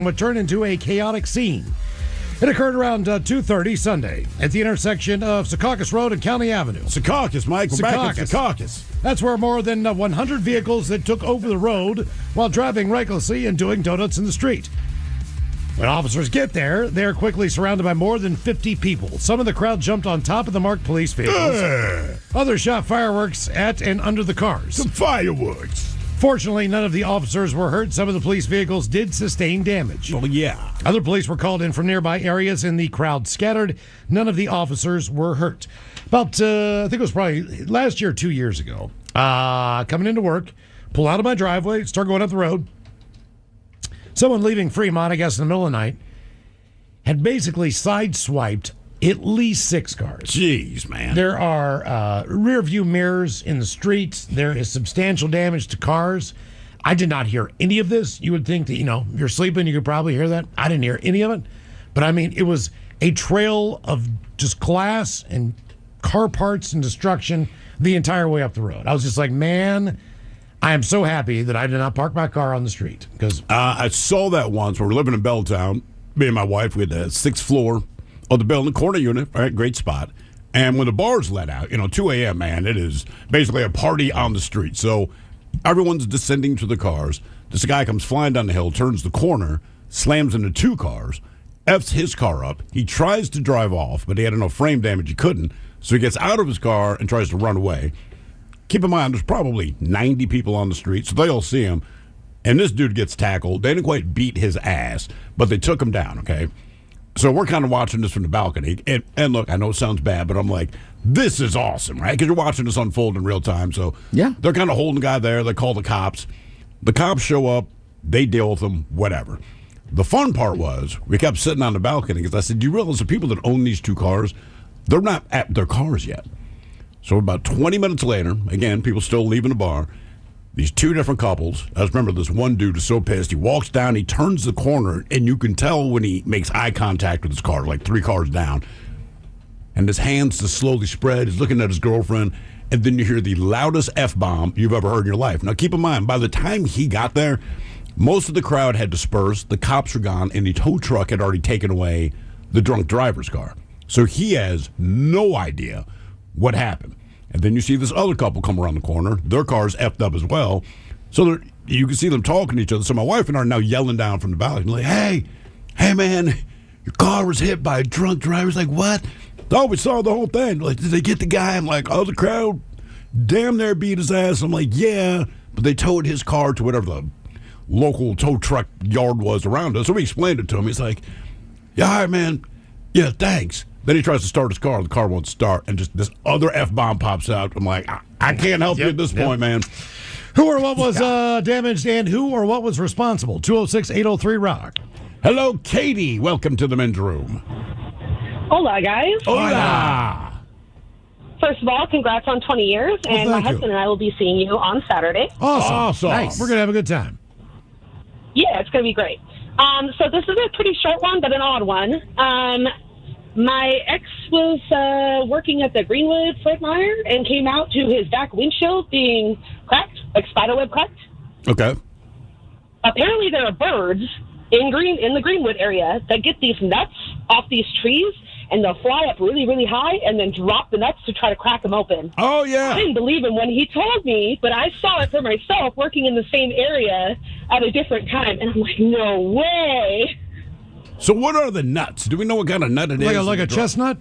would turn into a chaotic scene. It occurred around 2:30 Sunday at the intersection of Secaucus Road and County Avenue. Secaucus, Mike. We're back at Secaucus. That's where more than 100 vehicles that took over the road while driving recklessly and doing donuts in the street. When officers get there, they're quickly surrounded by more than 50 people. Some of the crowd jumped on top of the marked police vehicles. Others shot fireworks at and under the cars. Some fireworks. Fortunately, none of the officers were hurt. Some of the police vehicles did sustain damage. Oh, yeah. Other police were called in from nearby areas and the crowd scattered. None of the officers were hurt. About, I think it was probably last year, 2 years ago, coming into work, pull out of my driveway, start going up the road. Someone leaving Fremont, I guess in the middle of the night, had basically sideswiped at least 6 cars. Jeez, man. There are rear view mirrors in the streets. There is substantial damage to cars. I did not hear any of this. You would think that, you're sleeping, you could probably hear that. I didn't hear any of it. But I mean, it was a trail of just glass and car parts and destruction the entire way up the road. I was just like, man, I am so happy that I did not park my car on the street. Because I saw that once when we were living in Belltown. Me and my wife, we had the 6th floor of the building, corner unit, right, great spot. And when the bars let out, 2 a.m., man, it is basically a party on the street. So everyone's descending to the cars. This guy comes flying down the hill, turns the corner, slams into 2 cars, F's his car up. He tries to drive off, but he had enough frame damage he couldn't. So he gets out of his car and tries to run away. Keep in mind, there's probably 90 people on the street, so they all see him. And this dude gets tackled. They didn't quite beat his ass, but they took him down, okay? So we're kind of watching this from the balcony. And look, I know it sounds bad, but I'm like, this is awesome, right? Because you're watching this unfold in real time. So yeah, they're kind of holding the guy there. They call the cops. The cops show up. They deal with him, whatever. The fun part was we kept sitting on the balcony because I said, do you realize the people that own these 2 cars, they're not at their cars yet. So about 20 minutes later, again, people still leaving the bar, these 2 different couples. I just remember this one dude is so pissed. He walks down, he turns the corner, and you can tell when he makes eye contact with his car, like 3 cars down. And his hands just slowly spread. He's looking at his girlfriend, and then you hear the loudest F-bomb you've ever heard in your life. Now, keep in mind, by the time he got there, most of the crowd had dispersed, the cops were gone, and the tow truck had already taken away the drunk driver's car. So he has no idea what happened. And then you see this other couple come around the corner. Their car's effed up as well. So you can see them talking to each other. So my wife and I are now yelling down from the balcony, like, hey, man, your car was hit by a drunk driver. It's like, what? Oh, we saw the whole thing. Like, did they get the guy? I'm like, oh, the crowd damn near beat his ass. I'm like, yeah. But they towed his car to whatever the local tow truck yard was around us. So we explained it to him. He's like, yeah, all right, man. Yeah, thanks. Then he tries to start his car. The car won't start. And just this other F-bomb pops out. I'm like, I can't help you at this point, man. Who or what was damaged and who or what was responsible? 206-803-ROCK. Hello, Katie. Welcome to the men's room. Hola, guys. Hola. First of all, congrats on 20 years. And my husband and I will be seeing you on Saturday. Awesome. Nice. We're going to have a good time. Yeah, it's going to be great. So this is a pretty short one, but an odd one. My ex was working at the Greenwood Fred Meyer and came out to his back windshield being cracked, like spiderweb cracked. Okay. Apparently there are birds in the Greenwood area that get these nuts off these trees, and they'll fly up really, really high and then drop the nuts to try to crack them open. Oh, yeah. I didn't believe him when he told me, but I saw it for myself working in the same area at a different time, and I'm like, no way. So what are the nuts? Do we know what kind of nut it is? Like a chestnut?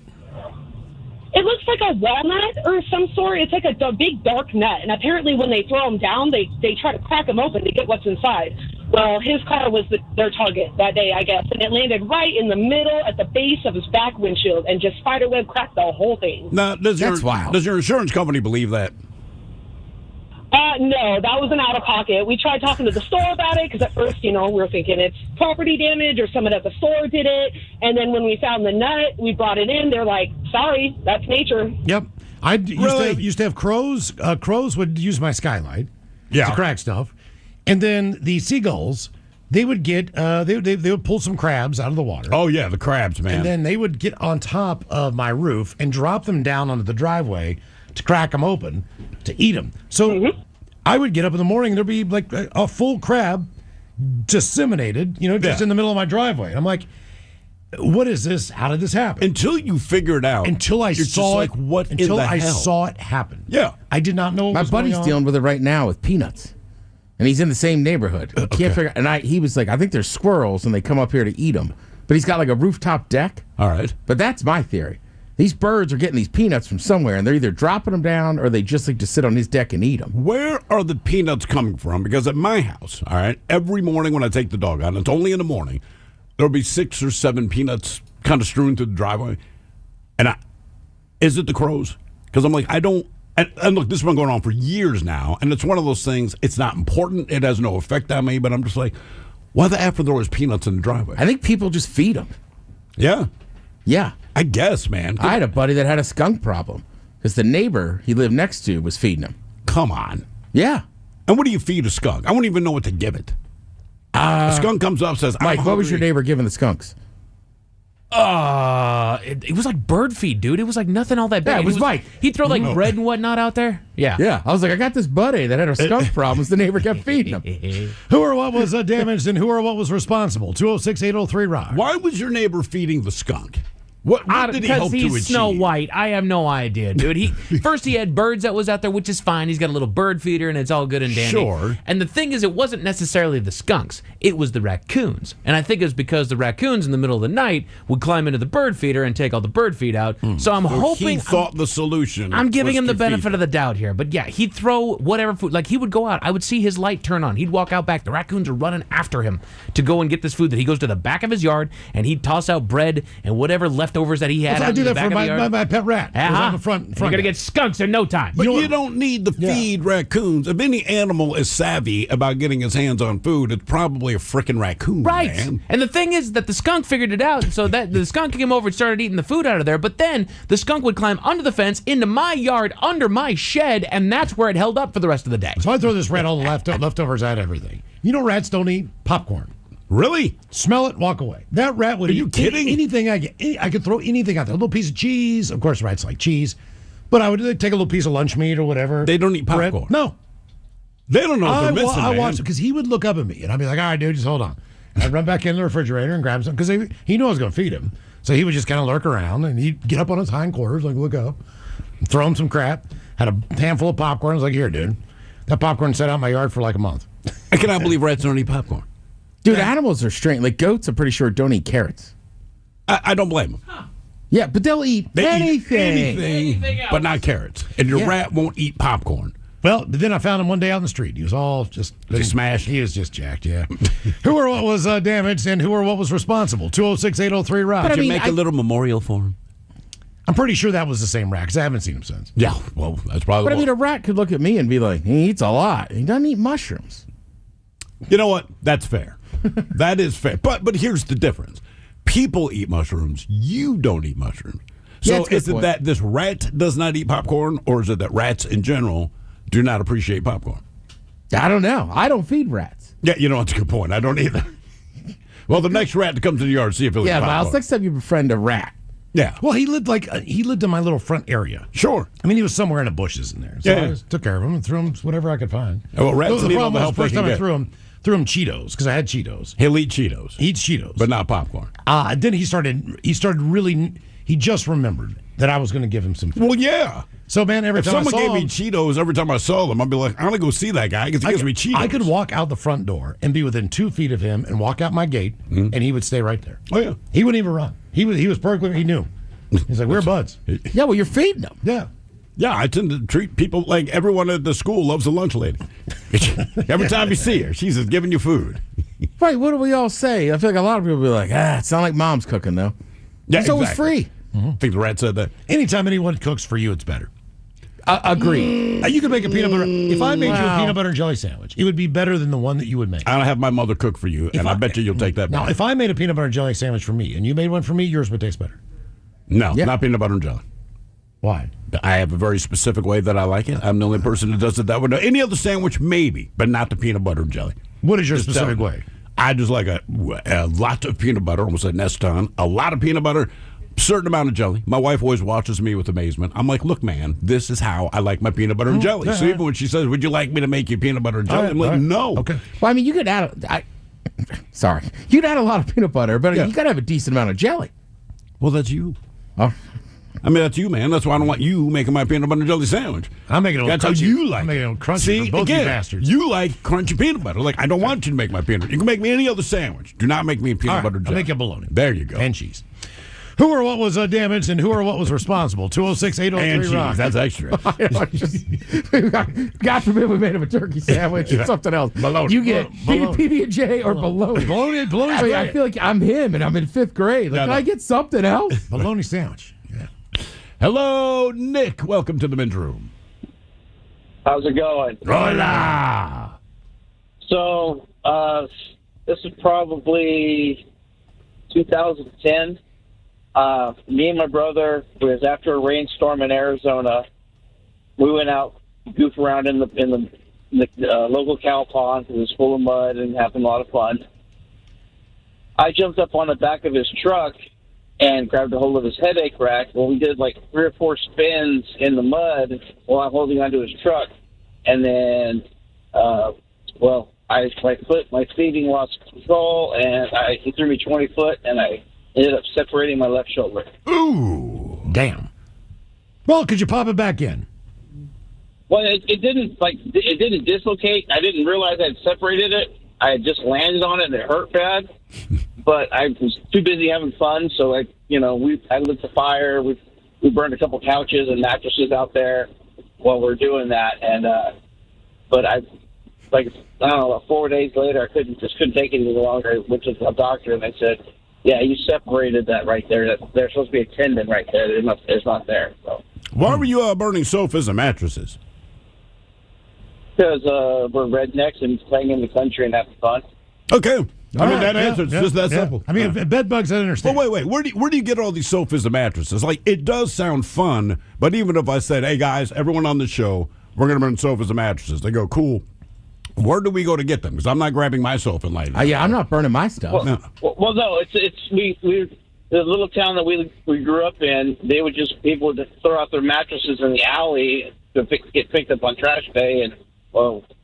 It looks like a walnut or some sort. It's like a big dark nut, and apparently when they throw them down, they try to crack them open to get what's inside. Well, his car was their target that day, I guess, and it landed right in the middle at the base of his back windshield and just spiderweb cracked the whole thing. Now, does your insurance company believe that? No, that was an out-of-pocket. We tried talking to the store about it because at first, we were thinking it's property damage or someone at the store did it. And then when we found the nut, we brought it in. They're like, sorry, that's nature. Yep. I used to have crows. Crows would use my skylight to crack stuff. And then the seagulls, they would get, they would pull some crabs out of the water. Oh, yeah, the crabs, man. And then they would get on top of my roof and drop them down onto the driveway to crack them open to eat them. So I would get up in the morning and there'd be like a full crab disseminated, just Yeah. in the middle of my driveway. I'm like, what is this? How did this happen? Until you figure it out. Until I you're just saw like, it. what Until in the I hell? saw it happen. Yeah. I did not know what My was buddy's going on. dealing with it right now with peanuts, and he's in the same neighborhood. He can't figure. And he was like, I think there's squirrels, and they come up here to eat them. But he's got like a rooftop deck. All right. But that's my theory. These birds are getting these peanuts from somewhere, and they're either dropping them down or they just like to sit on his deck and eat them. Where are the peanuts coming from? Because at my house, all right, every morning when I take the dog out, and it's only in the morning, there'll be 6 or 7 peanuts kind of strewn through the driveway. And is it the crows? Because I'm like, I don't. And look, this has been going on for years now, and it's one of those things. It's not important. It has no effect on me. But I'm just like, why the F are there always peanuts in the driveway? I think people just feed them. Yeah, Yeah. I guess, man. I had a buddy that had a skunk problem because the neighbor he lived next to was feeding him. Come on. Yeah. And what do you feed a skunk? I wouldn't even know what to give it. A skunk comes up, says, Mike, I'm what was your hungry. neighbor giving the skunks? It was like bird feed, dude. It was like nothing all that bad. Yeah, it was Mike. He'd throw like bread and whatnot out there. Yeah. Yeah. I was like, I got this buddy that had a skunk problem. The neighbor kept feeding him. Who or what was damaged and who or what was responsible? 206-803-ROCK. Why was your neighbor feeding the skunk? What did he Because hope to he's achieve? Snow White. I have no idea, dude. First he had birds that was out there, which is fine. He's got a little bird feeder, and it's all good and dandy. Sure. And the thing is, it wasn't necessarily the skunks. It was the raccoons. And I think it was because the raccoons in the middle of the night would climb into the bird feeder and take all the bird feed out. So I'm hoping... He thought the solution. I'm giving was him the to benefit feed of the doubt here. But yeah, he'd throw whatever food. Like he would go out. I would see his light turn on. He'd walk out back. The raccoons are running after him to go and get this food that he goes to the back of his yard and he'd toss out bread and whatever leftovers that he had. I do the that back for of the yard. my pet rat. It was on the front. You're going to yard. get skunks in no time. But you don't need to feed raccoons. If any animal is savvy about getting his hands on food, it's probably a freaking raccoon, Right. man. And the thing is that the skunk figured it out. So that the skunk came over and started eating the food out of there. But then the skunk would climb under the fence into my yard, under my shed, and that's where it held up for the rest of the day. So I throw this rat all the leftovers at everything. You know, rats don't eat popcorn. Really? Smell it, walk away. That rat would Are eat you kidding? anything I get. I could throw anything out there. A little piece of cheese. Of course, rats like cheese. But I would take a little piece of lunch meat or whatever. They don't eat Bread. popcorn. No. They don't know what I they're missing, I man. watched because he would look up at me and I'd be like, all right, dude, just hold on. And I'd run back in the refrigerator and grab some because he knew I was going to feed him. So he would just kind of lurk around and he'd get up on his hindquarters, like, look up, throw him some crap. Had a handful of popcorn. I was like, here, dude. That popcorn sat out in my yard for like a month. I cannot believe rats don't eat popcorn. Dude, animals are strange. Like goats, I'm pretty sure don't eat carrots. I don't blame them. Yeah, but they'll eat They anything. eat anything but not carrots. And your rat won't eat popcorn. Well, but then I found him one day out in the street. He was all just smashed? He was just jacked, yeah. Who or what was damaged and who or what was responsible? 206-803-ROCK. But I Did you mean, make a little memorial for him? I'm pretty sure that was the same rat because I haven't seen him since. Yeah. Well, that's probably But I what. mean, a rat could look at me and be like, he eats a lot. He doesn't eat mushrooms. You know what? That's fair. That is fair. But here's the difference. People eat mushrooms. You don't eat mushrooms. Yeah, So that's a good is it point. that this rat does not eat popcorn, or is it that rats in general do not appreciate popcorn? I don't know. I don't feed rats. Yeah, you know, that's a good point. I don't either. Well, the next rat that comes in the yard, see if he'll eat Yeah, popcorn. Miles, next time you befriend a rat. Yeah. Well, he lived in my little front area. Sure. I mean, he was somewhere in the bushes in there. So Yeah. I just took care of him and threw him whatever I could find. Yeah, well, rats the need all problem the was help the first they can time I get. threw him Cheetos because I had Cheetos. He'll eat Cheetos. He eats Cheetos. But not popcorn. Then he started really, he just remembered that I was going to give him some food. Well, yeah. So, man, every If time someone I saw gave me him, Cheetos every time I saw them, I'd be like, I'm going to go see that guy because he gives me Cheetos. I could walk out the front door and be within 2 feet of him and walk out my gate, and he would stay right there. Oh, yeah. He wouldn't even run. He was perfectly, he knew. He's like, we're buds. Yeah, well, you're feeding them. Yeah. Yeah, I tend to treat people like everyone at the school loves a lunch lady. Every time you see her, she's just giving you food. Right, what do we all say? I feel like a lot of people will be like, it's not like mom's cooking, though. Yeah, It's always exactly. free. I think the rat said that. Anytime anyone cooks for you, it's better. Agreed. You could make a peanut butter. If I made you a peanut butter and jelly sandwich, it would be better than the one that you would make. I'll have my mother cook for you, and I bet you'll take that Now, back. if I made a peanut butter and jelly sandwich for me and you made one for me, yours would taste better. No, Yeah. not peanut butter and jelly. Why? I have a very specific way that I like it. I'm the only person that does it that way. Now, any other sandwich, maybe, but not the peanut butter and jelly. What is your Just specific tell me. way? I just like a lot of peanut butter, almost a nest ton, a lot of peanut butter, certain amount of jelly. My wife always watches me with amazement. I'm like, look, man, this is how I like my peanut butter and jelly. yeah, So yeah. even when she says, would you like me to make you peanut butter and jelly? All right, I'm like, all right. no. Okay. Well, I mean, you could add. Sorry. You'd add a lot of peanut butter, but Yeah. you got to have a decent amount of jelly. Well, that's you. Oh, I mean, that's you, man. That's why I don't want you making my peanut butter and jelly sandwich. I'm making it That's how crunchy. you like I'm making it. it crunchy See, for both again, you bastards. you like crunchy peanut butter. Like, I don't want you to make my peanut butter. You can make me any other sandwich. Do not make me a peanut All right, butter I'll jelly. make you bologna. There you go. And cheese. Who or what was damaged and who or what was responsible? 206-803 And cheese. Rock. That's extra. God forbid we made him a turkey sandwich or something else. Bologna. You get Bologna. PB&J or bologna. Bologna's I mean, I great. feel like I'm him and I'm in 5th grade. Like, No, can no. I get something else? Bologna sandwich. Yeah. Hello, Nick. Welcome to the men's room. How's it going? Hola. So, this is probably 2010. Me and my brother was after a rainstorm in Arizona. We went out, goof around in the local cow pond. It was full of mud and having a lot of fun. I jumped up on the back of his truck and grabbed a hold of his headache rack. Well, we did like 3 or 4 spins in the mud while I'm holding onto his truck. And then, my feeding lost control, and he threw me 20 foot, and I ended up separating my left shoulder. Ooh. Damn. Well, could you pop it back in? Well, it didn't dislocate. I didn't realize I had separated it. I had just landed on it, and it hurt bad. But I was too busy having fun, so I lit the fire. We burned a couple couches and mattresses out there while we were doing that, and but I don't know, about 4 days later, I couldn't take it any longer. I went to the doctor, and they said, "Yeah, you separated that right there. There's supposed to be a tendon right there. It's not there." So, Why were you burning sofas and mattresses? because we're rednecks and playing in the country and having fun. Okay. I mean, All right, that yeah, answer. It's yeah, just that yeah. simple. I mean, bed bugs, I understand. Well, wait. Where do you get all these sofas and mattresses? Like, it does sound fun, but even if I said, "Hey guys, everyone on the show, we're going to burn sofas and mattresses," they go, "Cool." Where do we go to get them? Because I'm not grabbing my sofa and lighting. Yeah, I'm not burning my stuff. No. Well, no, we the little town that we grew up in. People would just throw out their mattresses in the alley to get picked up on trash day, and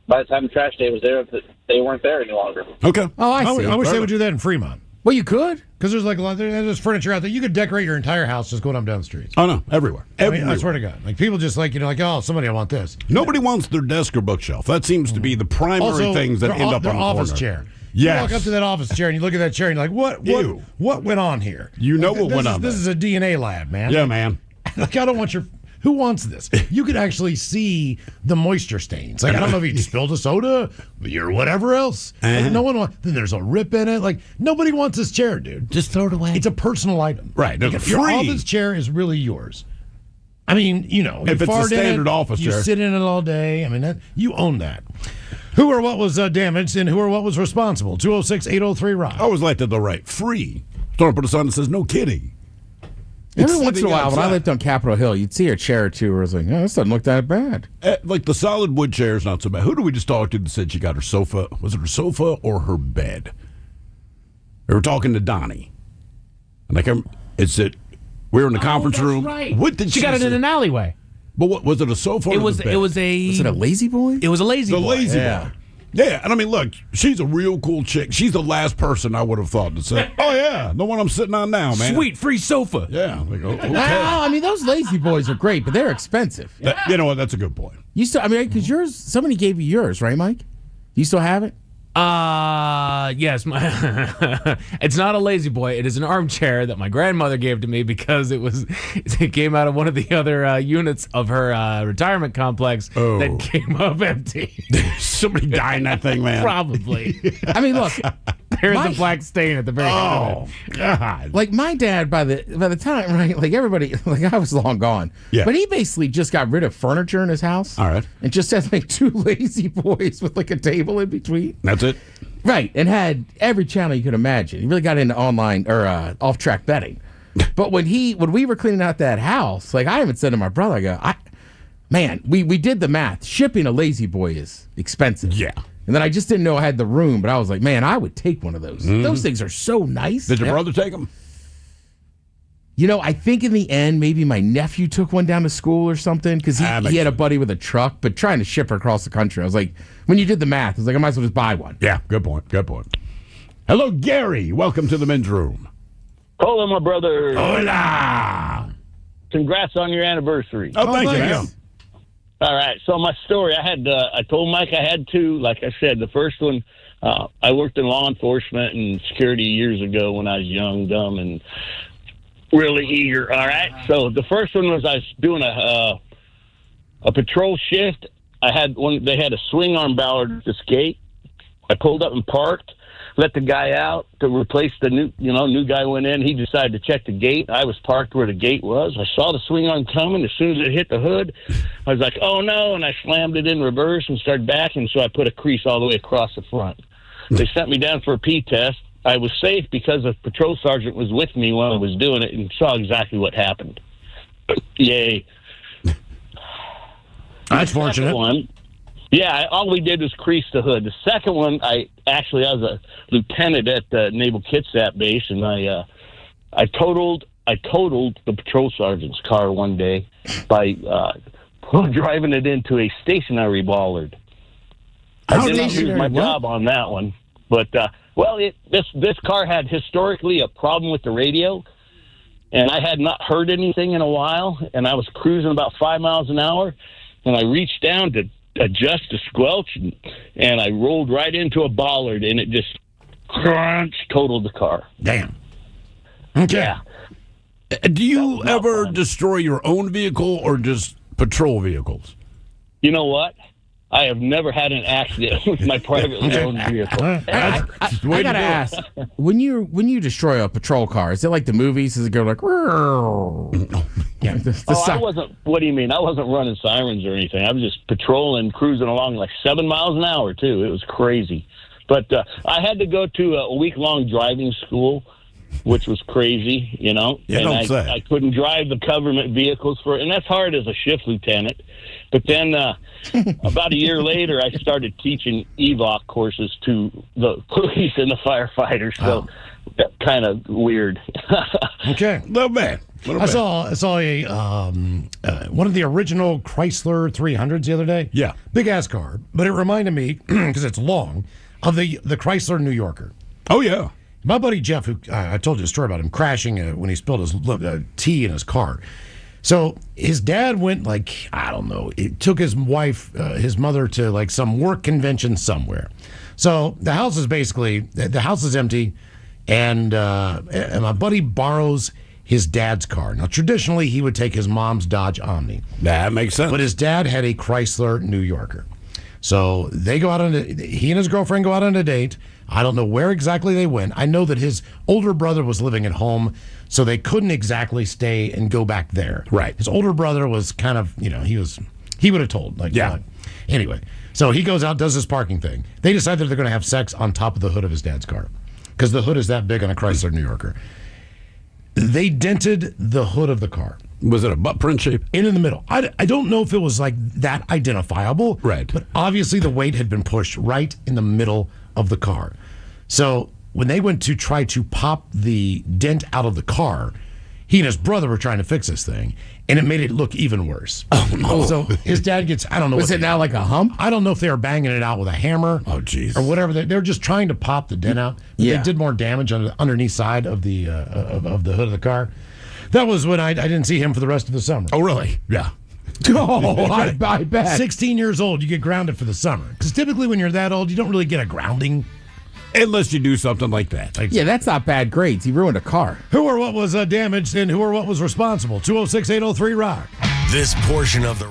by the time trash day was there, they weren't there any longer. Okay. Oh, I see. I wish they would do that in Fremont. Well, you could. Because there's like a lot, there's furniture out there. You could decorate your entire house just going up down the streets. Oh no, everywhere. I mean, Everywhere. I swear to God. Like, people just oh, somebody, I want this. Nobody wants their desk or bookshelf. That seems to be the primary Also, things that their end up their on the office corner. chair. Yes. You walk up to that office chair and you look at that chair and you're like, Ew. what went on here? You know Like, what went on This there. is a DNA lab, man. Yeah, man. Like, I don't want who wants this? You could actually see the moisture stains. Like, I don't know if you spilled a soda or whatever else. Like, no one wants. Then there's a rip in it. Like, nobody wants this chair, dude. Just throw it away. It's a personal item. Right. Like, It's if your free. office chair is really yours. I mean, If you it's a fart in standard it, office you chair. sit in it all day. I mean, you own that. Who or what was damaged and who or what was responsible? 206-803 Rock. I always like that they're right. Free. Don't put a sign that says "No kidding." Every It's once in a sitting while, when I outside. lived on Capitol Hill, you'd see a chair or two where it's like, oh, this doesn't look that bad. Like the solid wood chair is not so bad. Who did we just talk to that said she got her sofa? Was it her sofa or her bed? We were talking to Donnie. And we were in the conference room. Right. What did she got it say? in an alleyway. But what was it? A sofa? It or was the bed? it was a Is it a lazy boy? it was a lazy the boy. lazy Yeah. boy. Yeah, and I mean, look, she's a real cool chick. She's the last person I would have thought to say, "Oh yeah, the one I'm sitting on now, man." Sweet free sofa. Yeah. Like, okay. Well, I mean, those lazy boys are great, but they're expensive. You know what? That's a good point. You still, I mean, because somebody gave you yours, right, Mike? You still have it? Yes. It's not a lazy boy. It is an armchair that my grandmother gave to me because it came out of one of the other units of her retirement complex Oh. that came up empty. Somebody died in that thing, man. Probably. I mean, look, There's My- a black stain at the very end Oh of it. God. like my dad, by the time, right, like everybody, like I was long gone. Yeah. But he basically just got rid of furniture in his house. All right. And just had like 2 lazy boys with like a table in between. That's it. Right, and had every channel you could imagine. He really got into online or off-track betting. But when we were cleaning out that house, like I even said to my brother, I go, man, we did the math. Shipping a lazy boy is expensive. Yeah. And then I just didn't know I had the room, but I was like, man, I would take one of those. Those things are so nice. Did your brother take them? You know, I think in the end, maybe my nephew took one down to school or something because That makes he had a sense. buddy with a truck, but trying to ship her across the country. I was like, when you did the math, I was like, I might as well just buy one. Yeah. Good point. Good point. Hello, Gary. Welcome to the men's room. Hola, my brother. Hola. Congrats on your anniversary. Oh, thank you, thanks. man. All right. So my story, I told Mike I had two. Like I said, the first one, I worked in law enforcement and security years ago when I was young, dumb, and really eager. All right. So the first one was I was doing a patrol shift. They had a swing arm ballard at this gate. I pulled up and parked, let the guy out to replace the new guy went in. He decided to check the gate. I was parked where the gate was. I saw the swing arm coming. As soon as it hit the hood, I was like, oh no, and I slammed it in reverse and started backing, so I put a crease all the way across the front. They sent me down for a P test. I was safe because a patrol sergeant was with me while I was doing it and saw exactly what happened. Yay. That's fortunate. One, yeah, all we did was crease the hood. The second one, I was a lieutenant at the Naval Kitsap base, and I totaled the patrol sergeant's car one day by driving it into a stationary bollard. I didn't lose my job on that one, but this car had historically a problem with the radio, and I had not heard anything in a while, and I was cruising about 5 miles an hour, and I reached down to adjust the squelch, and I rolled right into a bollard, and it just totaled the car. Damn. Okay. Yeah. Do you ever fun. destroy your own vehicle or just patrol vehicles? You know what? I have never had an accident with my privately owned vehicle. I gotta ask, when you destroy a patrol car, is it like the movies? Does it go like? Yeah. I wasn't. What do you mean? I wasn't running sirens or anything. I was just patrolling, cruising along like 7 miles an hour too. It was crazy. But I had to go to a week-long driving school, which was crazy, you know. Yeah, and don't say. I couldn't drive the government vehicles and that's hard as a shift lieutenant. But then about a year later, I started teaching EVOC courses to the police and the firefighters. So kind of weird. Okay. Little bit. I saw a one of the original Chrysler 300s the other day. Yeah. Big ass car, but it reminded me because it's long of the Chrysler New Yorker. Oh, yeah. My buddy Jeff, who I told you a story about him crashing when he spilled his tea in his car. So his dad went I don't know, it took his wife, his mother to some work convention somewhere. So the house is empty, and my buddy borrows his dad's car. Now traditionally he would take his mom's Dodge Omni. That makes sense. But his dad had a Chrysler New Yorker. So he and his girlfriend go out on a date. I don't know where exactly they went. I know that his older brother was living at home, so they couldn't exactly stay and go back there. Right. His older brother was kind of, he would have told. Anyway, so he goes out, does his parking thing. They decide that they're going to have sex on top of the hood of his dad's car because the hood is that big on a Chrysler New Yorker. They dented the hood of the car. Was it a butt print shape? In the middle. I don't know if it was that identifiable. Right. But obviously the weight had been pushed right in the middle of the car. So when they went to try to pop the dent out of the car, he and his brother were trying to fix this thing, and it made it look even worse. Oh, no. So his dad gets, I don't know. Was it now like a hump? I don't know if they were banging it out with a hammer. Oh, jeez. Or whatever. They were just trying to pop the dent out. But Yeah. They did more damage on the underneath side of the of the hood of the car. That was when I didn't see him for the rest of the summer. Oh, really? Yeah. Oh, I bet. 16 years old, you get grounded for the summer. Because typically when you're that old, you don't really get a grounding. Unless you do something like that. Yeah, that's not bad grades. He ruined a car. Who or what was damaged and who or what was responsible? 206-803-ROCK. This portion of the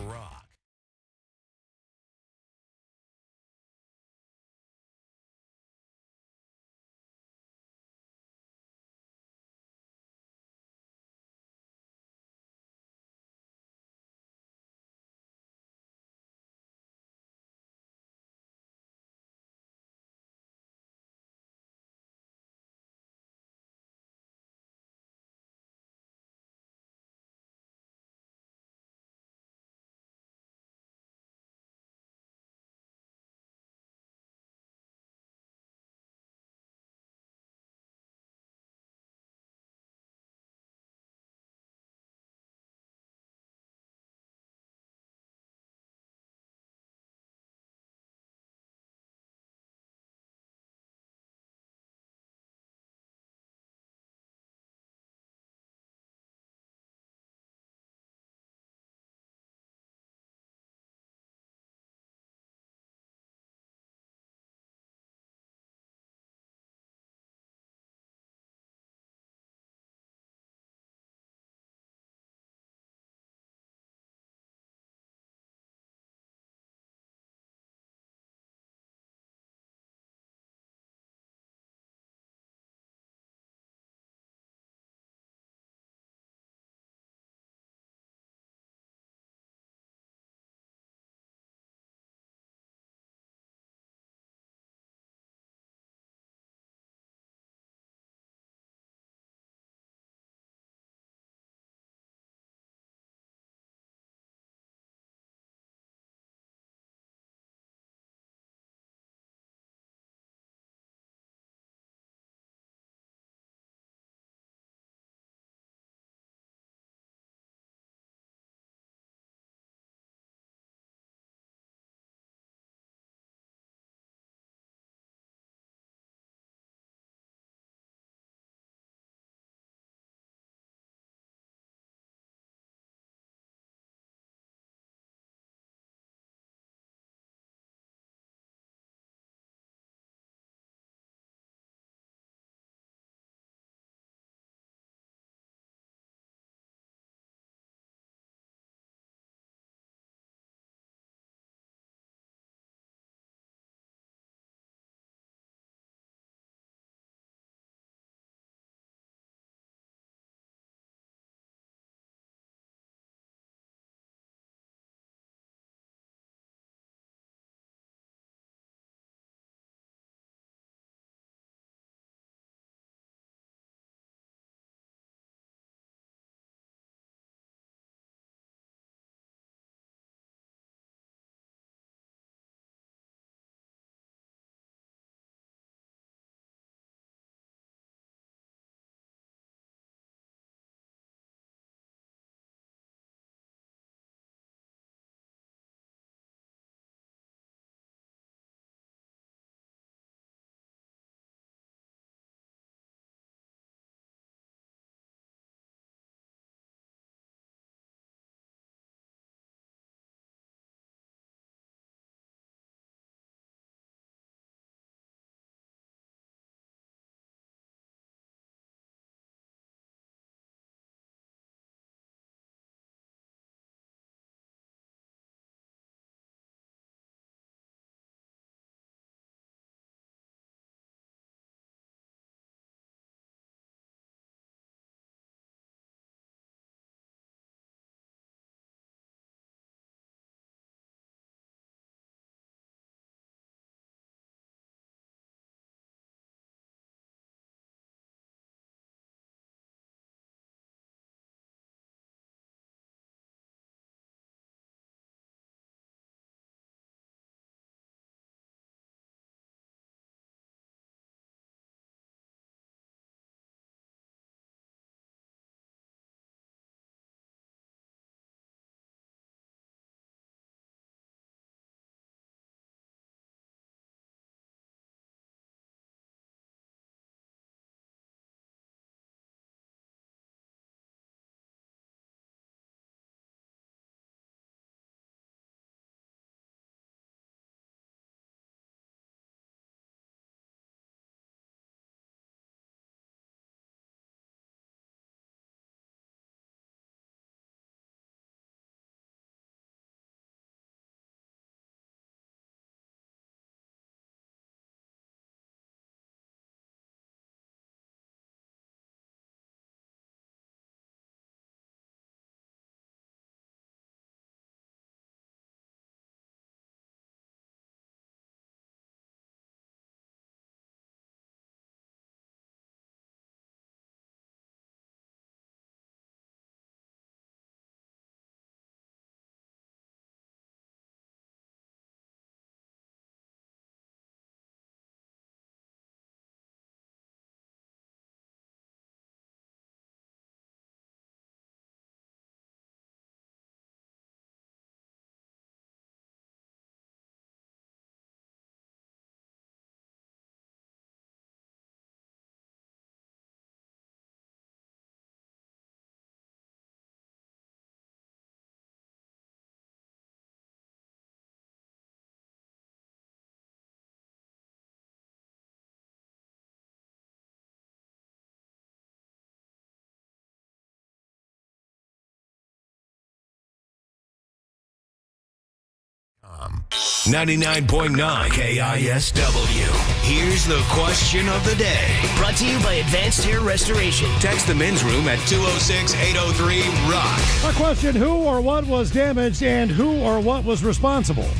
99.9 KISW. Here's the question of the day. Brought to you by Advanced Hair Restoration. Text the men's room at 206-803-ROCK. Our question, who or what was damaged and who or what was responsible?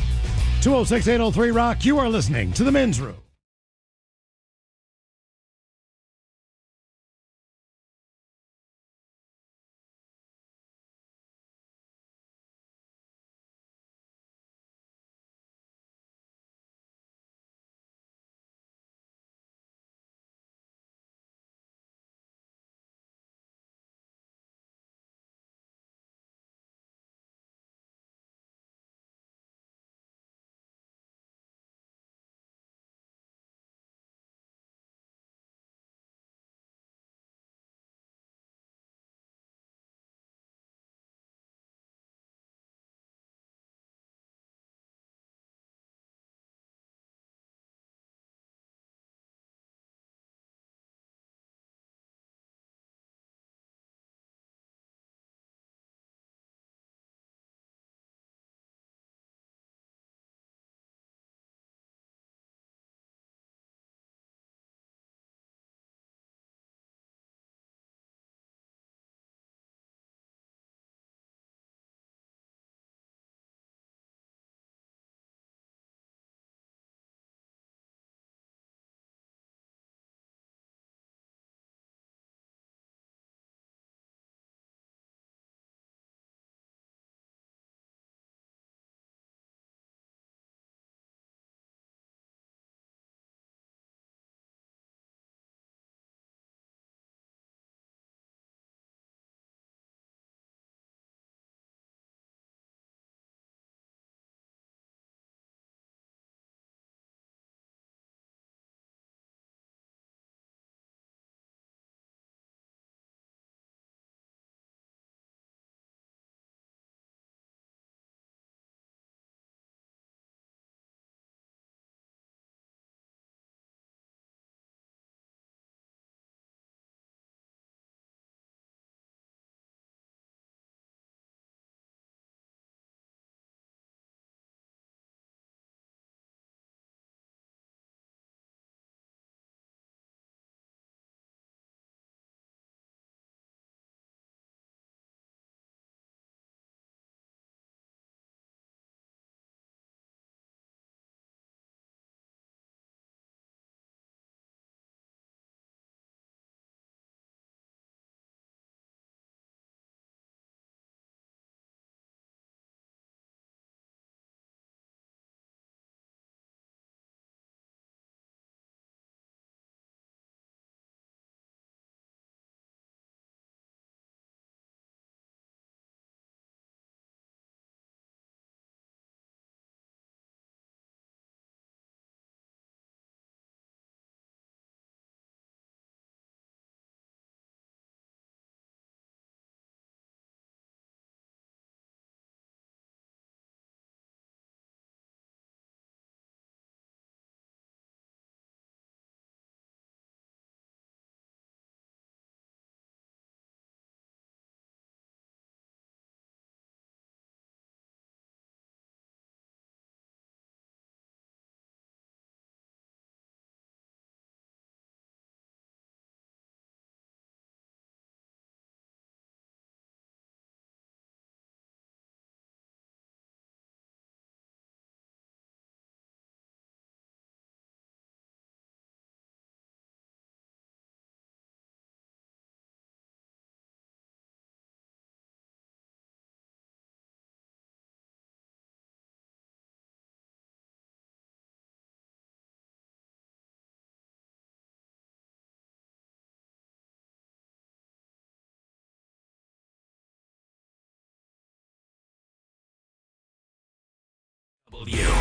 206-803-ROCK. You are listening to the men's room.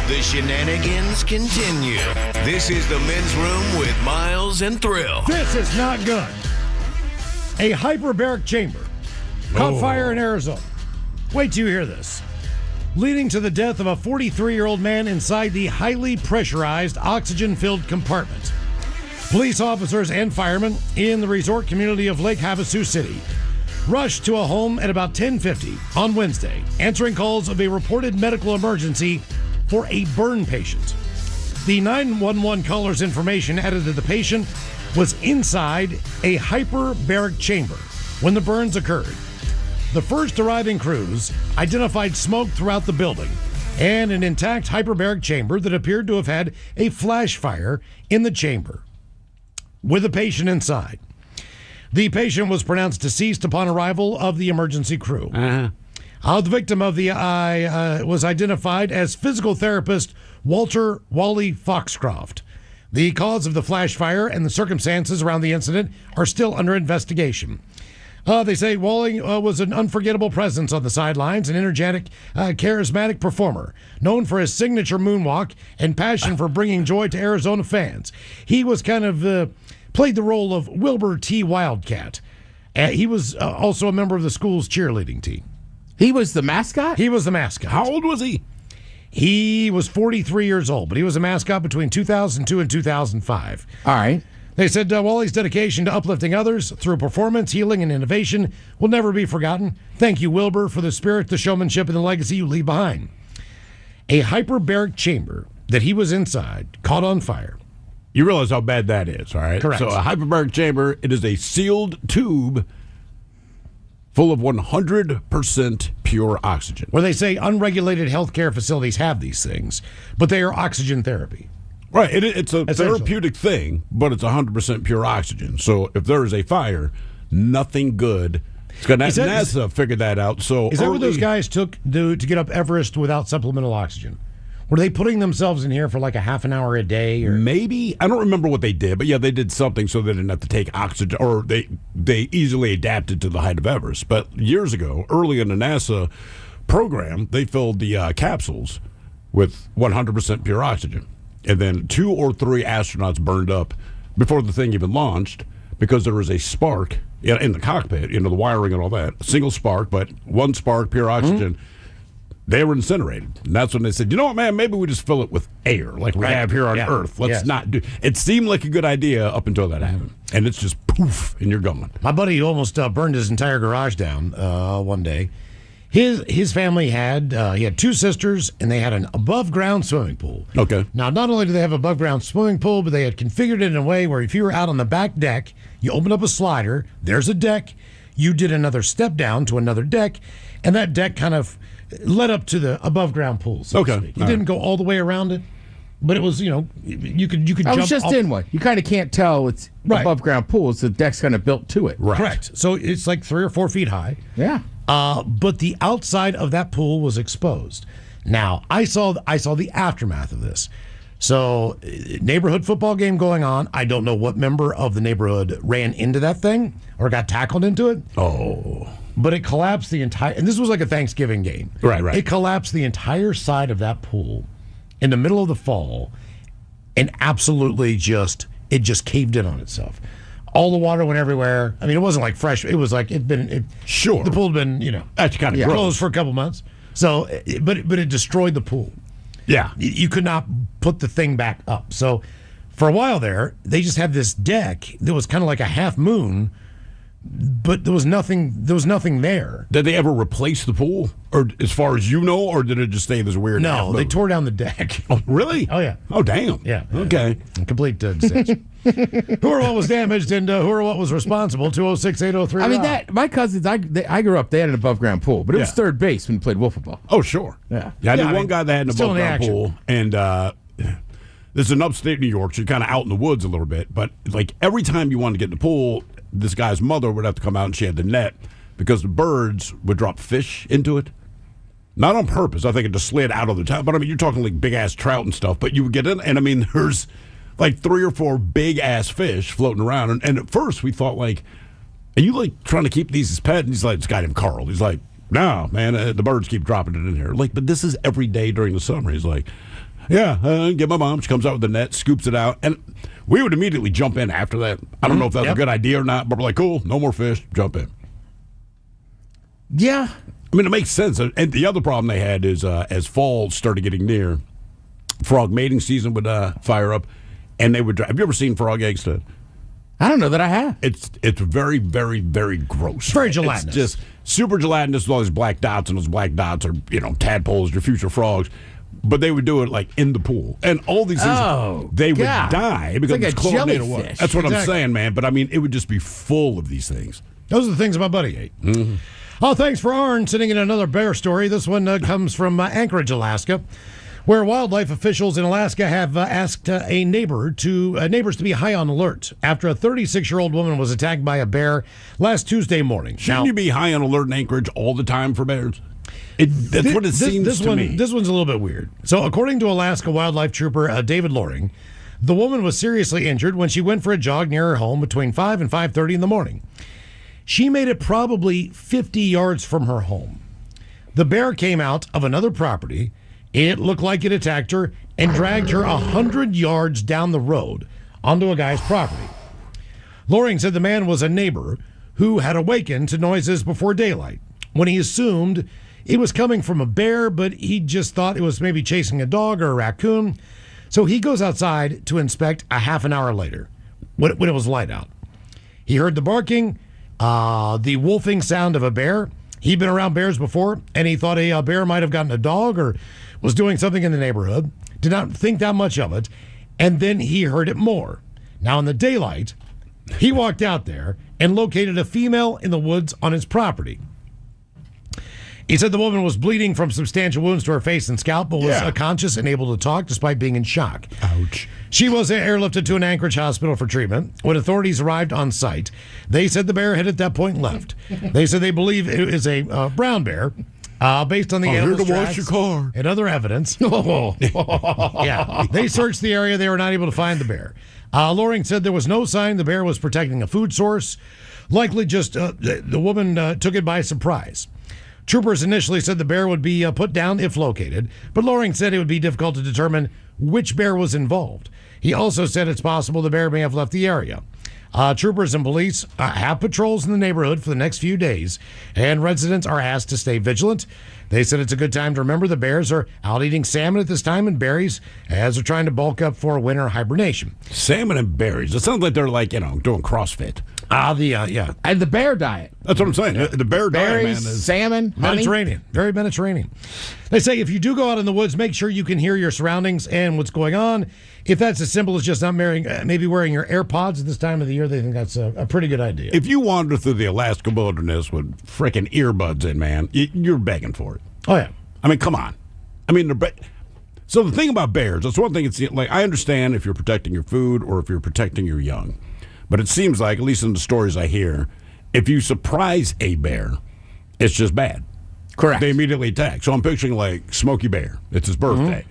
The shenanigans continue. This is the men's room with Miles and Thrill. This is not good. A hyperbaric chamber caught fire in Arizona. Wait till you hear this. Leading to the death of a 43-year-old man inside the highly pressurized, oxygen-filled compartment. Police officers and firemen in the resort community of Lake Havasu City rushed to a home at about 10:50 on Wednesday, answering calls of a reported medical emergency for a burn patient. The 911 caller's information added that the patient was inside a hyperbaric chamber when the burns occurred. The first arriving crews identified smoke throughout the building and an intact hyperbaric chamber that appeared to have had a flash fire in the chamber with the patient inside. The patient was pronounced deceased upon arrival of the emergency crew. The victim of the eye was identified as physical therapist Walter Wally Foxcroft. The cause of the flash fire and the circumstances around the incident are still under investigation. They say Wally was an unforgettable presence on the sidelines, an energetic, charismatic performer, known for his signature moonwalk and passion for bringing joy to Arizona fans. He was kind of played the role of Wilbur T. Wildcat. He was also a member of the school's cheerleading team. He was the mascot? He was the mascot. How old was he? He was 43 years old, but he was a mascot between 2002 and 2005. All right. They said Wally's dedication to uplifting others through performance, healing, and innovation will never be forgotten. Thank you, Wilbur, for the spirit, the showmanship, and the legacy you leave behind. A hyperbaric chamber that he was inside caught on fire. You realize how bad that is, all right? Correct. So a hyperbaric chamber, it is a sealed tube full of 100% pure oxygen. Where they say unregulated healthcare facilities have these things, but they are oxygen therapy. Right. It's a therapeutic thing, but it's 100% pure oxygen. So if there is a fire, nothing good. NASA figured that out. So is that what those guys took to get up Everest without supplemental oxygen? Were they putting themselves in here for like a half an hour a day? Or maybe. I don't remember what they did, but yeah, they did something so they didn't have to take oxygen, or they easily adapted to the height of Everest. But years ago, early in the NASA program, they filled the capsules with 100% pure oxygen. And then 2 or 3 astronauts burned up before the thing even launched because there was a spark in the cockpit, the wiring and all that. A single spark, but one spark, pure oxygen. Mm-hmm. They were incinerated. And that's when they said, you know what, man, maybe we just fill it with air like we have here on Earth. Let's not do it. Seemed like a good idea up until that happened. And it's just poof, and you're gone. My buddy almost burned his entire garage down one day. His family had 2 sisters, and they had an above-ground swimming pool. Okay. Now, not only do they have an above-ground swimming pool, but they had configured it in a way where if you were out on the back deck, you open up a slider, there's a deck, you did another step down to another deck, and that deck kind of led up to the above-ground pool. So to speak. You didn't go all the way around it, but it was, you could jump. I was just in one. You kind of can't tell it's above-ground pool. It's the deck's kind of built to it. Right. Correct. So it's like 3 or 4 feet high. Yeah. But the outside of that pool was exposed. Now, I saw the aftermath of this. So, neighborhood football game going on. I don't know what member of the neighborhood ran into that thing or got tackled into it. Oh. But it collapsed the entire, and this was like a Thanksgiving game. Right. It collapsed the entire side of that pool in the middle of the fall, and absolutely it just caved in on itself. All the water went everywhere. I mean, it wasn't like fresh. It was like Sure. The pool had been, that's kind of closed for a couple months. So, but it destroyed the pool. Yeah. You could not put the thing back up. So, for a while there, they just had this deck that was kind of like a half moon, but there was nothing there. Did they ever replace the pool, or as far as you know, or did it just stay this weird? No, they tore down the deck. Oh, really? Oh, yeah. Oh, damn. Yeah. Okay. Complete disaster. Who or what was damaged, and who or what was responsible? 206-803. I mean, my cousins, I grew up, they had an above-ground pool, but it was third base when we played wiffle ball. Oh, sure. Yeah. I knew one guy that had an still in the above-ground action. pool, and this is in upstate New York, so you're kind of out in the woods a little bit, but like every time you wanted to get in the pool, this guy's mother would have to come out and she had the net because the birds would drop fish into it. Not on purpose. I think it just slid out of the top. But I mean, you're talking like big ass trout and stuff. But you would get in, and I mean, there's like 3 or 4 big ass fish floating around. And at first we thought like, are you like trying to keep these as pet? And he's like, this guy named Carl. He's like, no, man, the birds keep dropping it in here. Like, but this is every day during the summer. He's like, yeah, get my mom. She comes out with the net, scoops it out, and we would immediately jump in after that. I don't know if that was a good idea or not, but we're like, cool, no more fish, jump in. Yeah. I mean, it makes sense. And the other problem they had is as fall started getting near, frog mating season would fire up, and they would. Have you ever seen frog eggs, Ted? I don't know that I have. It's very, very, very gross. Very gelatinous. It's just super gelatinous with all these black dots, and those black dots are, tadpoles, your future frogs. but they would do it like in the pool. And all these things, Oh, they would God. die because It's like it's a chlorinated water. jellyfish. That's what I'm Exactly. saying, man. But I mean, it would just be full of these things. Those are the things my buddy ate. Oh, thanks for Arn sending in another bear story. This one comes from Anchorage, Alaska, where wildlife officials in Alaska have asked neighbors to be high on alert after a 36-year-old woman was attacked by a bear last Tuesday morning. Shouldn't you be high on alert in Anchorage all the time for bears? That's what it seems to me. This one's a little bit weird. So, according to Alaska Wildlife Trooper David Loring, the woman was seriously injured when she went for a jog near her home between 5 and 5:30 in the morning. She made it probably 50 yards from her home. The bear came out of another property. It looked like it attacked her and dragged her 100 yards down the road onto a guy's property. Loring said the man was a neighbor who had awakened to noises before daylight when he assumed it was coming from a bear, but he just thought it was maybe chasing a dog or a raccoon. So he goes outside to inspect a half an hour later when it was light out. He heard the barking, the wolfing sound of a bear. He'd been around bears before, and he thought a bear might have gotten a dog or was doing something in the neighborhood. Did not think that much of it. And then he heard it more. Now, in the daylight, he walked out there and located a female in the woods on his property. He said the woman was bleeding from substantial wounds to her face and scalp, but was conscious and able to talk despite being in shock. Ouch. She was airlifted to an Anchorage hospital for treatment. When authorities arrived on site, they said the bear had at that point left. They said they believe it is a brown bear. Based on the animal's here to tracks wash your car. and other evidence. Yeah, they searched the area. They were not able to find the bear. Loring said there was no sign the bear was protecting a food source. Likely just the woman took it by surprise. Troopers initially said the bear would be put down if located, but Loring said it would be difficult to determine which bear was involved. He also said it's possible the bear may have left the area. Troopers and police have patrols in the neighborhood for the next few days, and residents are asked to stay vigilant. They said it's a good time to remember the bears are out eating salmon at this time and berries as they're trying to bulk up for winter hibernation. Salmon and berries. It sounds like they're like, doing CrossFit. Yeah. And the bear diet. That's what I'm saying. The bear diet, man, Berries, is salmon, honey. Mediterranean. Very Mediterranean. They say if you do go out in the woods, make sure you can hear your surroundings and what's going on. If that's as simple as just not maybe wearing your AirPods at this time of the year, they think that's a pretty good idea. If you wander through the Alaska wilderness with frickin' earbuds in, man, you're begging for it. Oh, yeah. I mean, come on. I mean, so the thing about bears, that's one thing. It's like, I understand if you're protecting your food or if you're protecting your young, but it seems like, at least in the stories I hear, if you surprise a bear, it's just bad. Correct. They immediately attack. So I'm picturing like Smokey Bear. It's his birthday,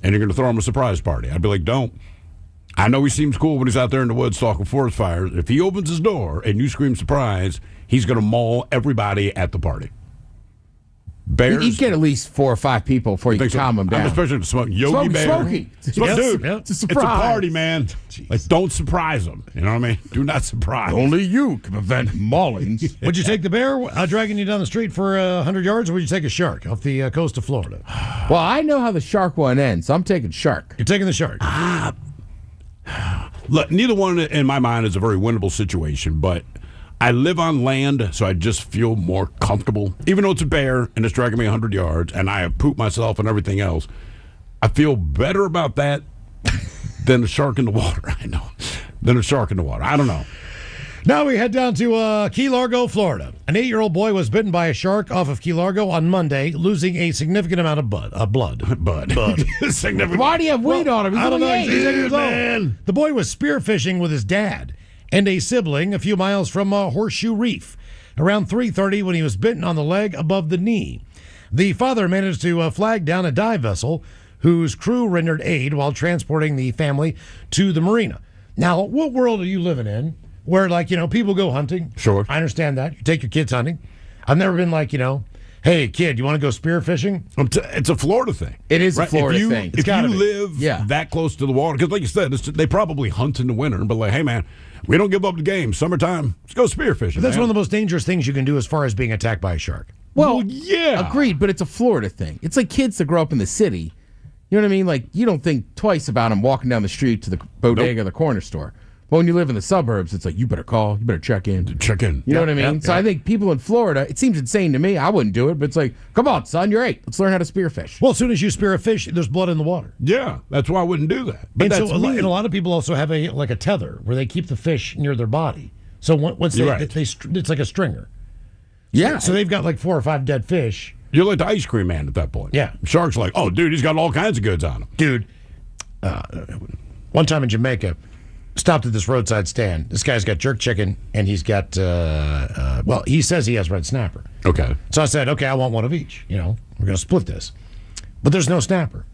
and you're going to throw him a surprise party. I'd be like, don't. I know he seems cool when he's out there in the woods stalking forest fires. If he opens his door and you scream surprise, he's going to maul everybody at the party. Bears. You'd get at least 4 or 5 people before you think so. calm them down. I'm especially to smoke Yogi Bear. Smokey. Dude, It's a it's a surprise. party, man. Like, don't surprise them. You know what I mean? Do not surprise. Only you can prevent maulings. Would you take the bear dragging you down the street for 100 yards, or would you take a shark off the coast of Florida? Well, I know how the shark one ends, so I'm taking shark. You're taking the shark. Look, neither one in my mind is a very winnable situation, but I live on land, so I just feel more comfortable. Even though it's a bear and it's dragging me 100 yards and I have pooped myself and everything else, I feel better about that than a shark in the water. I know. Than a shark in the water. I don't know. Now we head down to Key Largo, Florida. An 8-year-old boy was bitten by a shark off of Key Largo on Monday, losing a significant amount of blood. Significant. Why do you have weed on him? He's I don't know. only He's 8. 8 years old. Man. The boy was spearfishing with his dad and a sibling a few miles from Horseshoe Reef around 3:30 when he was bitten on the leg above the knee. The father managed to flag down a dive vessel whose crew rendered aid while transporting the family to the marina. Now, what world are you living in where, people go hunting? Sure. I understand that. You take your kids hunting. I've never been hey, kid, you want to go spearfishing? It's a Florida thing. It is a Florida thing. If you live Yeah. that close to the water, because like you said, they probably hunt in the winter, but hey, man, we don't give up the game. Summertime, let's go spearfishing. That's man. one of the most dangerous things you can do as far as being attacked by a shark. Well, yeah. agreed, but it's a Florida thing. It's like kids that grow up in the city. You know what I mean? Like, you don't think twice about them walking down the street to the bodega or the corner store. But when you live in the suburbs, it's like, you better call, you better check in. Check in. You know what I mean? Yep, So I think people in Florida, it seems insane to me. I wouldn't do it, but it's like, come on, son, you're 8. Let's learn how to spearfish. Well, as soon as you spear a fish, there's blood in the water. Yeah, that's why I wouldn't do that. But And that's so, me. and a lot of people also have a tether where they keep the fish near their body. So once You're right. it's like a stringer. Yeah. So they've got like 4 or 5 dead fish. You're like the ice cream man at that point. Yeah. Shark's like, oh, dude, he's got all kinds of goods on him. Dude, one time in Jamaica, stopped at this roadside stand. This guy's got jerk chicken, and he's got, well, he says he has red snapper. Okay. So I said, okay, I want one of each. You know, we're going to split this. But there's no snapper.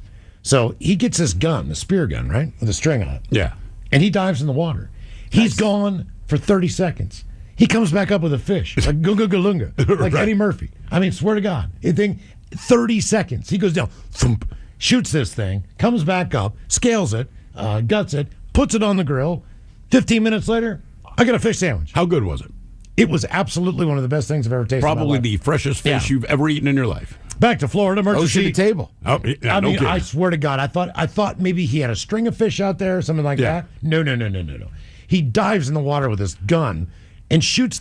So he gets this gun, the spear gun, right? With a string on it. Yeah. And he dives in the water. He's gone for 30 seconds. He comes back up with a fish, like Gunga Galunga, like Right. Eddie Murphy. I mean, swear to God. 30 seconds. He goes down, thump, shoots this thing, comes back up, scales it, guts it, puts it on the grill. 15 minutes later, I got a fish sandwich. How good was it? It was absolutely one of the best things I've ever tasted. in my Probably life. the freshest fish Yeah. you've ever eaten in your life. Back to Florida, Ocean emergency. to table. Oh, yeah, I no mean, kidding. I swear to God, I thought maybe he had a string of fish out there or something like Yeah. that. No. He dives in the water with his gun and shoots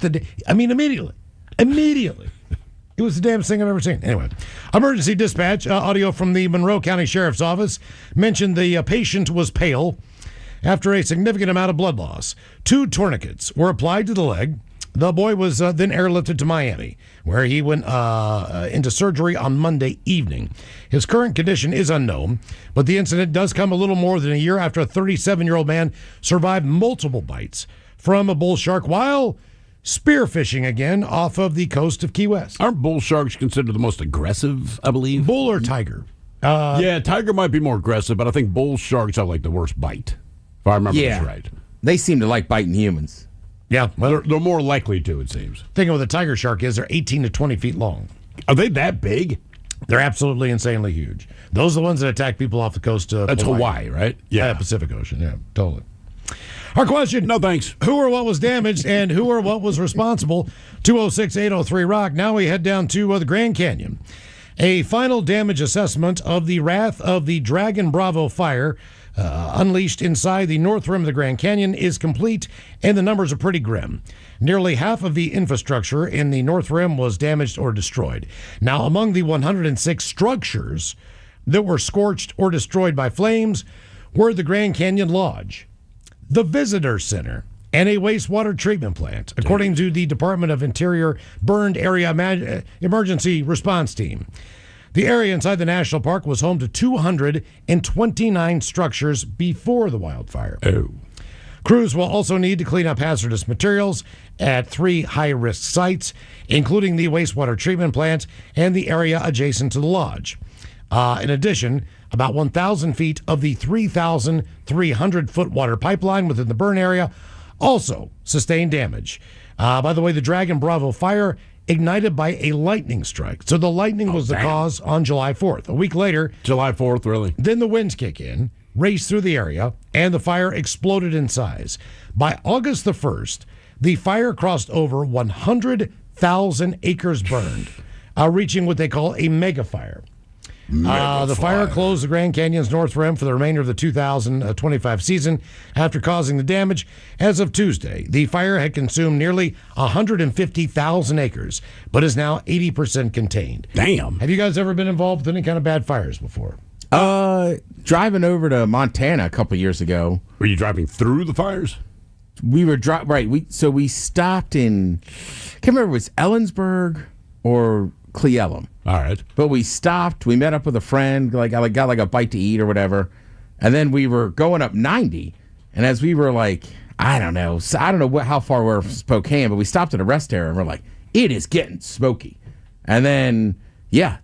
immediately. It was the damnest thing I've ever seen. Anyway, emergency dispatch audio from the Monroe County Sheriff's Office mentioned the patient was pale after a significant amount of blood loss. 2 tourniquets were applied to the leg. The boy was then airlifted to Miami, where he went into surgery on Monday evening. His current condition is unknown, but the incident does come a little more than a year after a 37-year-old man survived multiple bites from a bull shark while spearfishing again off of the coast of Key West. Aren't bull sharks considered the most aggressive, I believe? Bull or tiger? Yeah, tiger might be more aggressive, but I think bull sharks have like the worst bite, if I remember Yeah. this right. They seem to like biting humans. Yeah, well, They're more likely to, it seems. thinking what a tiger shark is, they're 18 to 20 feet long. Are they that big? They're absolutely insanely huge. Those are the ones that attack people off the coast of That's Hawaii, right? Yeah, Pacific Ocean. Yeah, totally. Our question: No, thanks. Who or what was damaged, and who or what was responsible? 206-803-ROCK. Now we head down to the Grand Canyon. A final damage assessment of the wrath of the Dragon Bravo fire unleashed inside the north rim of the Grand Canyon is complete, and the numbers are pretty grim. Nearly half of the infrastructure in the north rim was damaged or destroyed. Now, among the 106 structures that were scorched or destroyed by flames were the Grand Canyon Lodge, the Visitor Center, and a wastewater treatment plant, according to the Department of Interior Burned Area Emergency Response Team. The area inside the national park was home to 229 structures before the wildfire. Oh. Crews will also need to clean up hazardous materials at 3 high-risk sites, including the wastewater treatment plant and the area adjacent to the lodge. In addition, about 1,000 feet of the 3,300-foot water pipeline within the burn area also sustained damage. By the way, the Dragon Bravo fire ignited by a lightning strike. So the lightning was the cause on July 4th. A week later, July 4th, really? then the winds kick in, race through the area, and the fire exploded in size. By August the 1st, the fire crossed over 100,000 acres burned, reaching what they call a mega fire. The fire closed the Grand Canyon's North Rim for the remainder of the 2025 season after causing the damage. As of Tuesday, the fire had consumed nearly 150,000 acres, but is now 80% contained. Damn. Have you guys ever been involved with any kind of bad fires before? Driving over to Montana a couple years ago, Were you driving through the fires? we were we stopped in, can't remember if it was Ellensburg or Cle Elum. All right. But we stopped. We met up with a friend. I got like a bite to eat or whatever, and then we were going up 90. And as we were like, I don't know how far we're from Spokane, but we stopped at a rest area and we're like, it is getting smoky. And then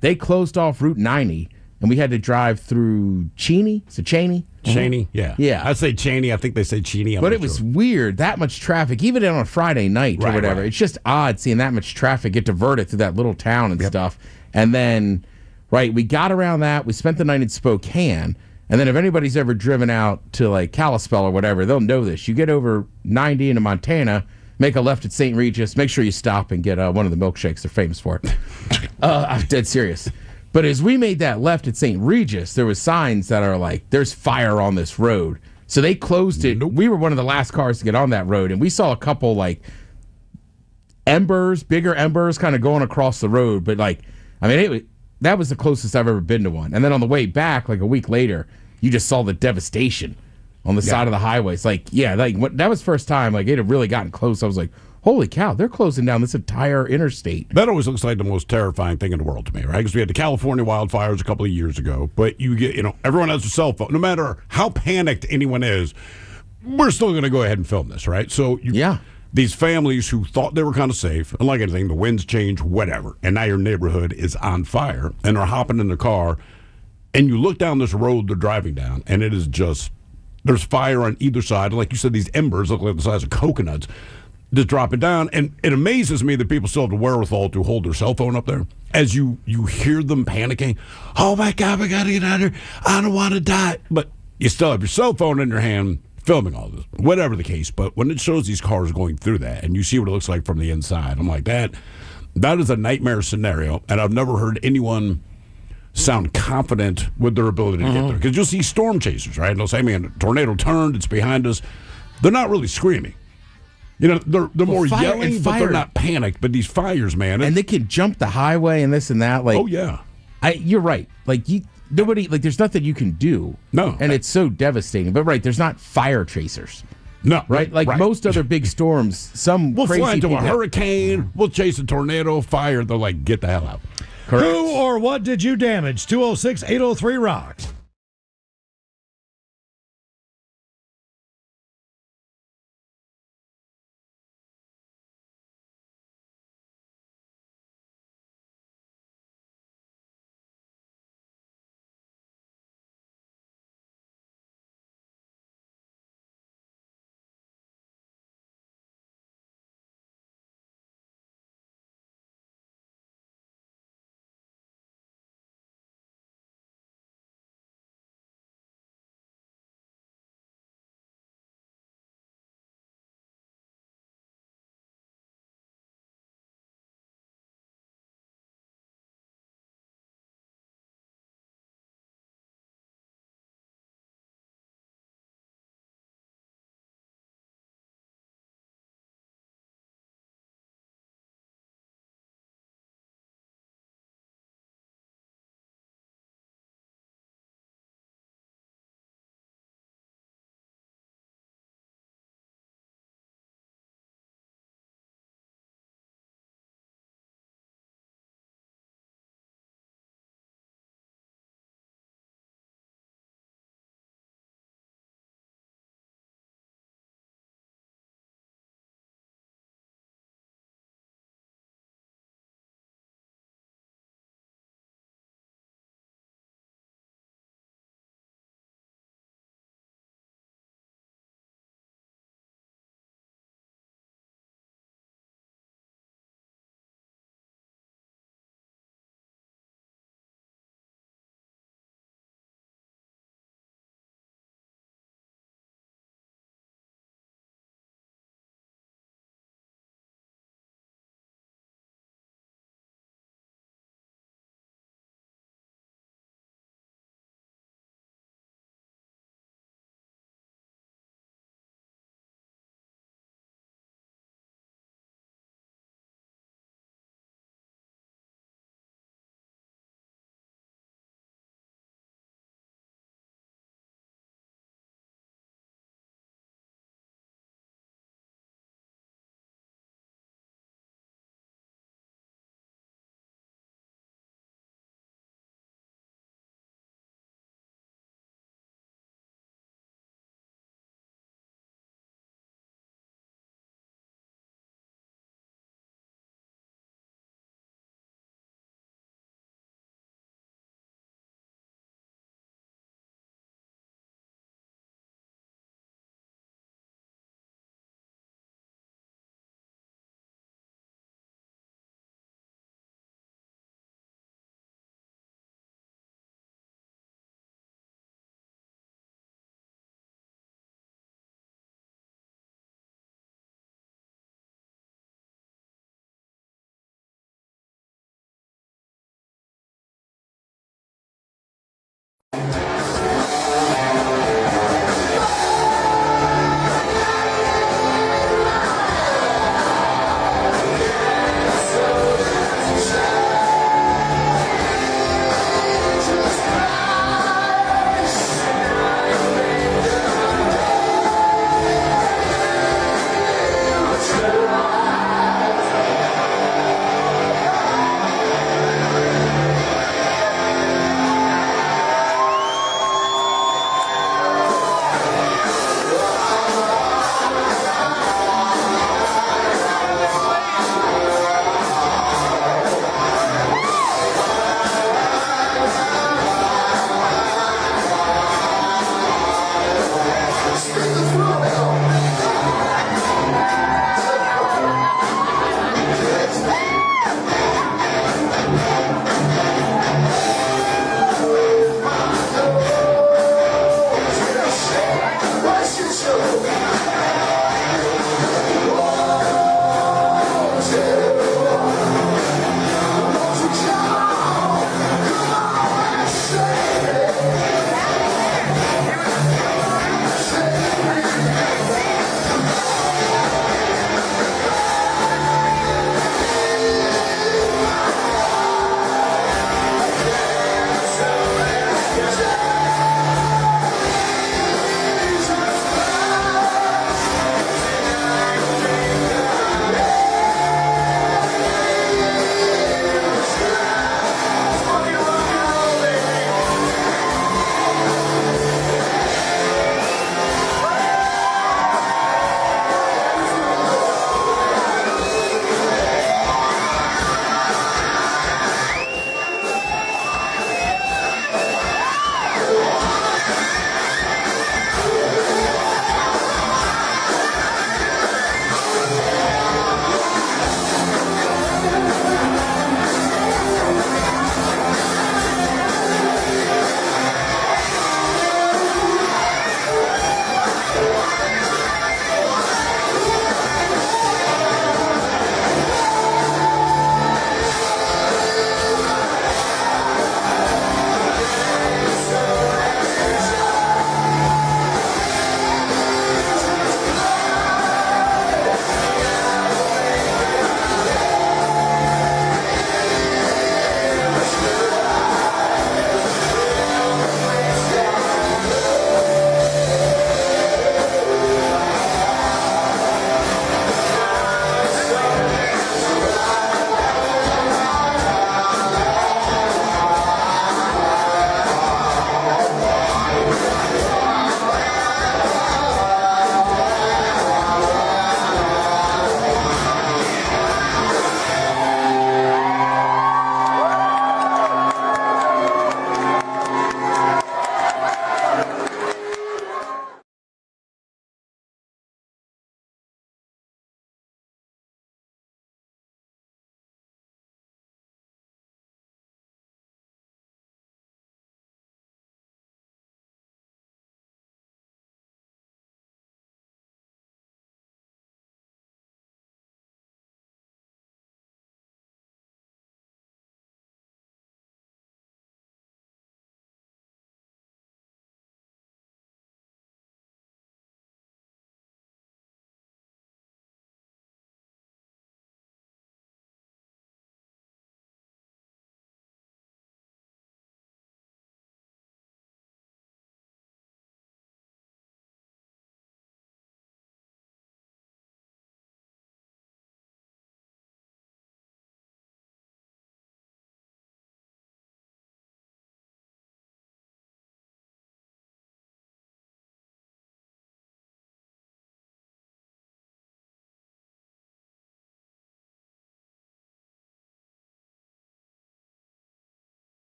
they closed off Route 90, and we had to drive through Cheney. So Cheney. Cheney? Yeah. Yeah. I say Cheney. I think they say Cheney. But it was weird, that much traffic, even on a Friday night or Right, whatever. right. It's just odd seeing that much traffic get diverted through that little town and stuff. And then, we got around that. We spent the night in Spokane. And then if anybody's ever driven out to like Kalispell or whatever, they'll know this. You get over 90 into Montana, make a left at St. Regis, make sure you stop and get one of the milkshakes. They're famous for it. I'm dead serious. But as we made that left at St. Regis, there was signs that are like, there's fire on this road. So they closed it. Nope. We were one of the last cars to get on that road, and we saw a couple like bigger embers kind of going across the road. But that was the closest I've ever been to one. And then on the way back, like a week later, you just saw the devastation on the side of the highway. It's that was first time like it had really gotten close. I was like, holy cow, they're closing down this entire interstate. That always looks like the most terrifying thing in the world to me, right? Because we had the California wildfires a couple of years ago, but you get, everyone has a cell phone. No matter how panicked anyone is, we're still going to go ahead and film this, right? So these families who thought they were kind of safe, and like anything, the winds change, whatever, and now your neighborhood is on fire, and they're hopping in the car, and you look down this road they're driving down, and it is just, there's fire on either side. And like you said, these embers look like the size of coconuts, just dropping down. And it amazes me that people still have the wherewithal to hold their cell phone up there as you hear them panicking. Oh my God, we got to get out of here. I don't want to die. But you still have your cell phone in your hand filming all this, whatever the case. But when it shows these cars going through that and you see what it looks like from the inside, I'm like, that is a nightmare scenario. And I've never heard anyone sound confident with their ability to get there. Because you'll see storm chasers, right? And they'll say, man, a tornado turned, it's behind us. They're not really screaming. They're more yelling, but they're not panicked. But these fires, man. And they can jump the highway and this and that. Like, oh, yeah. You're right. Like, nobody, like, there's nothing you can do. No. And it's so devastating. But, right, there's not fire chasers. No. Right? Like most other big storms, we'll crazy fly into people, a hurricane. We'll chase a tornado, fire. They're like, get the hell out. Correct. Who or what did you damage? 206-803-ROCK.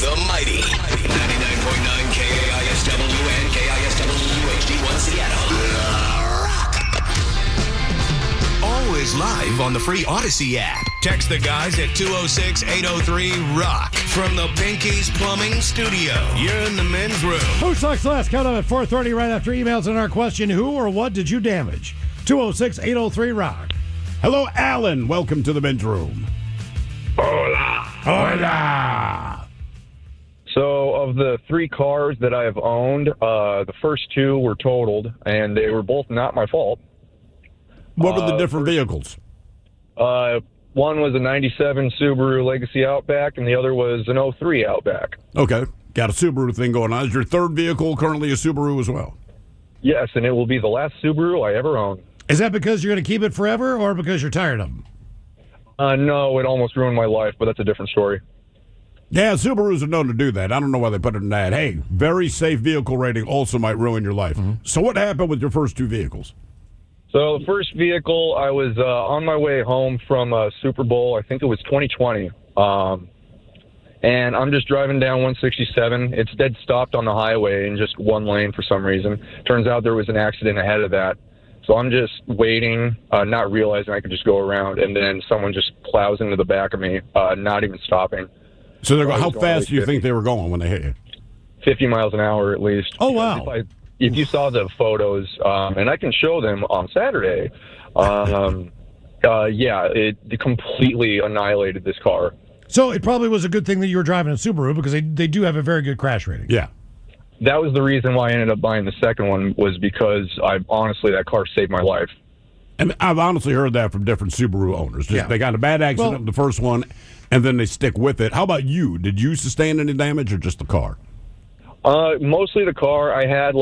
The mighty 99.9 KAISW and KISW HD1 Seattle. Always live on the free Odyssey app. Text the guys at 206-803-ROCK from the Pinky's Plumbing Studio. You're in the men's room. Who Sucks Last? Coming up at 4:30 right after emails and our question, who or what did you damage? 206-803-ROCK. Hello, Alan. Welcome to the men's room. Hola. So, of the 3 cars that I have owned, the first 2 were totaled, and they were both not my fault. What were the different vehicles? One was a 97 Subaru Legacy Outback, and the other was an 03 Outback. Okay. Got a Subaru thing going on. Is your third vehicle currently a Subaru as well? Yes, and it will be the last Subaru I ever own. Is that because you're going to keep it forever or because you're tired of them? No, it almost ruined my life, but that's a different story. Yeah, Subarus are known to do that. I don't know why they put it in that. Hey, very safe vehicle rating also might ruin your life. So what happened with your first 2 vehicles? So the first vehicle, I was on my way home from Super Bowl. I think it was 2020. And I'm just driving down 167. It's dead stopped on the highway in just one lane for some reason. Turns out there was an accident ahead of that. So I'm just waiting, not realizing I could just go around, and then someone just plows into the back of me, not even stopping. So they're how fast do you think they were going when they hit you? 50 miles an hour at least. Oh, wow. If you saw the photos, and I can show them on Saturday, it completely annihilated this car. So it probably was a good thing that you were driving a Subaru because they do have a very good crash rating. Yeah. That was the reason why I ended up buying the second one, was because that car saved my life. And I've honestly heard that from different Subaru owners. They got a bad accident with the first one, and then they stick with it. How about you? Did you sustain any damage or just the car? Mostly the car. I had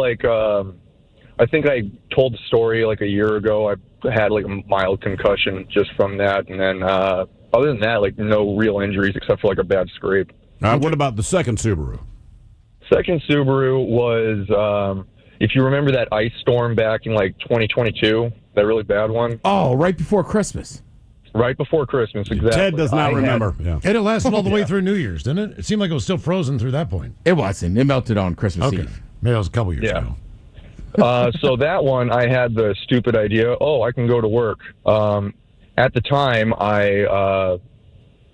I think I told the story like a year ago. I had like a mild concussion just from that, and then other than that, like no real injuries except for like a bad scrape. What about the second Subaru? Second Subaru was, if you remember that ice storm back in like 2022, that really bad one. Oh, right before Christmas. Right before Christmas, exactly. Ted does not remember. And it lasted all the way through New Year's, didn't it? It seemed like it was still frozen through that point. It wasn't. It melted on Christmas Eve. Maybe that was a couple years ago. So that one, I had the stupid idea, I can go to work. At the time,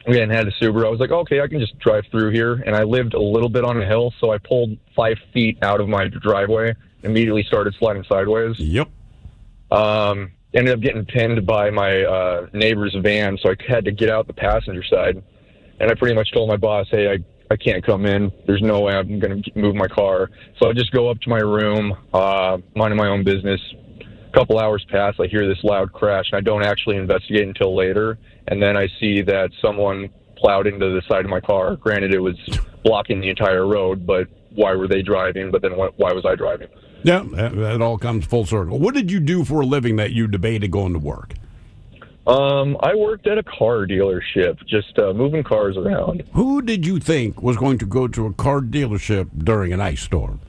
we hadn't had a Subaru. I was like, okay, I can just drive through here. And I lived a little bit on a hill, so I pulled 5 feet out of my driveway, immediately started sliding sideways. Yep. Ended up getting pinned by my neighbor's van, so I had to get out the passenger side. And I pretty much told my boss, hey, I can't come in. There's no way I'm going to move my car. So I just go up to my room, minding my own business. A couple hours pass, I hear this loud crash, and I don't actually investigate until later. And then I see that someone plowed into the side of my car. Granted, it was blocking the entire road, but why were they driving? But then why was I driving? Yeah, that all comes full circle. What did you do for a living that you debated going to work? I worked at a car dealership, just moving cars around. Who did you think was going to go to a car dealership during an ice storm?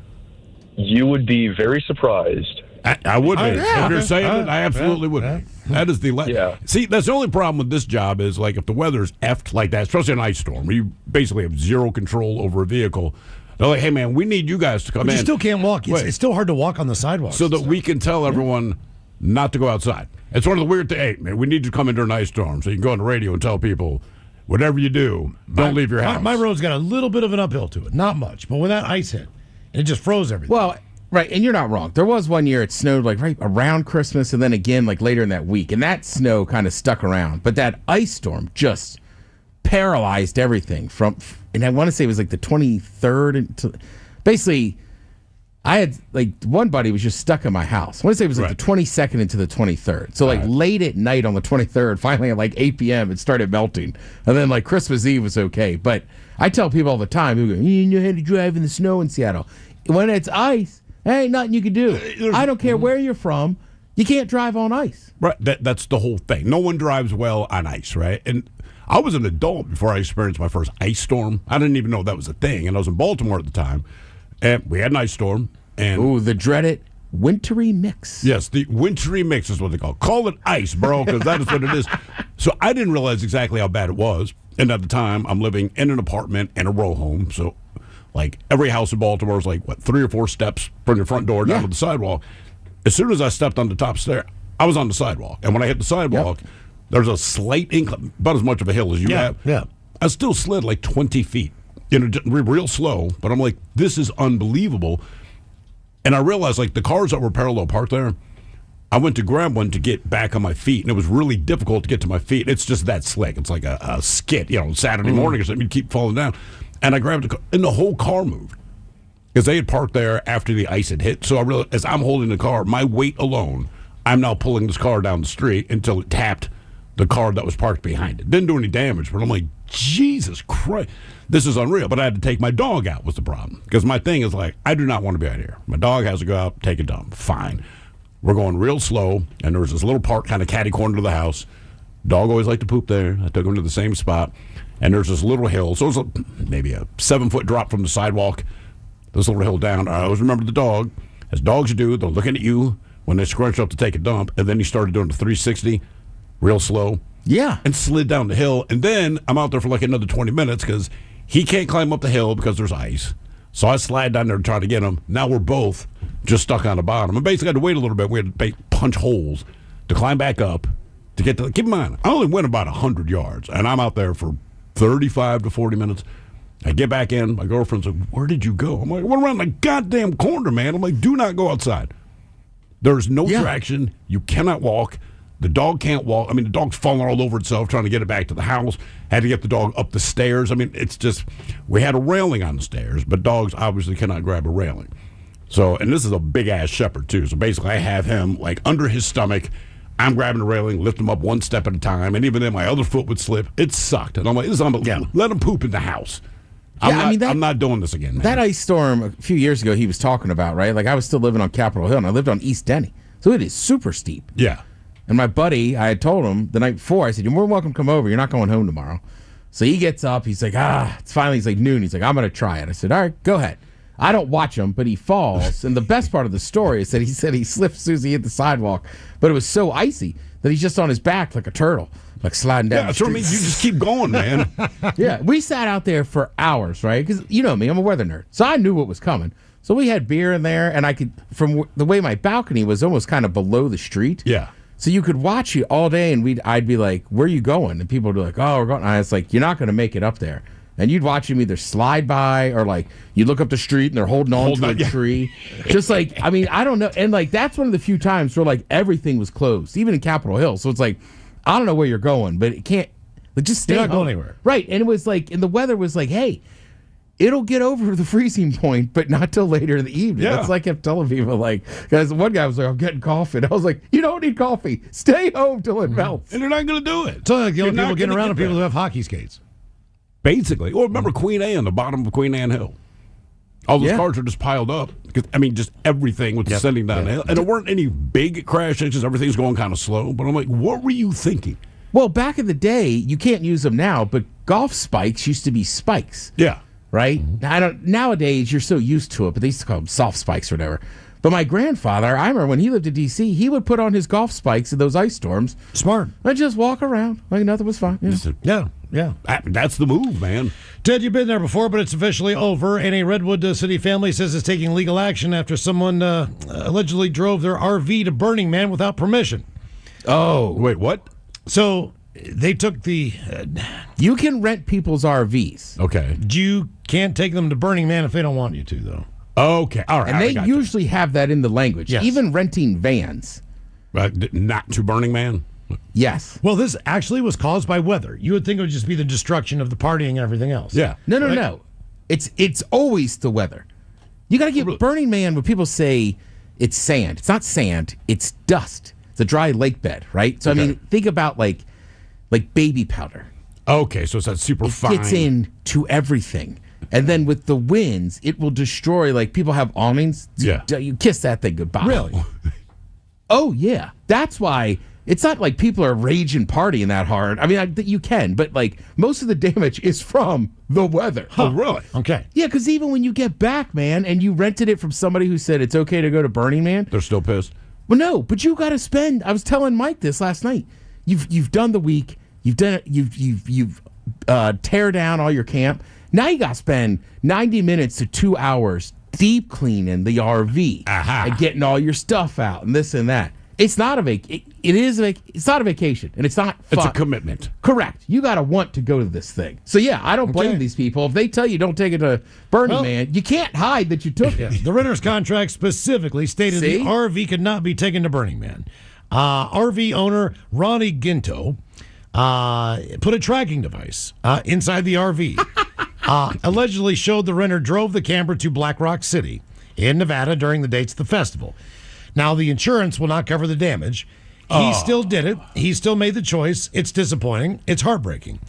You would be very surprised. I would be. If you're saying it, I absolutely would be. That is the See, that's the only problem with this job is, like, if the weather's effed like that, especially an ice storm, where you basically have zero control over a vehicle, they're like, hey, man, we need you guys to come in. You still can't walk. It's still hard to walk on the sidewalk. So that we can tell everyone not to go outside. It's one of the weird things. Hey, man, we need you to come in during an ice storm. So you can go on the radio and tell people, whatever you do, don't leave your house. My road's got a little bit of an uphill to it. Not much. But when that ice hit, it just froze everything. Well, right, and you're not wrong. There was one year it snowed like right around Christmas and then again like later in that week. And that snow kind of stuck around. But that ice storm just paralyzed everything and I want to say it was like the 23rd. Basically, I had like one buddy was just stuck in my house. I want to say it was like the 22nd into the 23rd. So like late at night on the 23rd, finally at like 8 p.m. it started melting. And then like Christmas Eve was okay. But I tell people all the time, who go, you know how to drive in the snow in Seattle. When it's ice, there ain't nothing you can do. I don't care where you're from. You can't drive on ice. Right. That's the whole thing. No one drives well on ice, right? And I was an adult before I experienced my first ice storm. I didn't even know that was a thing. And I was in Baltimore at the time. And we had an ice storm. And the dreaded wintry mix. Yes, the wintry mix is what they call it. Call it ice, bro, because that is what it is. So I didn't realize exactly how bad it was. And at the time, I'm living in an apartment in a row home. So, like, every house in Baltimore is like, 3 or 4 steps from your front door down to the sidewalk. As soon as I stepped on the top stair, I was on the sidewalk. And when I hit the sidewalk, there's a slight incline, about as much of a hill as you have. Yeah. I still slid like 20 feet, real slow. But I'm like, this is unbelievable. And I realized, like, the cars that were parallel parked there, I went to grab one to get back on my feet, and it was really difficult to get to my feet. It's just that slick. It's like a skit, Saturday morning or something. You keep falling down. And I grabbed the car, and the whole car moved because they had parked there after the ice had hit. So I realized, as I'm holding the car, my weight alone, I'm now pulling this car down the street until it tapped the car that was parked behind it. Didn't do any damage, but I'm like, Jesus Christ, this is unreal. But I had to take my dog out was the problem. Because my thing is like, I do not want to be out here. My dog has to go out, take a dump. Fine. We're going real slow, and there was this little park kind of catty corner to the house. Dog always liked to poop there. I took him to the same spot. And there's this little hill. So it was maybe a 7-foot drop from the sidewalk. This little hill down. I always remember the dog. As dogs do, they're looking at you when they scrunch up to take a dump. And then he started doing the 360 real slow. Yeah. And slid down the hill. And then I'm out there for like another 20 minutes because he can't climb up the hill because there's ice. So I slide down there to try to get him. Now we're both just stuck on the bottom. And basically had to wait a little bit. We had to punch holes to climb back up to get to. Keep in mind, I only went about 100 yards. And I'm out there for 35 to 40 minutes. I get back in. My girlfriend's like, where did you go? I'm like, I went around the goddamn corner, man. I'm like, do not go outside. There's no traction. You cannot walk. The dog can't walk. I mean, the dog's falling all over itself trying to get it back to the house. Had to get the dog up the stairs. I mean, it's just, we had a railing on the stairs, but dogs obviously cannot grab a railing. So, and this is a big-ass shepherd, too. So basically, I have him, like, under his stomach. I'm grabbing the railing, lift him up one step at a time, and even then my other foot would slip. It sucked. And I'm like, this is unbelievable. Yeah. Let him poop in the house. I'm not doing this again, man. That ice storm a few years ago he was talking about, right? Like, I was still living on Capitol Hill, and I lived on East Denny. So it is super steep. Yeah. And my buddy, I had told him the night before, I said, you're more than welcome to come over. You're not going home tomorrow. So he gets up. He's like, it's finally, he's like noon. He's like, I'm going to try it. I said, all right, go ahead. I don't watch him, but he falls. And the best part of the story is that he said he slipped Susie at the sidewalk, but it was so icy that he's just on his back like a turtle, like sliding down the street. Yeah, that's what I mean. You just keep going, man. Yeah, we sat out there for hours, right? Because you know me, I'm a weather nerd. So I knew what was coming. So we had beer in there, and I could, from the way my balcony was almost kind of below the street. Yeah. So you could watch it all day, and I'd be like, where are you going? And people would be like, oh, we're going. And I was like, you're not going to make it up there. And you'd watch them either slide by or, like, you look up the street and they're holding on to a tree. Just like, I mean, I don't know. And, like, that's one of the few times where, like, everything was closed, even in Capitol Hill. So it's like, I don't know where you're going, but it can't, like, just stay You're not home. going anywhere. Right. And it was like, and the weather was like, hey, it'll get over the freezing point, but not till later in the evening. Yeah. That's like I kept telling people, like, guys, one guy was like, I'm getting coffee. And I was like, you don't need coffee. Stay home till it melts. And they're not going to do it. So like the You're only people not getting gonna around are get people that. who have hockey skates. Basically. Well, remember Queen Anne, the bottom of Queen Anne Hill. All those Yeah. cars are just piled up. I mean, just everything was descending down the hill. And there weren't any big crashes. Just everything's going kind of slow. But I'm like, what were you thinking? Well, back in the day, you can't use them now, but golf spikes used to be spikes. Yeah. Right? Nowadays, you're so used to it, but they used to call them soft spikes or whatever. But my grandfather, I remember when he lived in D.C., he would put on his golf spikes in those ice storms. Smart. And just walk around like nothing was fine. Yeah. Yeah. That's the move, man. Ted, you've been there before, but it's officially over. And a Redwood City family says it's taking legal action after someone allegedly drove their RV to Burning Man without permission. Oh. Wait, what? So they took the... You can rent people's RVs. Okay. You can't take them to Burning Man if they don't want you to, though. Okay. All right. And they usually have that in the language. Yes. Even renting vans. Not to Burning Man? Yes. Well, this actually was caused by weather. You would think it would just be the destruction of the partying and everything else. Yeah. No. It's always the weather. You got to get Burning Man when people say it's sand. It's not sand. It's dust. It's a dry lake bed, right? So, I mean, think about like baby powder. Okay, so it's that super fine. It gets into everything. And then with the winds, it will destroy, like people have awnings. Yeah. You kiss that thing goodbye. Really? Oh, yeah. That's why it's not like people are raging partying that hard. I mean, you can, but like most of the damage is from the weather. Oh, really? Okay. Yeah, because even when you get back, man, and you rented it from somebody who said it's okay to go to Burning Man. They're still pissed. Well, no, but you got to spend. I was telling Mike this last night. You've done the week. You've done it. You've tear down all your camp. Now you got to spend 90 minutes to 2 hours deep cleaning the RV and getting all your stuff out and this and that. It's not a it's not a vacation, and it's not fun. It's a commitment. Correct. You got to want to go to this thing. So yeah, I don't blame these people if they tell you don't take it to Burning Man. You can't hide that you took it. The renter's contract specifically stated the RV could not be taken to Burning Man. RV owner Ronnie Ginto put a tracking device inside the RV. Allegedly showed the renter drove the camper to Black Rock City in Nevada during the dates of the festival. Now, the insurance will not cover the damage. He still did it. He still made the choice. It's disappointing. It's heartbreaking.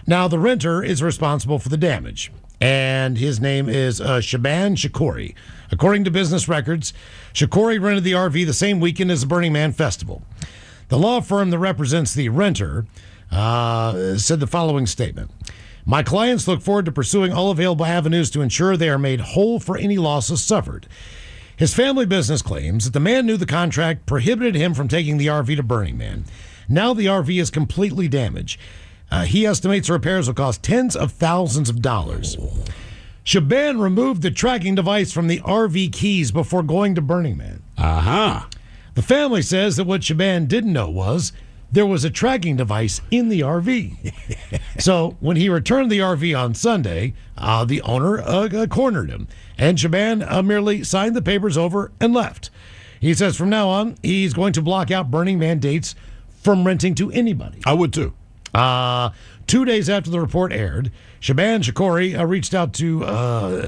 Now, the renter is responsible for the damage, and his name is Shaban Shakori. According to business records, Shakori rented the RV the same weekend as the Burning Man Festival. The law firm that represents the renter said the following statement. My clients look forward to pursuing all available avenues to ensure they are made whole for any losses suffered. His family business claims that the man knew the contract prohibited him from taking the RV to Burning Man. Now the RV is completely damaged. He estimates repairs will cost tens of thousands of dollars. Shaban removed the tracking device from the RV keys before going to Burning Man. The family says that what Shaban didn't know was there was a tracking device in the RV. So when he returned the RV on Sunday, the owner cornered him, and Shaban merely signed the papers over and left. He says from now on, he's going to block out Burning Man dates from renting to anybody. I would too. 2 days after the report aired, Shaban Shakori reached out to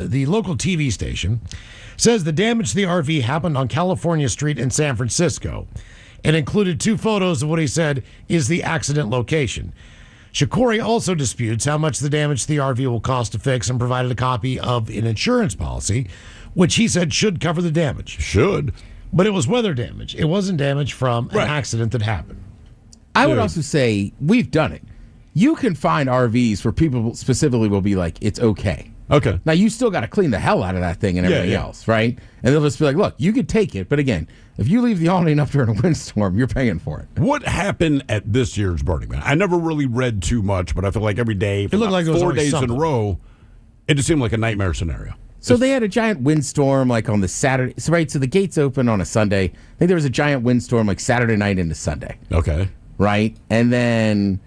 the local TV station, says the damage to the RV happened on California Street in San Francisco, and included 2 photos of what he said is the accident location. Shakori also disputes how much the damage to the RV will cost to fix and provided a copy of an insurance policy, which he said should cover the damage. Should. But it was weather damage. It wasn't damage from an accident that happened. I would also say we've done it. You can find RVs where people specifically will be like, it's okay. Okay. Now, you still got to clean the hell out of that thing and everything else, right? And they'll just be like, look, you could take it. But again, if you leave the awning up during a windstorm, you're paying for it. What happened at this year's Burning Man? I never really read too much, but I feel like every day, for it looked like it was 4 days something in a row, it just seemed like a nightmare scenario. So they had a giant windstorm like on the Saturday. So, right, so the gates open on a Sunday. I think there was a giant windstorm like Saturday night into Sunday. Okay. Right? And then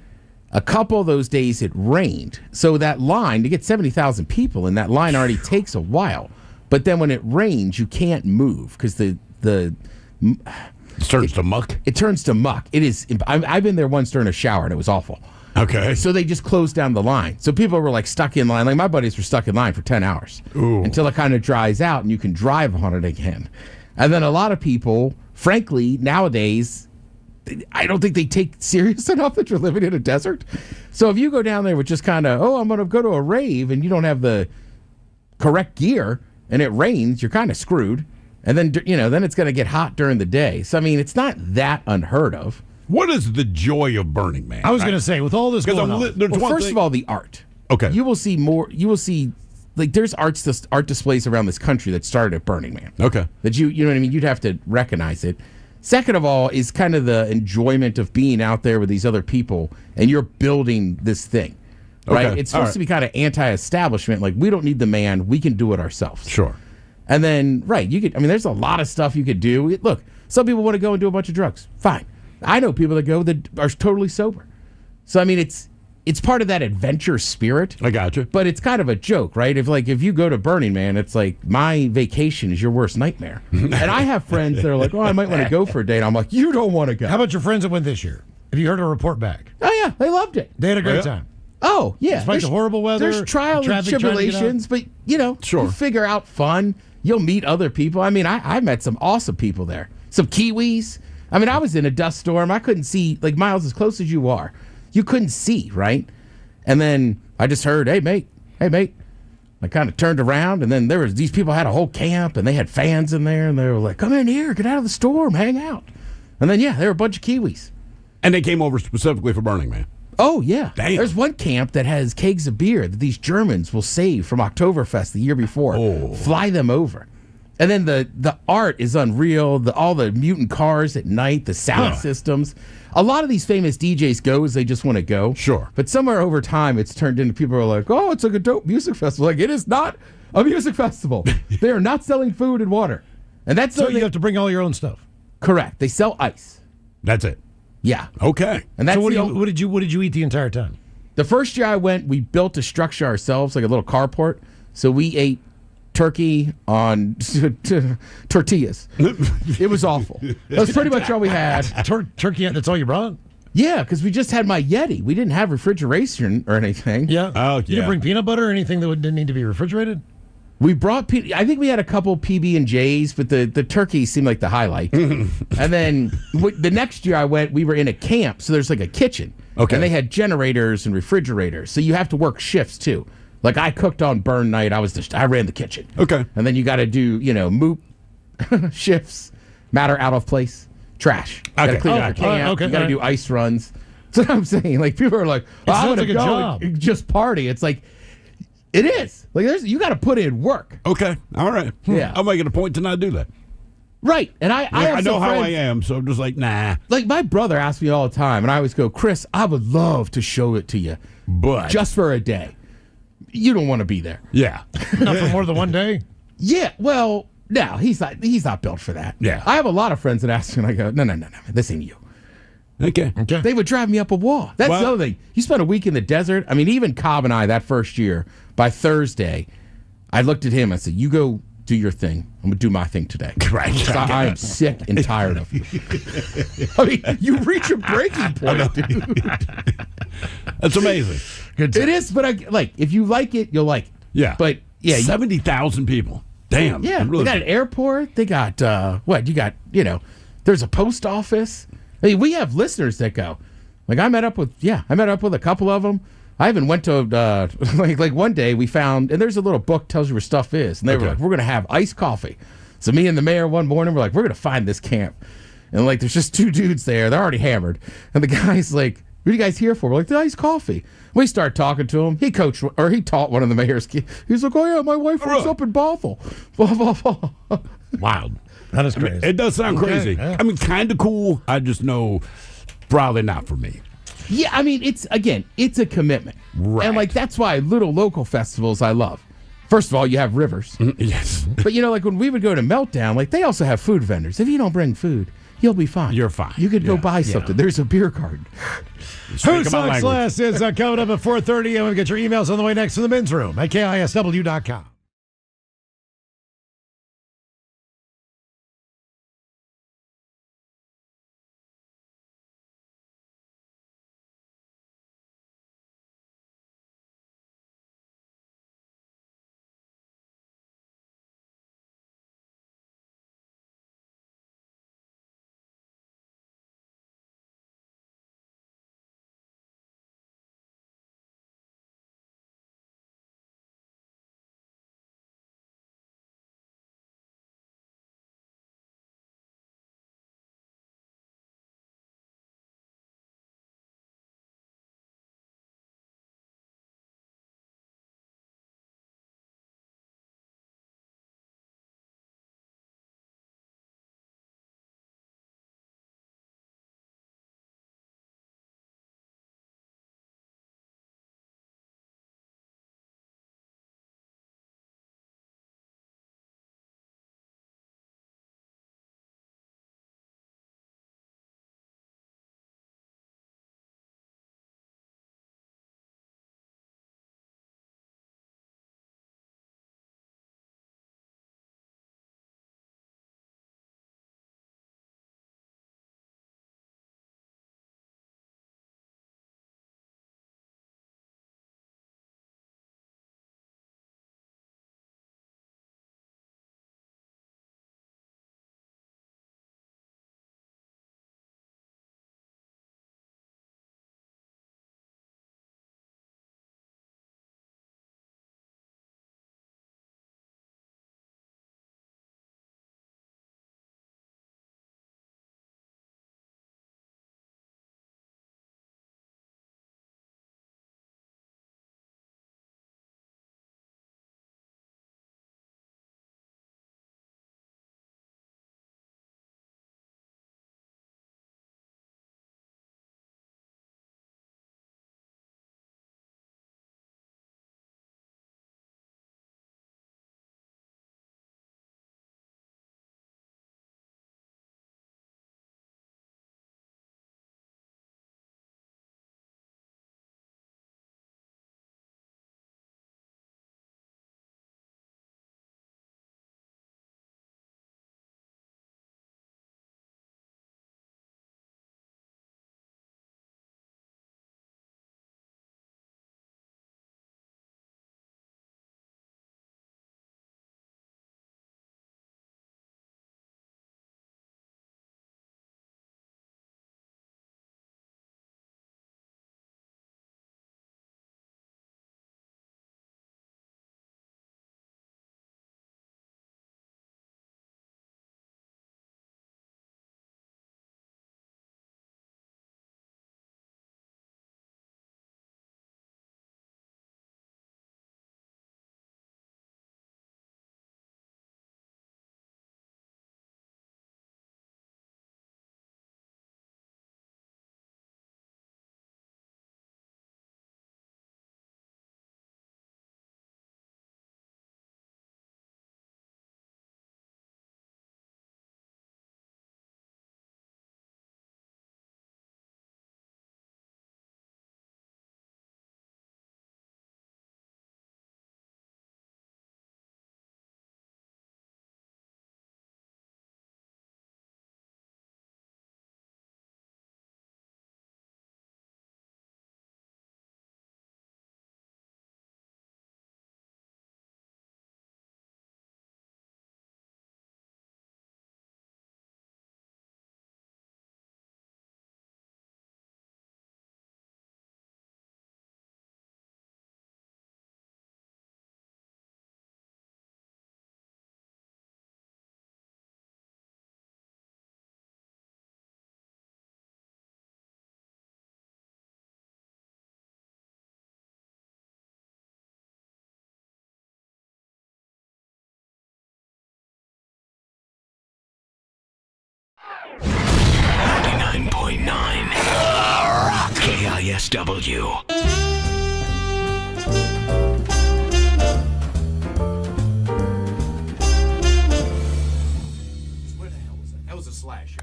a couple of those days it rained. So that line, to get 70,000 people in that line already takes a while. But then when it rains, you can't move because it turns to muck. It turns to muck. It is. I've been there once during a shower and it was awful. Okay. So they just closed down the line. So people were like stuck in line. Like my buddies were stuck in line for 10 hours until it kind of dries out and you can drive on it again. And then a lot of people, frankly, nowadays, I don't think they take serious enough that you're living in a desert. So if you go down there with just kind of, I'm going to go to a rave and you don't have the correct gear and it rains, you're kind of screwed. And then, then it's going to get hot during the day. So, I mean, it's not that unheard of. What is the joy of Burning Man? I was going to say, with all this going on. First of all, the art. Okay. You will see more. You will see, like, there's art displays around this country that started at Burning Man. Okay. That you know what I mean? You'd have to recognize it. Second of all is kind of the enjoyment of being out there with these other people and you're building this thing. Right? Okay. It's supposed to be kind of anti-establishment. Like, we don't need the man. We can do it ourselves. Sure. And then, there's a lot of stuff you could do. Look, some people want to go and do a bunch of drugs. Fine. I know people that go that are totally sober. So, I mean, it's part of that adventure spirit. I got you. But it's kind of a joke, right? If you go to Burning Man, it's like my vacation is your worst nightmare. And I have friends that are like, I might want to go for a day. And I'm like, you don't want to go. How about your friends that went this year? Have you heard a report back? Oh, yeah. They loved it. They had a great time. Oh, yeah. Despite the horrible weather. There's trials and tribulations, but, sure. You figure out fun. You'll meet other people. I mean, I met some awesome people there. Some Kiwis. I mean, I was in a dust storm. I couldn't see, like, Miles, as close as you are. You couldn't see, right? And then I just heard, hey, mate. I kind of turned around, and then these people had a whole camp, and they had fans in there, and they were like, come in here, get out of the storm, hang out. And then, there were a bunch of Kiwis. And they came over specifically for Burning Man. Oh, yeah. Damn. There's one camp that has kegs of beer that these Germans will save from Oktoberfest the year before. Oh. Fly them over. And then the art is unreal. All the mutant cars at night, the sound systems. A lot of these famous DJs go as they just want to go. Sure. But somewhere over time, it's turned into people are like, oh, it's like a dope music festival. Like, it is not a music festival. They are not selling food and water. And that's So you have to bring all your own stuff. correct. They sell ice. That's it. Yeah. Okay. And that's So what the did you eat the entire time? The first year I went, we built a structure ourselves, like a little carport. So we ate turkey on tortillas. It was awful. That's pretty much all we had. Turkey, that's all you brought? Yeah, because we just had my Yeti. We didn't have refrigeration or anything. Yeah. Oh, You didn't yeah. bring peanut butter or anything that didn't need to be refrigerated? We brought, I think we had a couple PB&Js, but the turkey seemed like the highlight. And then the next year I went, we were in a camp, so there's like a kitchen. Okay. And they had generators and refrigerators, so you have to work shifts too. Like I cooked on burn night, I ran the kitchen. Okay. And then you got to do, moop shifts, matter out of place, trash. You got to Okay. clean Oh, out your camp. okay, You got to all do ice runs. That's what I'm saying. Like people are like, oh, I sounds want to like a go job. and just party. It's like, it is. Like you got to put in work. Okay. All right. Yeah. I'll make it a point to not do that. Right. And I have I know some how I friends- am, so I'm just like, nah. Like my brother asks me all the time, and I always go, Chris, I would love to show it to you, But just for a day. You don't want to be there. yeah. Not for more than one day? Yeah. Well, no, he's not built for that. Yeah. I have a lot of friends that ask me, and I go, no, this ain't you. Okay. Okay. They would drive me up a wall. That's Well- the other thing. You spend a week in the desert. I mean, even Cobb and I that first year, by Thursday, I looked at him and said, you go do your thing. I'm going to do my thing today. Right. 'Cause I am sick and tired of you. I mean, you reach a breaking point, dude. That's amazing. Good It is, but if you like it, you'll like it. Yeah. But yeah, 70,000 people. Damn. yeah, I'm really- they got an airport. They got what? You got there's a post office. I mean, we have listeners that go. Like I met up with a couple of them. I even went to like one day we found, and there's a little book tells you where stuff is, and they were Okay. like, we're gonna have iced coffee. So me and the mayor one morning we're like, we're gonna find this camp, and like there's just two dudes there. They're already hammered, and the guy's like, what are you guys here for? We're like, the iced coffee. We start talking to him. He taught one of the mayor's kids. He's like, oh yeah, my wife works up in Bothell. Blah, blah, blah. Wild. That is crazy. It does sound Okay, crazy. yeah. I mean, kind of cool. I just know probably not for me. Yeah, I mean, it's a commitment. Right. And like that's why little local festivals I love. First of all, you have rivers. Yes. But like when we would go to Meltdown, like they also have food vendors. If you don't bring food, you'll be fine. You're fine. You could go Yeah. buy something. There's a beer garden. Who Speak my Sucks language. Last is coming up at 4:30, and we'll get your emails on the way next to the men's room at KISW.com. 99.9 Rock KISW. Where the hell was that? That was a Slash show.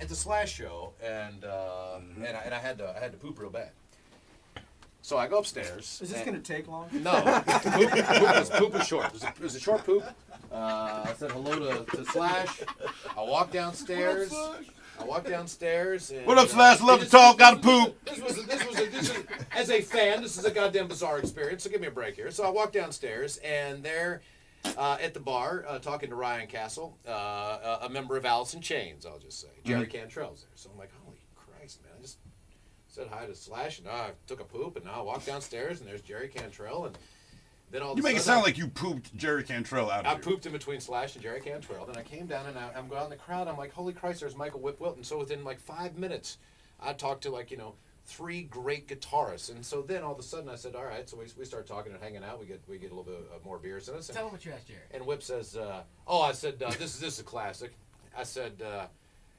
At the Slash show, and I had to poop real bad. So I go upstairs. Is this going to take long? No, poop was short. It was a short poop. I said hello to Slash. I walked downstairs. And, What up, Slash? Love to talk. Got to poop. This was as a fan, this is a goddamn bizarre experience. So give me a break here. So I walked downstairs, and there, at the bar, talking to Ryan Castle, a member of Alice in Chains, I'll just say, Jerry Cantrell's there. So I'm like, holy Christ, man! I just said hi to Slash, and I took a poop, and now I walk downstairs, and there's Jerry Cantrell, and then all of You a make it sudden, sound like you pooped Jerry Cantrell out of I here. pooped in between Slash and Jerry Cantrell. Then I came down and I'm going out in the crowd. I'm like, holy Christ, there's Michael Whip Wilton. So within like 5 minutes, I talked to 3 great guitarists. And so then all of a sudden I said, all right. So we start talking and hanging out. We get a little bit more beers in us. Tell him what you asked Jerry. And Whip says, I said, this is a classic. I said,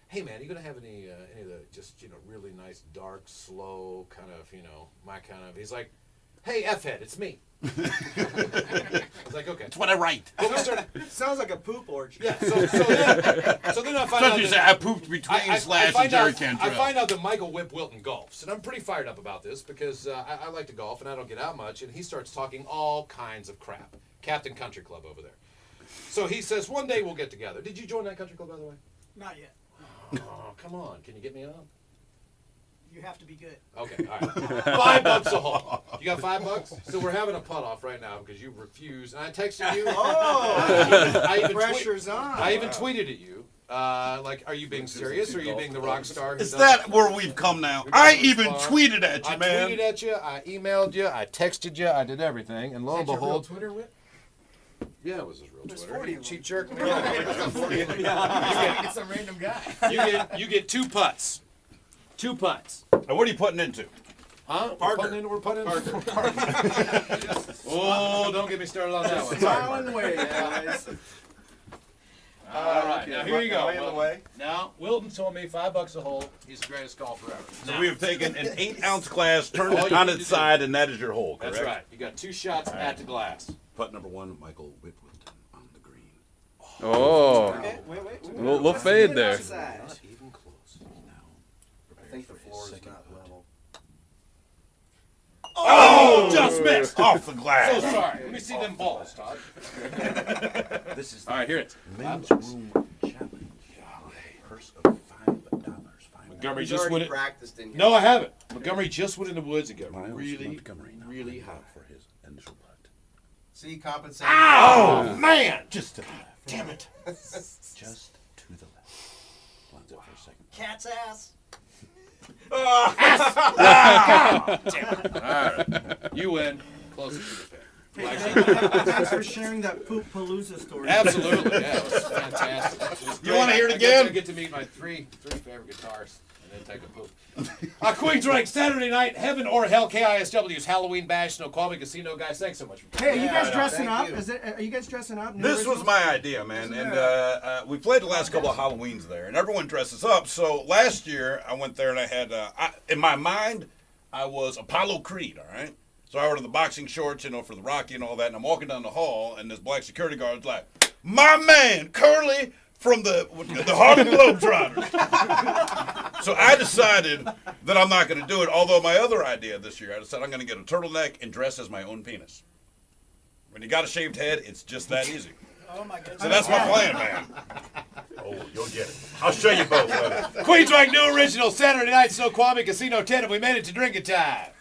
hey man, you gonna have any of the just really nice dark, slow kind of my kind of? He's like, hey F-head, it's me. I was like, okay. That's what I write. But we started. Sounds like a poop orchard. Yeah. So then I find out. You say I pooped between Slash and Jerry Cantrell. I find out that Michael Whip Wilton golfs, and I'm pretty fired up about this because I like to golf and I don't get out much, and he starts talking all kinds of crap. Captain Country Club over there. So he says one day we'll get together. Did you join that country club, by the way? Not yet. Oh, come on. Can you get me on? You have to be good. Okay, all right. $5 a hole. You got $5? So we're having a putt off right now because you refused. And I texted you. Pressure's on. I even tweeted at you. Are you being serious or are you being the rock star? Is that where we've come now? I even tweeted at you, man. I tweeted at you. I emailed you. I texted you. I did everything. And lo and behold. Twitter Whip? Yeah, it was his real Twitter. 40 You cheap jerk. It's a random guy. You get 2 putts. 2 putts. And what are you putting into? Huh? Parker. We're putting in. Oh, don't get me started on that one. Smiling way, guys. All right, now here you go. Lay in the way. Now, Wilton told me $5 a hole. He's the greatest golfer ever. So we have taken an 8-ounce glass, turned All it you on need its to do- side, and that is your hole, correct? That's right. You got 2 shots at the glass. Putt number 1, Michael Whip Wilton on the green. Oh, Okay, wait. little fade there. Not even close. I think the floor is not level. Oh, just missed off the glass. So sorry. Let me see them balls, Todd. This is All right, here it is. men's room challenge. Purse of $5. Montgomery just went. practiced in here. No, I haven't. Montgomery just went in the woods and got Miles really, Montgomery now really lines hot. up for his initial putt. See, compensating. Oh man! Just to the left. Damn it! Just to the left. Lines up for a second. Cat's ass. You win. Closer to the pin. Thanks for sharing that poop palooza story. Absolutely, yeah, it was fantastic. It was You great. wanna hear it I again? get to meet my three favorite guitarists and then take a poop. Queensryche, Saturday night, Heaven or Hell, KISW's Halloween Bash, Snoqualmie Casino, guys. Thanks so much for Hey, are you guys Yeah, dressing thank up? you. Are you guys dressing up? New This was originals? my idea, man, and we played the last couple of Halloweens there, and everyone dresses up. So last year I went there and I had, in my mind, I was Apollo Creed. All right, so I ordered the boxing shorts, for the Rocky and all that, and I'm walking down the hall, and this black security guard's like, "My man, Curly from the Harlem Globetrotters." So I decided that I'm not going to do it. Although my other idea this year, I decided I'm going to get a turtleneck and dress as my own penis. When you got a shaved head, it's just that easy. Oh my goodness. So that's my plan, man. Oh, you'll get it. I'll show you both. Queensryche New Original, Saturday night, Snoqualmie Casino 10, and we made it to drinking time.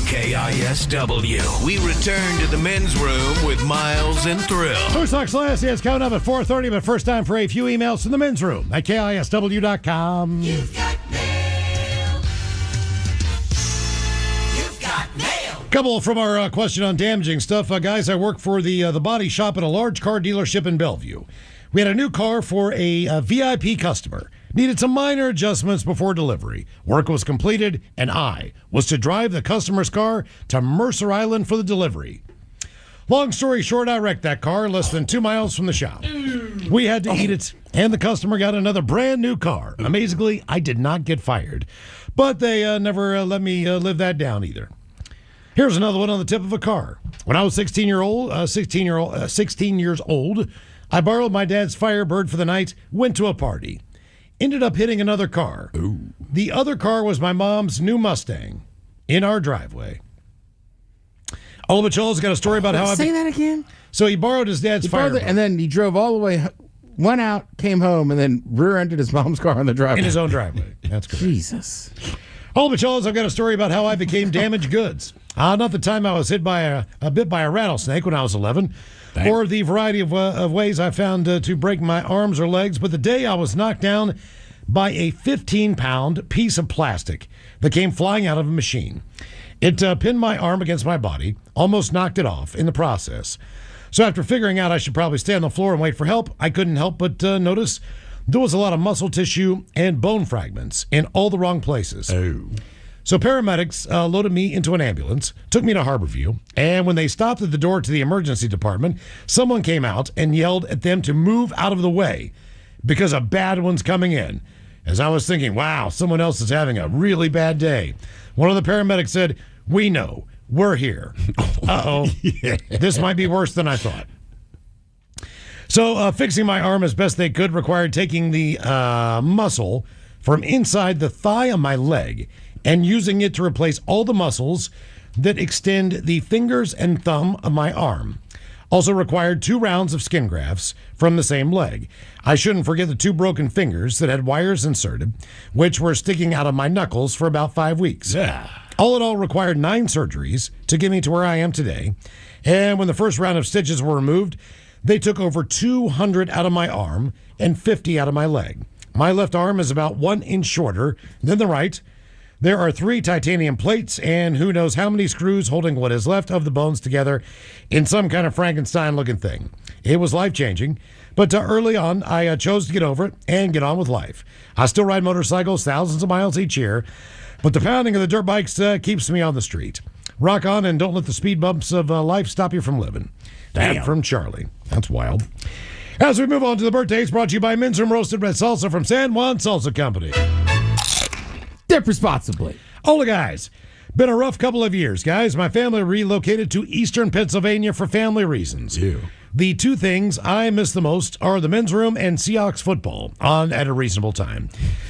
KISW. We return to the men's room with Miles and Thrill. Who's Talks Last? It's coming up at 4:30, but first time for a few emails from the men's room at KISW.com. You've got mail. You've got mail. Couple from our question on damaging stuff. Guys, I work for the body shop at a large car dealership in Bellevue. We had a new car for a VIP customer. Needed some minor adjustments before delivery. Work was completed, and I was to drive the customer's car to Mercer Island for the delivery. Long story short, I wrecked that car less than 2 miles from the shop. We had to eat it, and the customer got another brand new car. Amazingly, I did not get fired, but they never let me live that down either. Here's another one on the tip of a car. When I was 16 years old, I borrowed my dad's Firebird for the night, went to a party. Ended up hitting another car. Ooh. The other car was my mom's new Mustang in our driveway. Oliver Charles got a story about how Say that again? So he borrowed his dad's Firebird. And then he drove all the way, went out, came home, and then rear-ended his mom's car on the driveway. In his own driveway. That's correct. Jesus. Oliver Charles, I've got a story about how I became damaged goods. Not the time I was bit by a rattlesnake when I was 11. Or the variety of ways I found to break my arms or legs, but the day I was knocked down by a 15-pound piece of plastic that came flying out of a machine. It pinned my arm against my body, almost knocked it off in the process. So after figuring out I should probably stay on the floor and wait for help, I couldn't help but notice there was a lot of muscle tissue and bone fragments in all the wrong places. Oh. So paramedics loaded me into an ambulance, took me to Harborview, and when they stopped at the door to the emergency department, someone came out and yelled at them to move out of the way because a bad one's coming in. As I was thinking, wow, someone else is having a really bad day. One of the paramedics said, "We know, we're here." Uh-oh, This might be worse than I thought. So fixing my arm as best they could required taking the muscle from inside the thigh of my leg and using it to replace all the muscles that extend the fingers and thumb of my arm. Also required 2 rounds of skin grafts from the same leg. I shouldn't forget the 2 broken fingers that had wires inserted, which were sticking out of my knuckles for about 5 weeks. Yeah. All in all required 9 surgeries to get me to where I am today. And when the first round of stitches were removed, they took over 200 out of my arm and 50 out of my leg. My left arm is about 1 inch shorter than the right. There are 3 titanium plates and who knows how many screws holding what is left of the bones together in some kind of Frankenstein-looking thing. It was life-changing, but early on, I chose to get over it and get on with life. I still ride motorcycles thousands of miles each year, but the pounding of the dirt bikes keeps me on the street. Rock on and don't let the speed bumps of life stop you from living. That from Charlie. That's wild. As we move on to the birthdays, brought to you by Men's Room Roasted Red Salsa from San Juan Salsa Company. Dip responsibly. Hola, guys. Been a rough couple of years, guys. My family relocated to eastern Pennsylvania for family reasons. Ew. The 2 things I miss the most are the men's room and Seahawks football on at a reasonable time.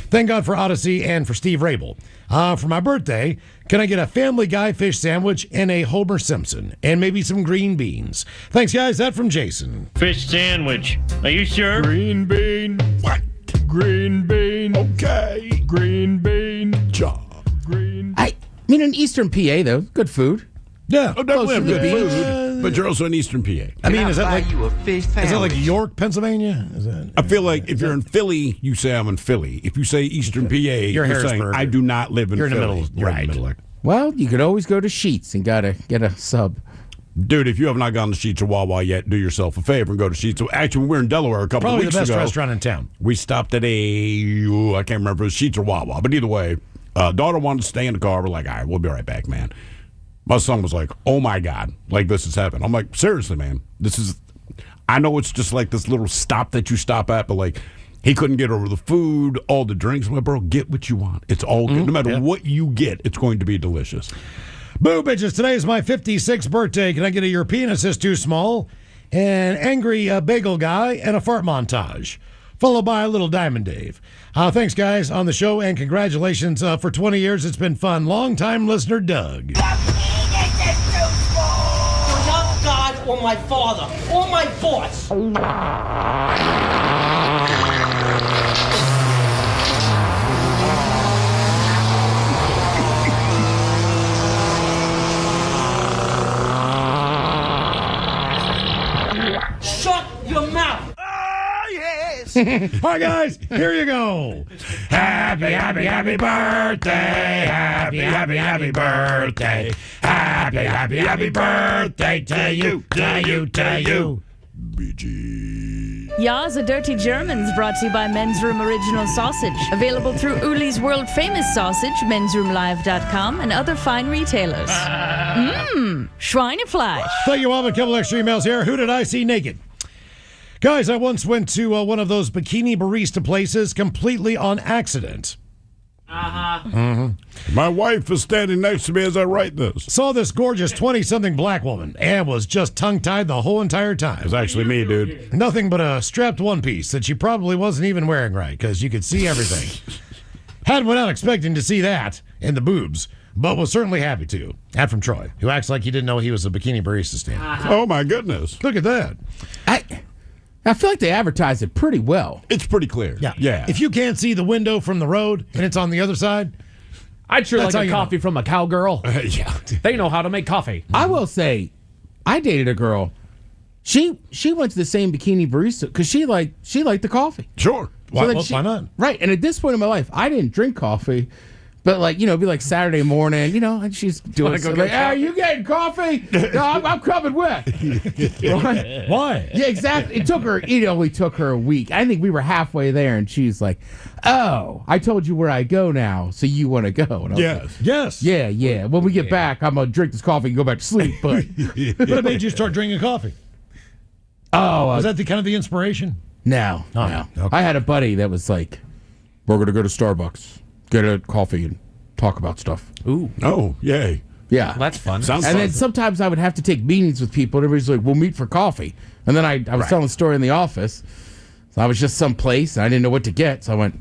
Thank God for Odyssey and for Steve Rabel. For my birthday, can I get a Family Guy fish sandwich and a Homer Simpson and maybe some green beans? Thanks, guys. That from Jason. Fish sandwich. Are you sure? Green bean. What? Green bean. Okay. Green bean. Job. Green. I mean, in Eastern PA, though, good food. Yeah. Oh, definitely have Close to good the food. But you're also in Eastern PA. I mean, is that like you York, Pennsylvania? Is that? I feel like if you're in Philly, you say I'm in Philly. If you say Eastern PA, you're saying Harrisburg. I do not live in You're in the Philly. middle. You're in the middle. Well, you could always go to Sheets and get a sub. Dude, if you have not gone to Sheets or Wawa yet, do yourself a favor and go to Sheets. So actually, when we were in Delaware a couple Probably of weeks the best ago, restaurant in town. we stopped at I can't remember if it was Sheets or Wawa, but either way, daughter wanted to stay in the car. We're like, all right, we'll be right back, man. My son was like, oh my God, like this has happened. I'm like, seriously, man, I know it's just like this little stop that you stop at, but like, he couldn't get over the food, all the drinks. I'm like, bro, get what you want. It's all good. No matter what you get, it's going to be delicious. Boo, bitches. Today is my 56th birthday. Can I get a your penis is too small, an angry bagel guy, and a fart montage, followed by a little Diamond Dave. Thanks, guys, on the show, and congratulations for 20 years. It's been fun. Long-time listener, Doug. Not God or my father or my boss. All right, guys, here you go. Happy, happy, happy birthday. Happy, happy, happy birthday. Happy, happy, happy birthday to you, to you, to you. Ya's a Dirty Germans brought to you by Men's Room Original Sausage. Available through Uli's World Famous Sausage, mensroomlive.com, and other fine retailers. Schweinefleisch. Thank you, Bob. A couple extra emails here. Who did I see naked? Guys, I once went to one of those bikini barista places completely on accident. My wife is standing next to me as I write this. Saw this gorgeous 20-something black woman and was just tongue-tied the whole entire time. It's actually me, dude. Nothing but a strapped one piece that she probably wasn't even wearing right because you could see everything. Hadn't went out expecting to see that and the boobs, but was certainly happy to. And from Troy, who acts like he didn't know he was a bikini barista stand. Oh, my goodness. Look at that. I feel like they advertise it pretty well. It's pretty clear. Yeah. If you can't see the window from the road and it's on the other side, I'd sure That's like how a you coffee from a cowgirl. Yeah. They know how to make coffee. I will say, I dated a girl. She went to the same bikini barista because she liked the coffee. Sure. why not? Right. And at this point in my life, I didn't drink coffee. But it'd be like Saturday morning, and she's doing something. Like, are you getting coffee? No, I'm coming with. Right? Why? Yeah, exactly. It only took her a week. I think we were halfway there, and she's like, "Oh, I told you where I go now, so you want to go?" And I was like, Yes. yeah. When we get back, I'm gonna drink this coffee and go back to sleep. But But it made you start drinking coffee. Was that the kind of the inspiration? No. Okay. I had a buddy that was like, "We're gonna go to Starbucks, get a coffee, and talk about stuff." Ooh. Oh, yay. Yeah. That's fun. Sounds And fun. then sometimes I would have to take meetings with people, and everybody's like, "We'll meet for coffee." And then I was telling a story in the office. So I was just someplace, and I didn't know what to get. So I went,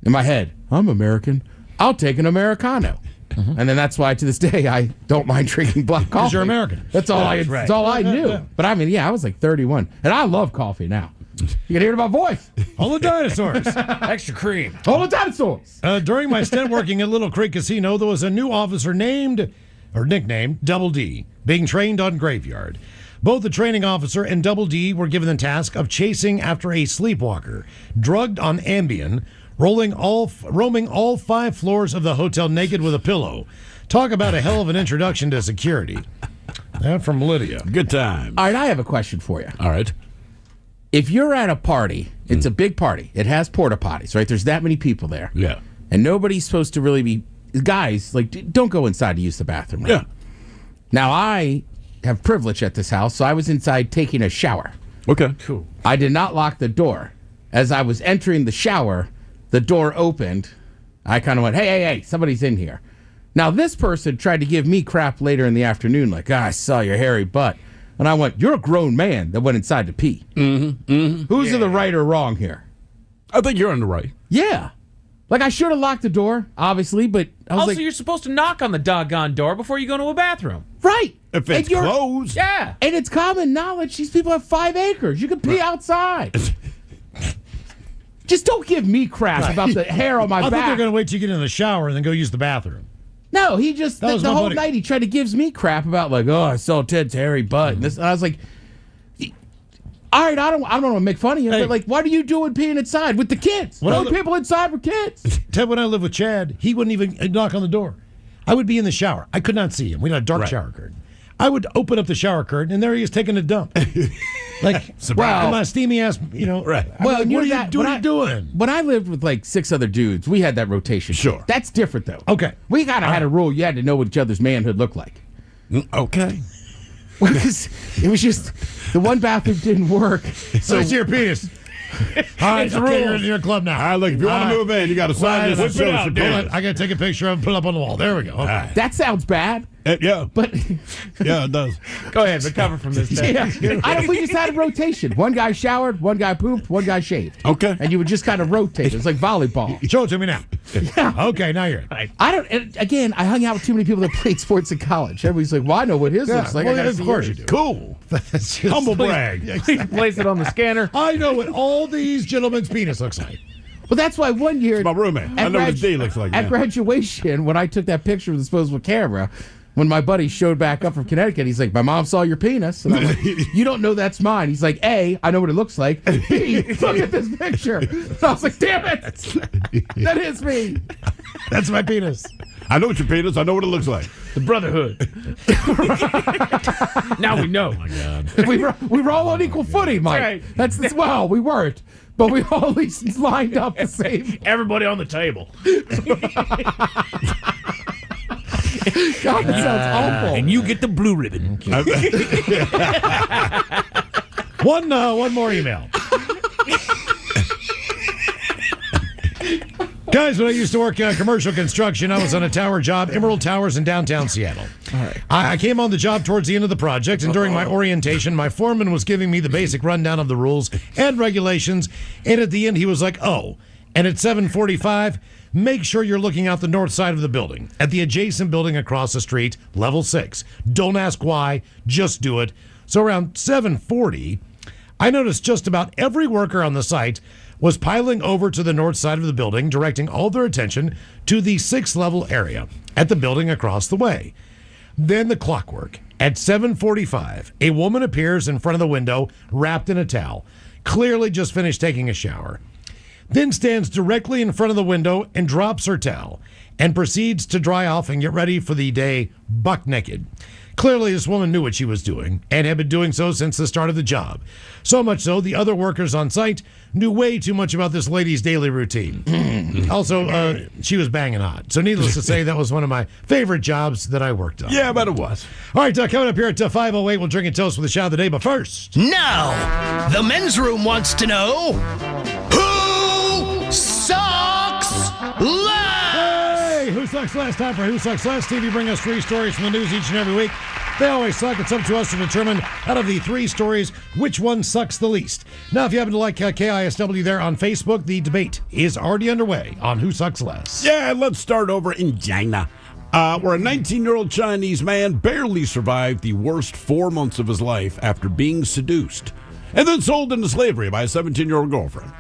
in my head, I'm American. I'll take an Americano. And then that's why to this day I don't mind drinking black coffee. you're American. That's all that's all I knew. But I mean, I was like 31, and I love coffee now. You can hear it in my voice. All the dinosaurs. Extra cream. All the dinosaurs. During my stint working at Little Creek Casino, there was a new officer nicknamed Double D, being trained on Graveyard. Both the training officer and Double D were given the task of chasing after a sleepwalker, drugged on Ambien, roaming all 5 floors of the hotel naked with a pillow. Talk about a hell of an introduction to security. That from Lydia. Good time. All right, I have a question for you. All right. If you're at a party, it's a big party. It has porta potties, right? There's that many people there. Yeah. And nobody's supposed to really be... Guys, don't go inside to use the bathroom, right? Yeah. Now, I have privilege at this house, so I was inside taking a shower. Okay. Cool. I did not lock the door. As I was entering the shower, the door opened. I kind of went, hey, somebody's in here. Now, this person tried to give me crap later in the afternoon, like, I saw your hairy butt. And I went, you're a grown man that went inside to pee. Who's in the right or wrong here? I think you're on the right. Yeah. Like, I should have locked the door, obviously, but I was Also, like... you're supposed to knock on the doggone door before you go to a bathroom. Right. If it's closed. Yeah. And it's common knowledge these people have 5 acres. You can pee outside. Just don't give me crap about the hair on my I thought back. they were going to wait till you get in the shower and then go use the bathroom. No, he just That was the my whole buddy. night he tried to give me crap about like, oh, I saw Ted's hairy butt. And this, and I was like, all right, I don't want to make fun of you, Hey. but like, what are you doing peeing inside with the kids? What No other- people inside with kids. Ted, when I lived with Chad, he wouldn't even knock on the door. I would be in the shower. I could not see him. We had a dark shower curtain. I would open up the shower curtain, and there he is taking a dump. Like, wow, my steamy ass, Right. Well, and what are you that- doing? When I lived with like 6 other dudes, we had that rotation. Sure. That's different though. Okay. We kind of had a rule. You had to know what each other's manhood looked like. Okay. Because it was just the one bathroom didn't work. So it's your penis. All right, It's okay, rules. you're in your club now. All right, look, if you want to move in, you got to sign this and show us your penis. I got to take a picture of it and put it up on the wall. There we go. Okay. That sounds bad, Yeah. but Yeah, it does. Go ahead, recover from this. Ted. yeah, we just had a rotation. One guy showered, one guy pooped, one guy shaved. Okay. And you would just kind of rotate. It was like volleyball. Show it to me now. Yeah. Okay, now you're in. I don't. And again, I hung out with too many people that played sports in college. Everybody's like, "Well, I know what his looks like." well, I gotta of see course yours. you do. Cool. That's just Humble brag. Place it on the scanner. I know what all these gentlemen's penis looks like. Well, that's why one year my roommate. I know what his day looks like. At man. graduation, when I took that picture with the disposable camera, when my buddy showed back up from Connecticut, he's like, "My mom saw your penis." And I'm like, "You don't know that's mine." He's like, "A, I know what it looks like. B, look at this picture." And I was like, "Damn it, that is me. That's my penis. I know what your penis. I know what it looks like. The brotherhood." Now we know. Oh my God. We were all on equal footing, Mike. right. That's well, we weren't, but we all at least lined up the same. Everybody on the table. God, that sounds awful. And you get the blue ribbon. One more email. Guys, when I used to work commercial construction, I was on a tower job, Emerald Towers in downtown Seattle. All right. I came on the job towards the end of the project, and during my orientation, my foreman was giving me the basic rundown of the rules and regulations, and at the end, he was like, "Oh, and at 7:45, make sure you're looking out the north side of the building, at the adjacent building across the street, level 6. Don't ask why, just do it." So around 7:40, I noticed just about every worker on the site was piling over to the north side of the building, directing all their attention to the 6th level area at the building across the way. Then the clockwork. At 7:45, a woman appears in front of the window, wrapped in a towel, clearly just finished taking a shower. Then stands directly in front of the window and drops her towel, and proceeds to dry off and get ready for the day buck naked. Clearly, this woman knew what she was doing and had been doing so since the start of the job. So much so, the other workers on site knew way too much about this lady's daily routine. Also, she was banging hot. So needless to say, that was one of my favorite jobs that I worked on. Yeah, I bet it was. All right, coming up here at 5:08, we'll drink and toast with the shot of the day. But first, Now, the men's room wants to know who sucks less. hey, who sucks last? Time for Who Sucks Less. Stevie, bring us 3 stories from the news each and every week. They always suck. It's up to us to determine out of the 3 stories which one sucks the least. Now, if you happen to like KISW there on Facebook, the debate is already underway on Who Sucks Less. Yeah, let's start over in China, where a 19-year-old Chinese man barely survived the worst 4 months of his life after being seduced and then sold into slavery by a 17-year-old girlfriend.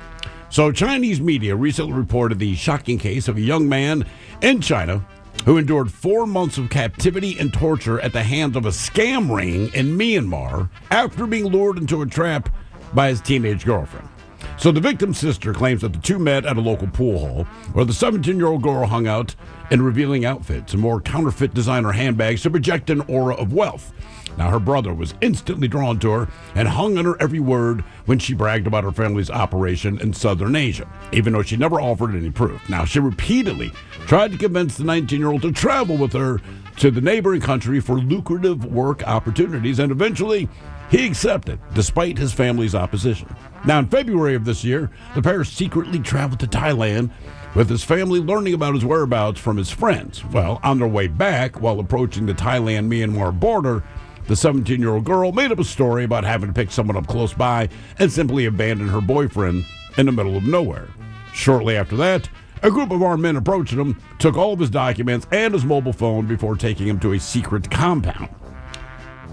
So Chinese media recently reported the shocking case of a young man in China who endured 4 months of captivity and torture at the hands of a scam ring in Myanmar after being lured into a trap by his teenage girlfriend. So the victim's sister claims that the two met at a local pool hall where the 17-year-old girl hung out in revealing outfits and wore counterfeit designer handbags to project an aura of wealth. Now, her brother was instantly drawn to her and hung on her every word when she bragged about her family's operation in Southern Asia, even though she never offered any proof. Now, she repeatedly tried to convince the 19-year-old to travel with her to the neighboring country for lucrative work opportunities, and eventually he accepted, despite his family's opposition. Now, in February of this year, the pair secretly traveled to Thailand, with his family learning about his whereabouts from his friends. Well, on their way back, while approaching the Thailand-Myanmar border, the 17-year-old girl made up a story about having to pick someone up close by and simply abandoned her boyfriend in the middle of nowhere. Shortly after that, a group of armed men approached him, took all of his documents and his mobile phone before taking him to a secret compound.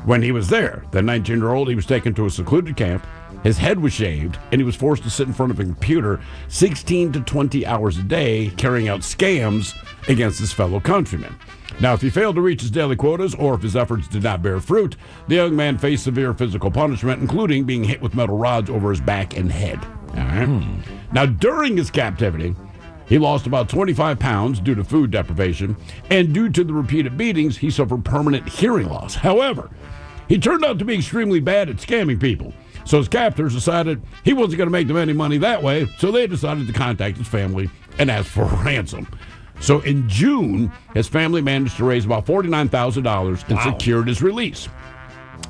When he was there, the 19-year-old, he was taken to a secluded camp. His head was shaved, and he was forced to sit in front of a computer 16 to 20 hours a day, carrying out scams against his fellow countrymen. Now, if he failed to reach his daily quotas, or if his efforts did not bear fruit, the young man faced severe physical punishment, including being hit with metal rods over his back and head. All right? Now, during his captivity, he lost about 25 pounds due to food deprivation, and due to the repeated beatings, he suffered permanent hearing loss. However, he turned out to be extremely bad at scamming people. So his captors decided he wasn't going to make them any money that way, so they decided to contact his family and ask for a ransom. So in June, his family managed to raise about $49,000 and secured his release.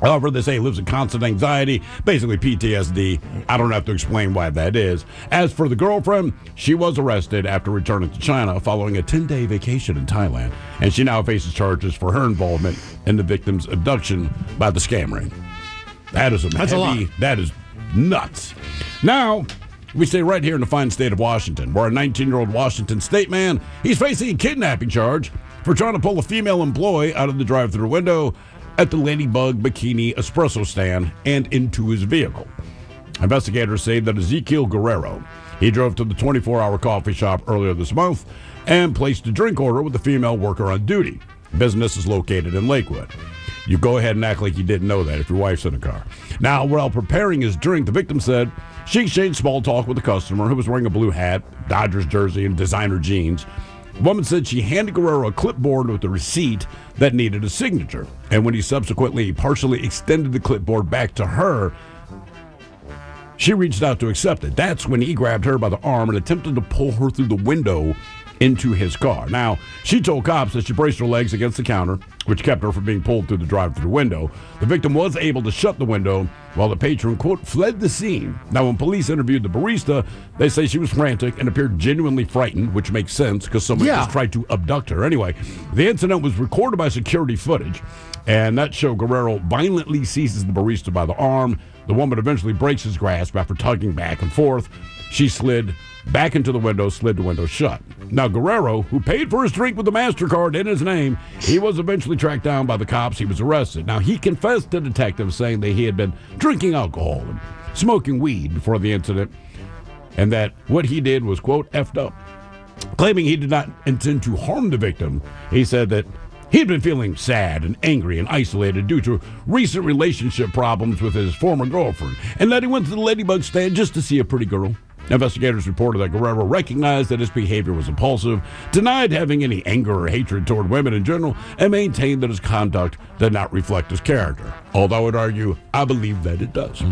However, they say he lives in constant anxiety, basically PTSD. I don't have to explain why that is. As for the girlfriend, she was arrested after returning to China following a 10-day vacation in Thailand, and she now faces charges for her involvement in the victim's abduction by the scam ring. That is That's a lot. That is nuts. Now, we stay right here in the fine state of Washington, where a 19-year-old Washington state man, he's facing a kidnapping charge for trying to pull a female employee out of the drive-thru window at the Ladybug Bikini Espresso stand and into his vehicle. Investigators say that Ezekiel Guerrero, He drove to the 24-hour coffee shop earlier this month and placed a drink order with the female worker on duty. Business is located in Lakewood. You go ahead and act like you didn't know that if your wife's in the car. Now, while preparing his drink, the victim said she exchanged small talk with the customer who was wearing a blue hat, Dodgers jersey, and designer jeans. The woman said she handed Guerrero a clipboard with a receipt that needed a signature. And when he subsequently partially extended the clipboard back to her, she reached out to accept it. That's when he grabbed her by the arm and attempted to pull her through the window into his car. Now, she told cops that she braced her legs against the counter, which kept her from being pulled through the drive-through window. The victim was able to shut the window while the patron, quote, fled the scene. Now, when police interviewed the barista, they say she was frantic and appeared genuinely frightened, which makes sense because somebody just tried to abduct her. Anyway, the incident was recorded by security footage, and that showed Guerrero violently seizes the barista by the arm. The woman eventually breaks his grasp after tugging back and forth. She slid back into the window, slid the window shut. Now, Guerrero, who paid for his drink with a MasterCard in his name, he was eventually tracked down by the cops. He was arrested. Now, he confessed to detectives saying that he had been drinking alcohol and smoking weed before the incident, and that what he did was, quote, effed up. Claiming he did not intend to harm the victim, he said that he had been feeling sad and angry and isolated due to recent relationship problems with his former girlfriend, and that he went to the Ladybug stand just to see a pretty girl. Investigators reported that Guerrero recognized that his behavior was impulsive, denied having any anger or hatred toward women in general, and maintained that his conduct did not reflect his character. Although I would argue, I believe that it does.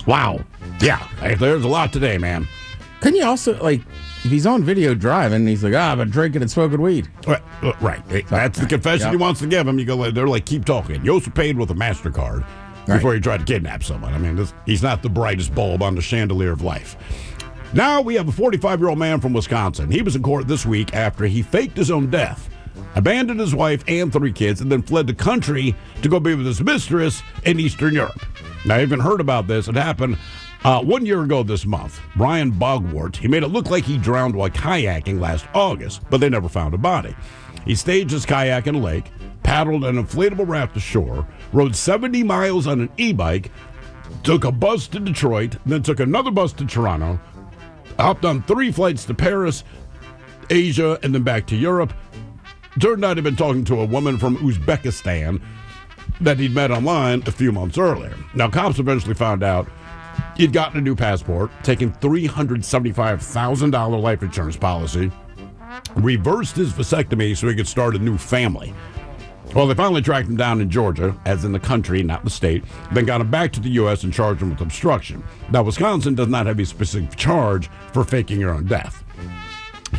Wow. Yeah, hey, there's a lot today, man. Couldn't you also, like, if he's on video driving, he's like, I've been drinking and smoking weed. Right. That's the confession he wants to give him. You go, they're like, keep talking. You also paid with a MasterCard before you tried to kidnap someone. I mean, he's not the brightest bulb on the chandelier of life. Now we have a 45-year-old man from Wisconsin. He was in court this week after he faked his own death, abandoned his wife and 3 kids, and then fled the country to go be with his mistress in Eastern Europe. Now, I even heard about this. It happened 1 year ago this month. Brian Bogwart, he made it look like he drowned while kayaking last August, but they never found a body. He staged his kayak in a lake, paddled an inflatable raft to shore, rode 70 miles on an e-bike, took a bus to Detroit, then took another bus to Toronto, hopped on 3 flights to Paris, Asia, and then back to Europe. Turned out he'd been talking to a woman from Uzbekistan that he'd met online a few months earlier. Now, cops eventually found out he'd gotten a new passport, taken $375,000 life insurance policy, reversed his vasectomy so he could start a new family. Well, they finally tracked him down in Georgia, as in the country, not the state, then got him back to the U.S. and charged him with obstruction. Now, Wisconsin does not have a specific charge for faking your own death.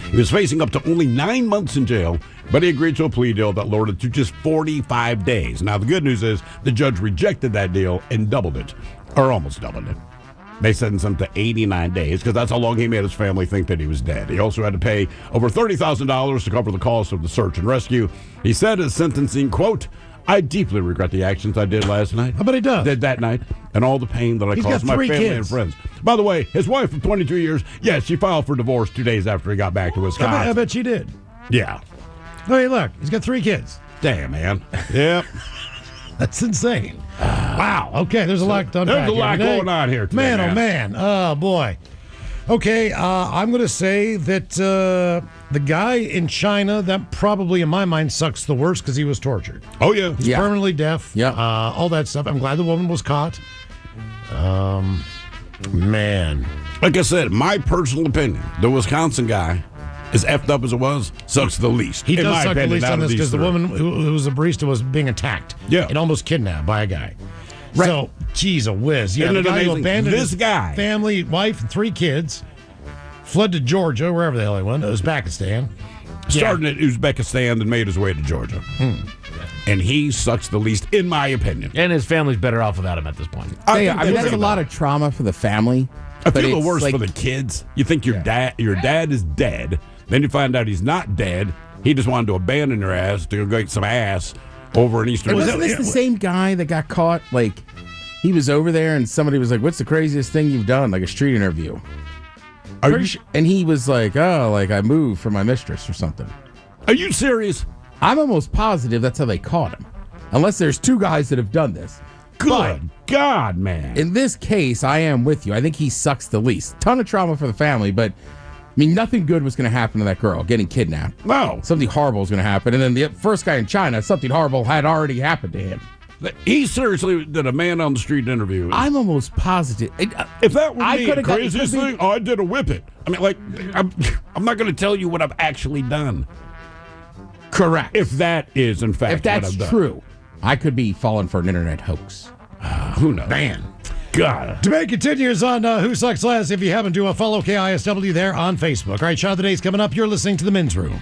He was facing up to only 9 months in jail, but he agreed to a plea deal that lowered it to just 45 days. Now, the good news is the judge rejected that deal and doubled it, or almost doubled it. They sentenced him to 89 days because that's how long he made his family think that he was dead. He also had to pay over $30,000 to cover the cost of the search and rescue. He said his sentencing, quote, I deeply regret the actions I did last night. I bet he does. Did that night, and all the pain that I caused my family and friends. By the way, his wife of 22 years, yes, she filed for divorce 2 days after he got back to Wisconsin. I bet she did. Yeah. Oh, hey, look, he's got 3 kids. Damn, man. Yep. That's insane. Wow. Okay, there's a lot to unpack. There's a lot going on here today, man. Oh, man. Oh, boy. Okay, I'm going to say that the guy in China, that probably, in my mind, sucks the worst because he was tortured. Oh, yeah. He's permanently deaf. Yeah. All that stuff. I'm glad the woman was caught. Man. Like I said, my personal opinion, the Wisconsin guy, as effed up as it was, sucks the least. He does suck the least on this because because the woman who was a barista was being attacked. Yeah. And almost kidnapped by a guy. Right. So, geez, a whiz. Yeah, Isn't the it guy who amazing? abandoned This his guy. family, wife, and 3 kids, fled to Georgia, wherever the hell he went, Uzbekistan. Starting at Uzbekistan and made his way to Georgia. And he sucks the least, in my opinion. And his family's better off without him at this point. I mean, that's a lot of trauma for the family. I but feel the it's worst like- for the kids. You think your dad is dead. Then you find out he's not dead. He just wanted to abandon your ass to go get some ass over in Eastern Wasn't this the same guy that got caught? Like, he was over there and somebody was like, what's the craziest thing you've done? Like a street interview. And he was like, oh, like I moved for my mistress or something. Are you serious? I'm almost positive that's how they caught him. Unless there's 2 guys that have done this. Good God, man. In this case, I am with you. I think he sucks the least. Ton of trauma for the family, but I mean, nothing good was going to happen to that girl getting kidnapped. No. Something horrible was going to happen. And then the first guy in China, something horrible had already happened to him. He seriously did a man on the street interview. I'm almost positive. If that were I me, could've got- craziest thing, I did a whip it. I mean, like, I'm not going to tell you what I've actually done. Correct. If that is, in fact, If that's what I've done. true, I could be falling for an internet hoax. Who knows? Man. God. Debate continues on Who Sucks Less. If you happen to follow KISW there on Facebook. All right, shot of the day's coming up. You're listening to The Men's Room.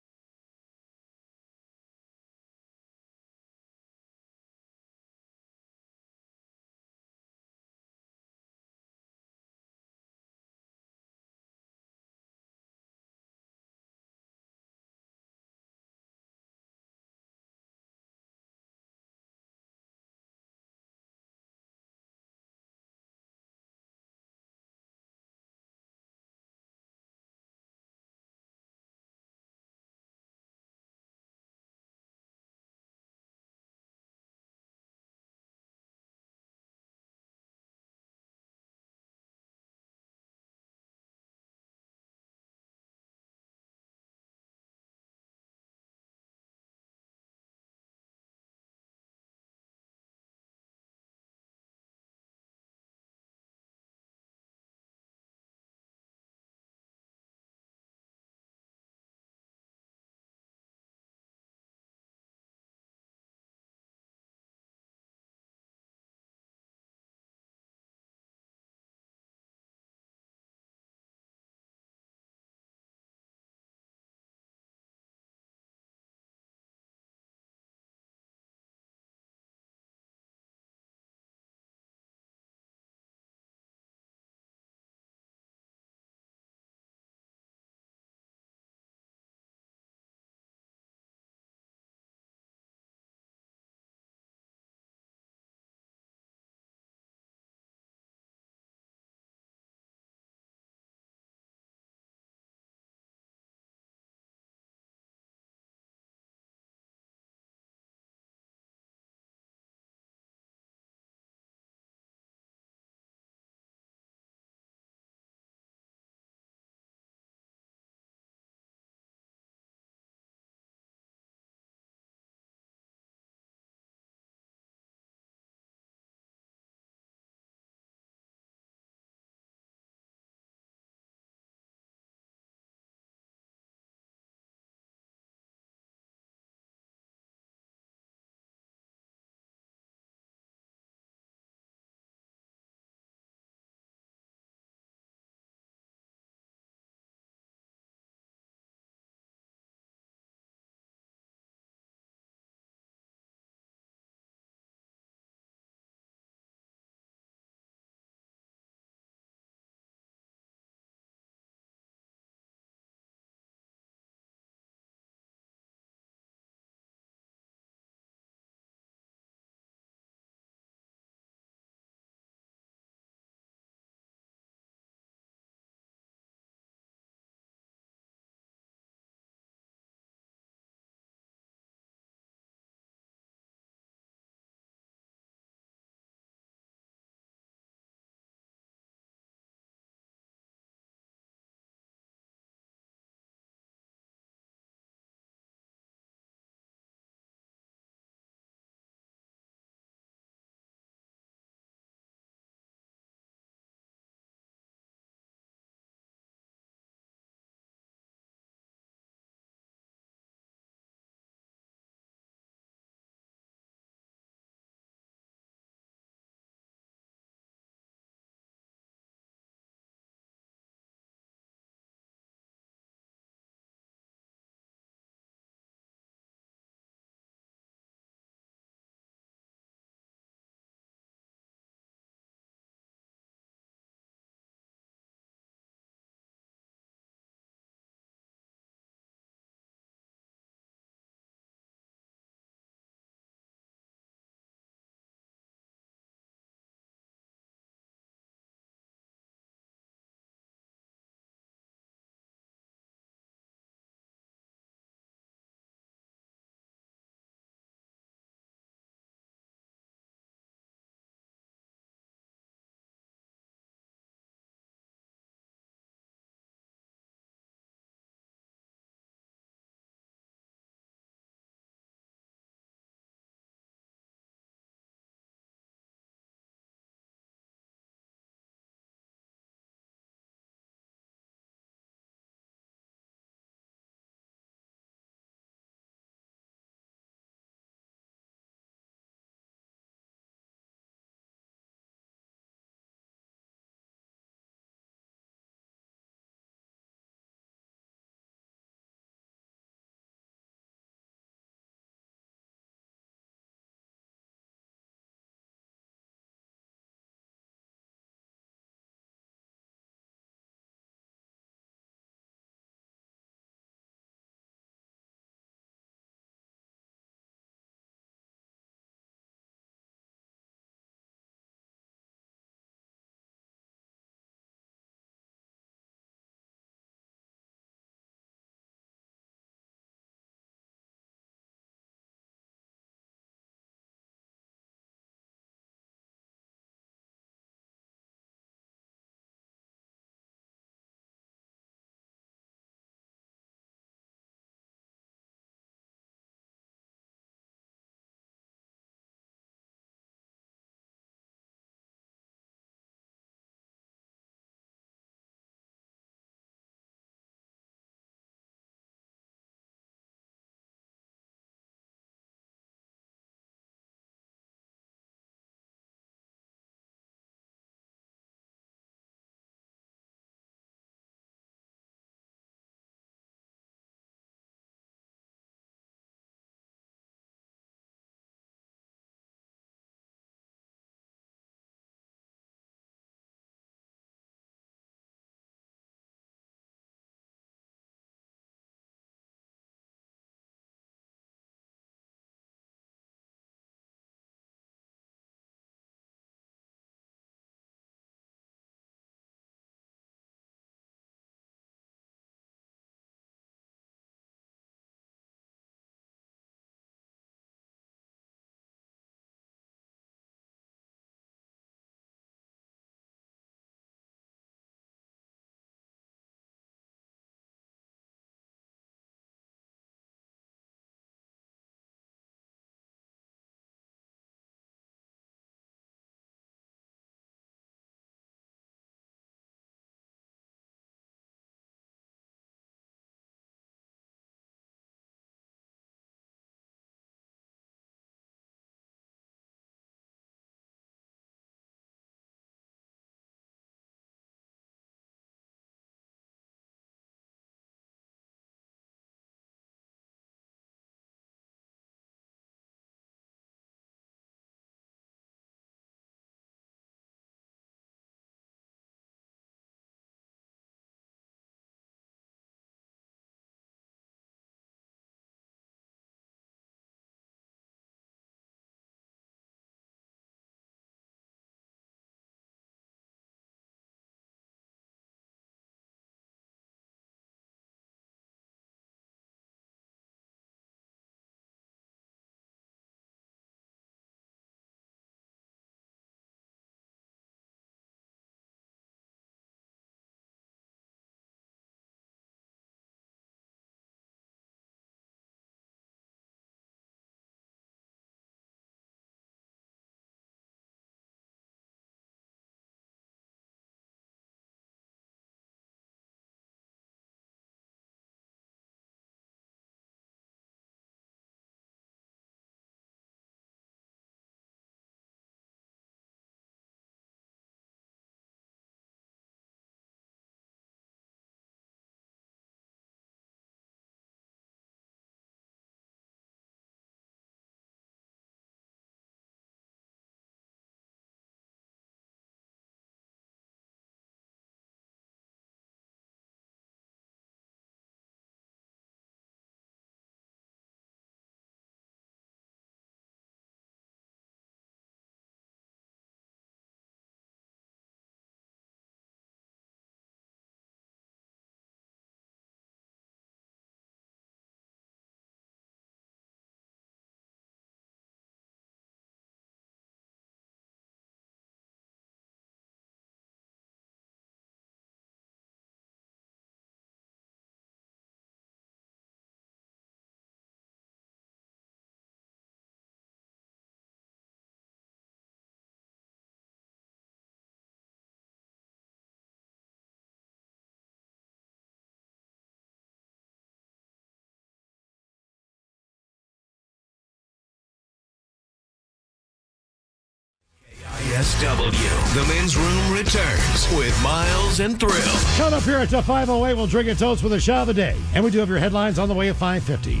KSW. The men's room returns with Miles and Thrill. Coming up here at 5:08, we'll drink a toast with a shot of the day. And we do have your headlines on the way at 5:50.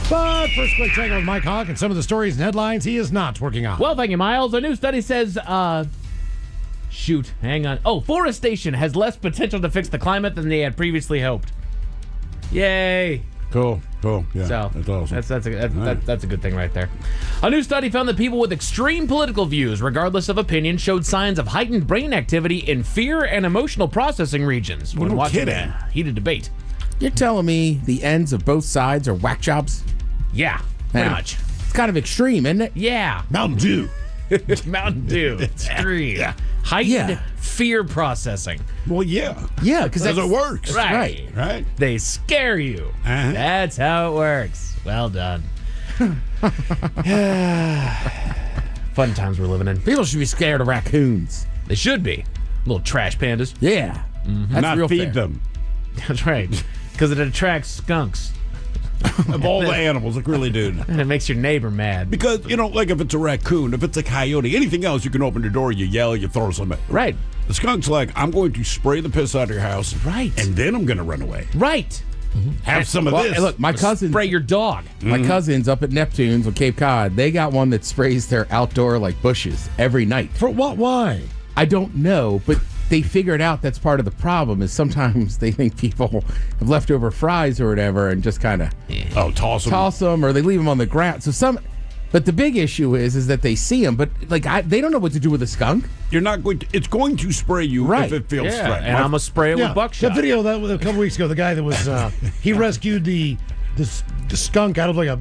But first, quick check with Mike Hawk and some of the stories and headlines he is not working on. Well, thank you, Miles. A new study says, hang on. Oh, forestation has less potential to fix the climate than they had previously hoped. Yay. Cool. Yeah, So that's awesome. that's a good thing right there. A new study found that people with extreme political views, regardless of opinion, showed signs of heightened brain activity in fear and emotional processing regions when No watching kidding. a heated debate. You're telling me the ends of both sides are whack jobs? Yeah, pretty Man, much. It's kind of extreme, isn't it? Yeah. Mountain Dew. Mountain Dew. Extreme. Yeah. Heightened fear processing. Well, yeah. Yeah, because Because it works. Right. They scare you. Uh-huh. That's how it works. Well done. Fun times we're living in. People should be scared of raccoons. They should be. Little trash pandas. Yeah. That's Not real feed fair. them. That's right. Because it attracts skunks. Of all the animals, like really, dude. And it makes your neighbor mad. Because, like if it's a raccoon, if it's a coyote, anything else, you can open your door, you yell, you throw something. Right. The skunk's like, I'm going to spray the piss out of your house. Right. And then I'm going to run away. Right. Have some of Well, this. hey, look, my cousins, Spray your dog. my cousins up at Neptune's on Cape Cod, they got one that sprays their outdoor bushes every night. For what? Why? I don't know, but they figured out that's part of the problem is sometimes they think people have leftover fries or whatever and just kind of toss them. or they leave them on the ground. But the big issue is that they see them, but they don't know what to do with a skunk. You're not going to, it's going to spray you Right. if it feels Yeah. threatened. And I'm going to spray it with The buckshot. video that was a couple weeks ago, the guy that was he rescued the skunk out of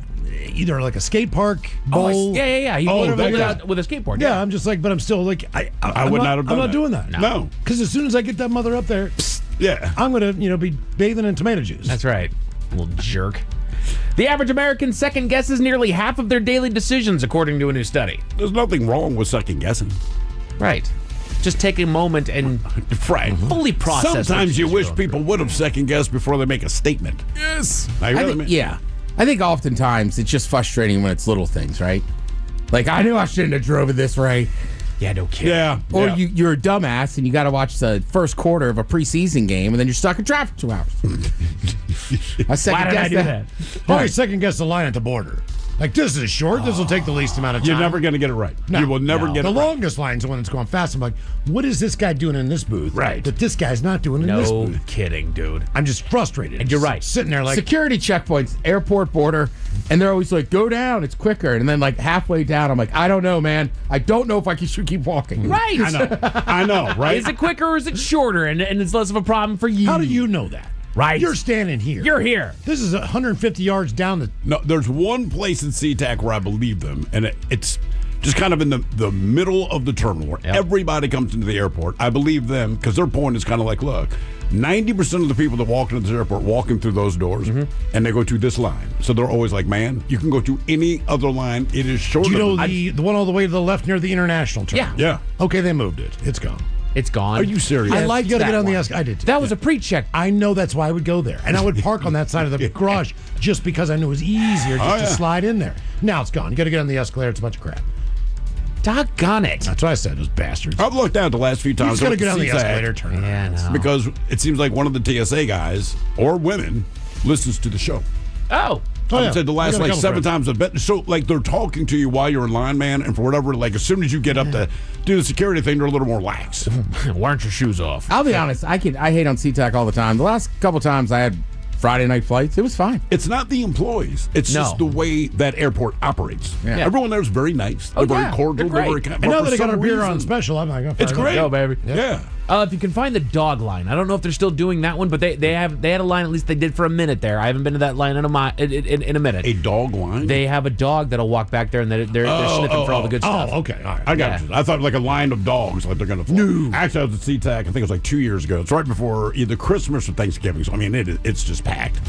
either a skate park bowl. Yeah. He Oh, put it that with, guy. with a skateboard. Yeah, I'm just but I'm still I would not have done I'm not that. doing that. No. Because as soon as I get that mother up there, Yeah. I'm gonna be bathing in tomato juice. That's right. Little jerk. The average American second guesses nearly half of their daily decisions, according to a new study. There's nothing wrong with second guessing. Right. Just take a moment and Right. fully process. what Sometimes you she's wish going people would have second guessed before they make a statement. Yes. I think oftentimes it's just frustrating when it's little things, right? I knew I shouldn't have driven this way. Yeah, no kidding. Yeah. Or yeah. you're a dumbass and you got to watch the first quarter of a preseason game and then you're stuck in traffic 2 hours. I second Why did I guess do that? Or I second guess the line at the border. This is short. This will take the least amount of time. You're never going to get it right. No, you will never no. get the it right. longest line's the one that's going fast. I'm like, what is this guy doing in this booth? Right. That this guy's not doing in this No booth. kidding, dude. I'm just frustrated. And you're right. Sitting there security checkpoints, airport border, and they're always like, go down, it's quicker. And then halfway down, I'm like, I don't know, man. I don't know if I should keep walking. Right. I know, right? Is it quicker or is it shorter? And it's less of a problem for you. how do you know that? Right. You're standing here. You're here. This is 150 yards down the. No, there's one place in SeaTac where I believe them, and it's just kind of in the middle of the terminal where everybody comes into the airport. I believe them because their point is kind of like, look, 90% of the people that walk into the airport walking through those doors, and they go to this line. So they're always like, man, you can go to any other line. It is shorter. Do you know the one all the way to the left near the international terminal? Yeah. Okay, they moved it. It's gone. It's gone. Are you serious? I like you got to that get on the one. escalator. I did too. That was a pre-check. I know that's why I would go there. And I would park on that side of the garage just because I knew it was easier just to slide in there. Now it's gone. You got to get on the escalator. It's a bunch of crap. Doggone it. That's what I said, those bastards. I've looked at the last few You times. just got to get on the SeaTac escalator, turn around. Yeah, no. because it seems like one of the TSA guys or women listens to the show. Oh. I would say the last We got a couple 7 friends. times I've been. So they're talking to you while you're in line, man, and for whatever, as soon as you get up to do the security thing, they're a little more lax. Why aren't your shoes off? I'll be honest, I hate on SeaTac all the time. The last couple times I had Friday night flights, it was fine. It's not the employees; it's just the way that airport operates. Yeah. Everyone there is very nice. They're very cordial. They're very great. kind. And now but that they for got a some beer on reason- special, I'm like, It's great. Go, baby. Yeah. If you can find the dog line, I don't know if they're still doing that one, but they had a line, at least they did for a minute there. I haven't been to that line in a minute. A dog line. They have a dog that'll walk back there and they're sniffing for all the good stuff. Oh, okay. All right. I got you. I thought like a line of dogs, like they're going to. No. Actually, I was at SeaTac. I think it was like 2 years ago. It's right before either Christmas or Thanksgiving. So I mean, it's just packed.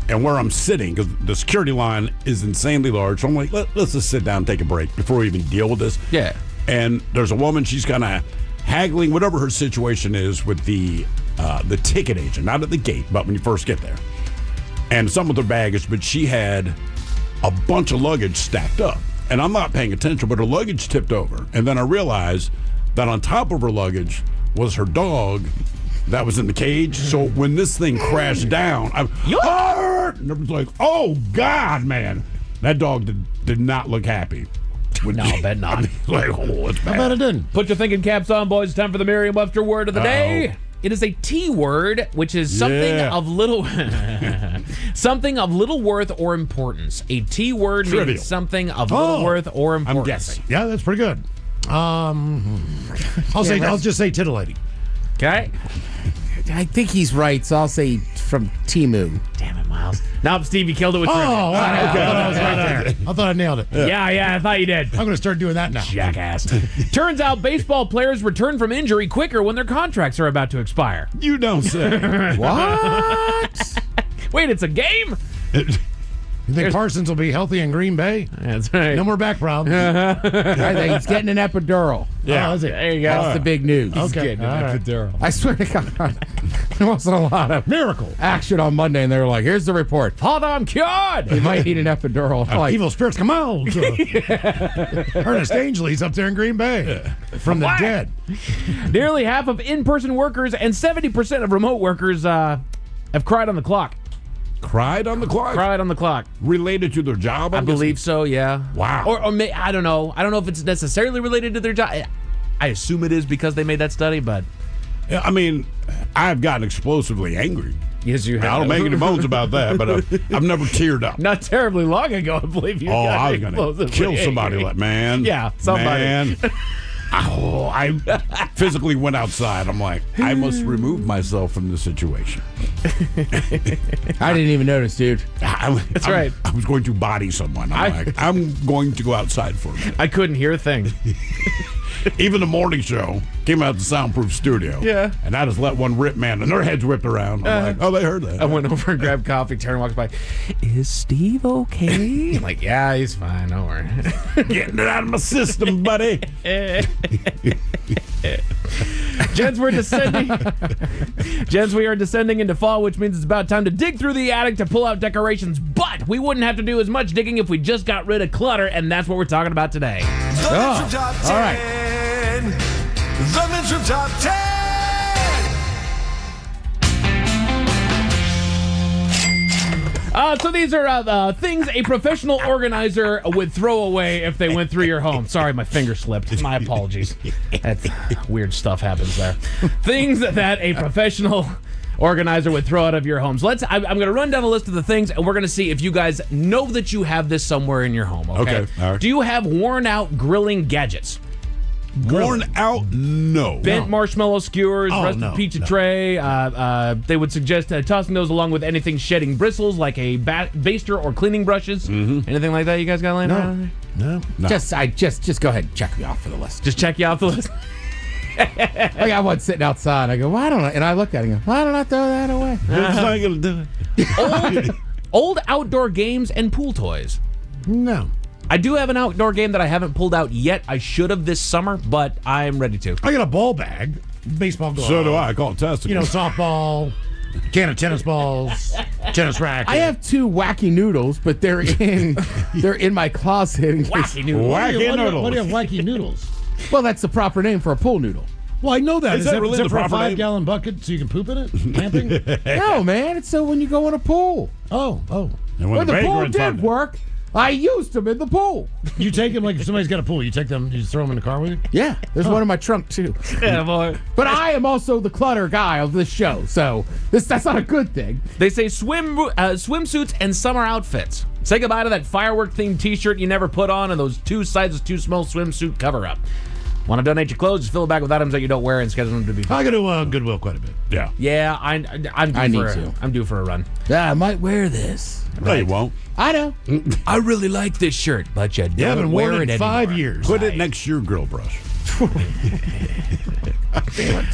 And where I'm sitting, because the security line is insanely large, so I'm like, let's just sit down and take a break before we even deal with this. Yeah. And there's a woman, she's kind of haggling, whatever her situation is, with the ticket agent, not at the gate, but when you first get there. And some with her baggage, but she had a bunch of luggage stacked up. And I'm not paying attention, but her luggage tipped over. And then I realized that on top of her luggage was her dog that was in the cage. So when this thing crashed down, and it was like, oh, God, man. That dog did not look happy. No, I bet not. I mean, like, oh, it's bad. I bet it didn't. Put your thinking caps on, boys. It's time for the Merriam-Webster word of the day. It is a T word, which is something of little something of little worth or importance. A T word means something of little worth or importance. I'm guessing. Yeah, that's pretty good. I'll just say titillating. Okay. I think he's right, so I'll say from Temu. Damn it, Miles. Now, Steve, you killed it with Oh, trivia. wow. I thought I was right there. I thought I nailed it. Yeah, I thought you did. I'm going to start doing that now. Jackass. Turns out baseball players return from injury quicker when their contracts are about to expire. You don't say. What? Wait, it's a game? You think Parsons will be healthy in Green Bay? That's right. No more back problems. I think he's getting an epidural. Yeah, is it? There you go. That's the big news. Okay. Epidural. I swear to God, there wasn't a lot of Miracle. action on Monday, and they were like, here's the report. Father, I'm cured. He might need an epidural. I'm like, Evil spirits come out. Ernest Angley's up there in Green Bay from the dead. Nearly half of in-person workers and 70% of remote workers have cried on the clock. Cried on the clock? Cried on the clock. Related to their job? I believe so, yeah. Wow. Or I don't know. I don't know if it's necessarily related to their job. I assume it is because they made that study, but... Yeah, I mean, I've gotten explosively angry. Yes, you have. I don't make any bones about that, but I've never teared up. Not terribly long ago, I believe you got I was going to kill somebody. Like, man. Yeah, somebody. Man. Oh, I physically went outside. I'm like, I must remove myself from the situation. I didn't even notice, dude. That's right. I was going to body someone. I'm going to go outside for a minute. I couldn't hear a thing. Even the morning show came out of the soundproof studio. Yeah. And I just let one rip, man, and their heads whipped around. I'm like, oh, they heard that. I went over and grabbed coffee. Taryn walks by. Is Steve okay? I'm like, yeah, he's fine. Don't worry. Getting it out of my system, buddy. Gents, we're descending. Gents, we are descending into fall, which means it's about time to dig through the attic to pull out decorations. But we wouldn't have to do as much digging if we just got rid of clutter, and that's what we're talking about today. The Top 10. all right. The Metro Top 10. So these are things a professional organizer would throw away if they went through your home. Sorry, my finger slipped. My apologies. That's weird stuff happens there. Things that a professional organizer would throw out of your homes. I'm going to run down a list of the things, and we're going to see if you guys know that you have this somewhere in your home. Okay. All right. Do you have worn-out grilling gadgets? Worn out? No. Bent marshmallow skewers, rusted no, pizza tray. They would suggest tossing those along with anything shedding bristles, like a baster or cleaning brushes. Anything like that you guys got laying around? No. Just go ahead and check me off for the list. Just check you off the list. I got one sitting outside. I go, why don't I? And I look at it and go, why don't I throw that away? It's not going to do it. Old outdoor games and pool toys. No. I do have an outdoor game that I haven't pulled out yet. I should have this summer, but I'm ready to. I got a ball bag, baseball glove. So do I. I call it testicles. You know, softball, can of tennis balls, tennis racket. I have two wacky noodles, but they're in my closet. In case, Wacky noodles. Wacky noodles. What do you have, wacky noodles? well, that's the proper name for a pool noodle. Well, I know that. Is that really is the for a proper name? 5-gallon bucket so you can poop in it? Camping? No, man, it's so when you go in a pool. Oh. And When the pool vagrants did work, I used them in the pool. You take them like if somebody's got a pool. You take them, you just throw them in the car with you? Yeah, there's one in my trunk too. Yeah, boy. But I am also the clutter guy of this show, so that's not a good thing. They say swimsuits and summer outfits. Say goodbye to that firework-themed T-shirt you never put on and those 2 sizes too small swimsuit cover-up. Want to donate your clothes? Just fill it back with items that you don't wear and schedule them to be. I go to Goodwill quite a bit. Yeah. Yeah, I'm due for a run. Yeah, I might wear this. No, you won't. I know. I really like this shirt, but you You don't haven't wear worn it it in anymore. 5 years. Put it next to your grill brush.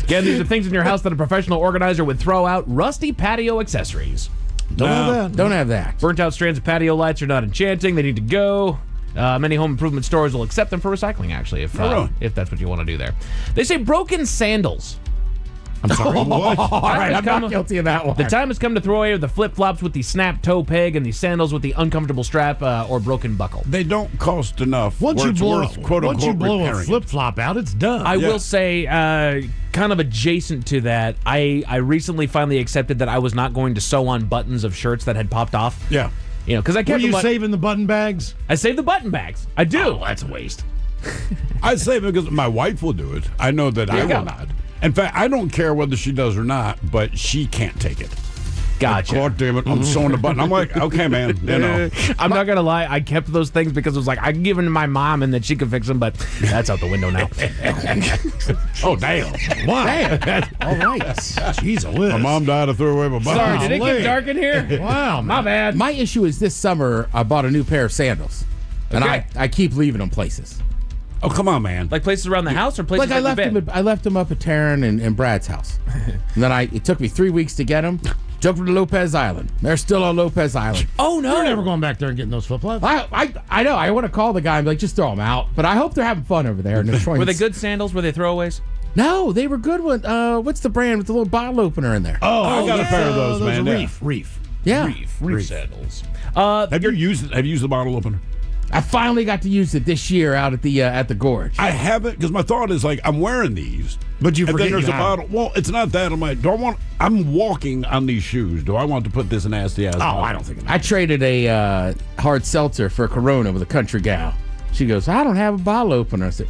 Again, these are things in your house that a professional organizer would throw out. Rusty patio accessories. Don't have that. Don't have that. Burnt out strands of patio lights are not enchanting. They need to go. Many home improvement stores will accept them for recycling, actually, if that's what you want to do there. They say broken sandals. I'm sorry. What? All right, I'm not guilty of that one. The time has come to throw away the flip-flops with the snap toe peg and the sandals with the uncomfortable strap or broken buckle. They don't cost enough. Once where you it's blow, worth, quote once you unquote, blow a repairing it. flip flop out, it's done. I will say, kind of adjacent to that, I recently finally accepted that I was not going to sew on buttons of shirts that had popped off. Yeah. You know, because I Were kept you them saving the button bags? I save the button bags. I do. Oh, that's a waste. I say because my wife will do it. I know that I will not. In fact, I don't care whether she does or not, but she can't take it. Gotcha. God damn it, I'm sewing the button. I'm like, okay, man. You know. I'm not going to lie. I kept those things because it was like, I can give them to my mom and then she can fix them, but that's out the window now. Oh, damn. Wow. All right. Jeez, My mom died to throw away my button. Sorry, did it get dark in here? Wow, My bad. My issue is this summer I bought a new pair of sandals, and Okay. I keep leaving them places. Oh, come on, man. Like places around the house or places Like I like left the bed? them. I left them up at Taryn and Brad's house, and then it took me 3 weeks to get them. Jumped to Lopez Island. They're still on Lopez Island. Oh, no. You're never going back there and getting those flip flops. I know. I want to call the guy and be like, just throw them out. But I hope they're having fun over there. Were they good sandals? Were they throwaways? No, they were good ones. What's the brand with the little bottle opener in there? Oh, I got a pair of those, man. Yeah. Reef. Yeah. Reef sandals. Have you used the bottle opener? I finally got to use it this year out at the gorge. I haven't, because my thought is like, I'm wearing these. But you and forget then there's you a have bottle. Well, it's not that. I'm walking on these shoes. Do I want to put this nasty ass? Oh, I don't think. I traded a hard seltzer for a Corona with a country gal. She goes, I don't have a bottle opener. I said,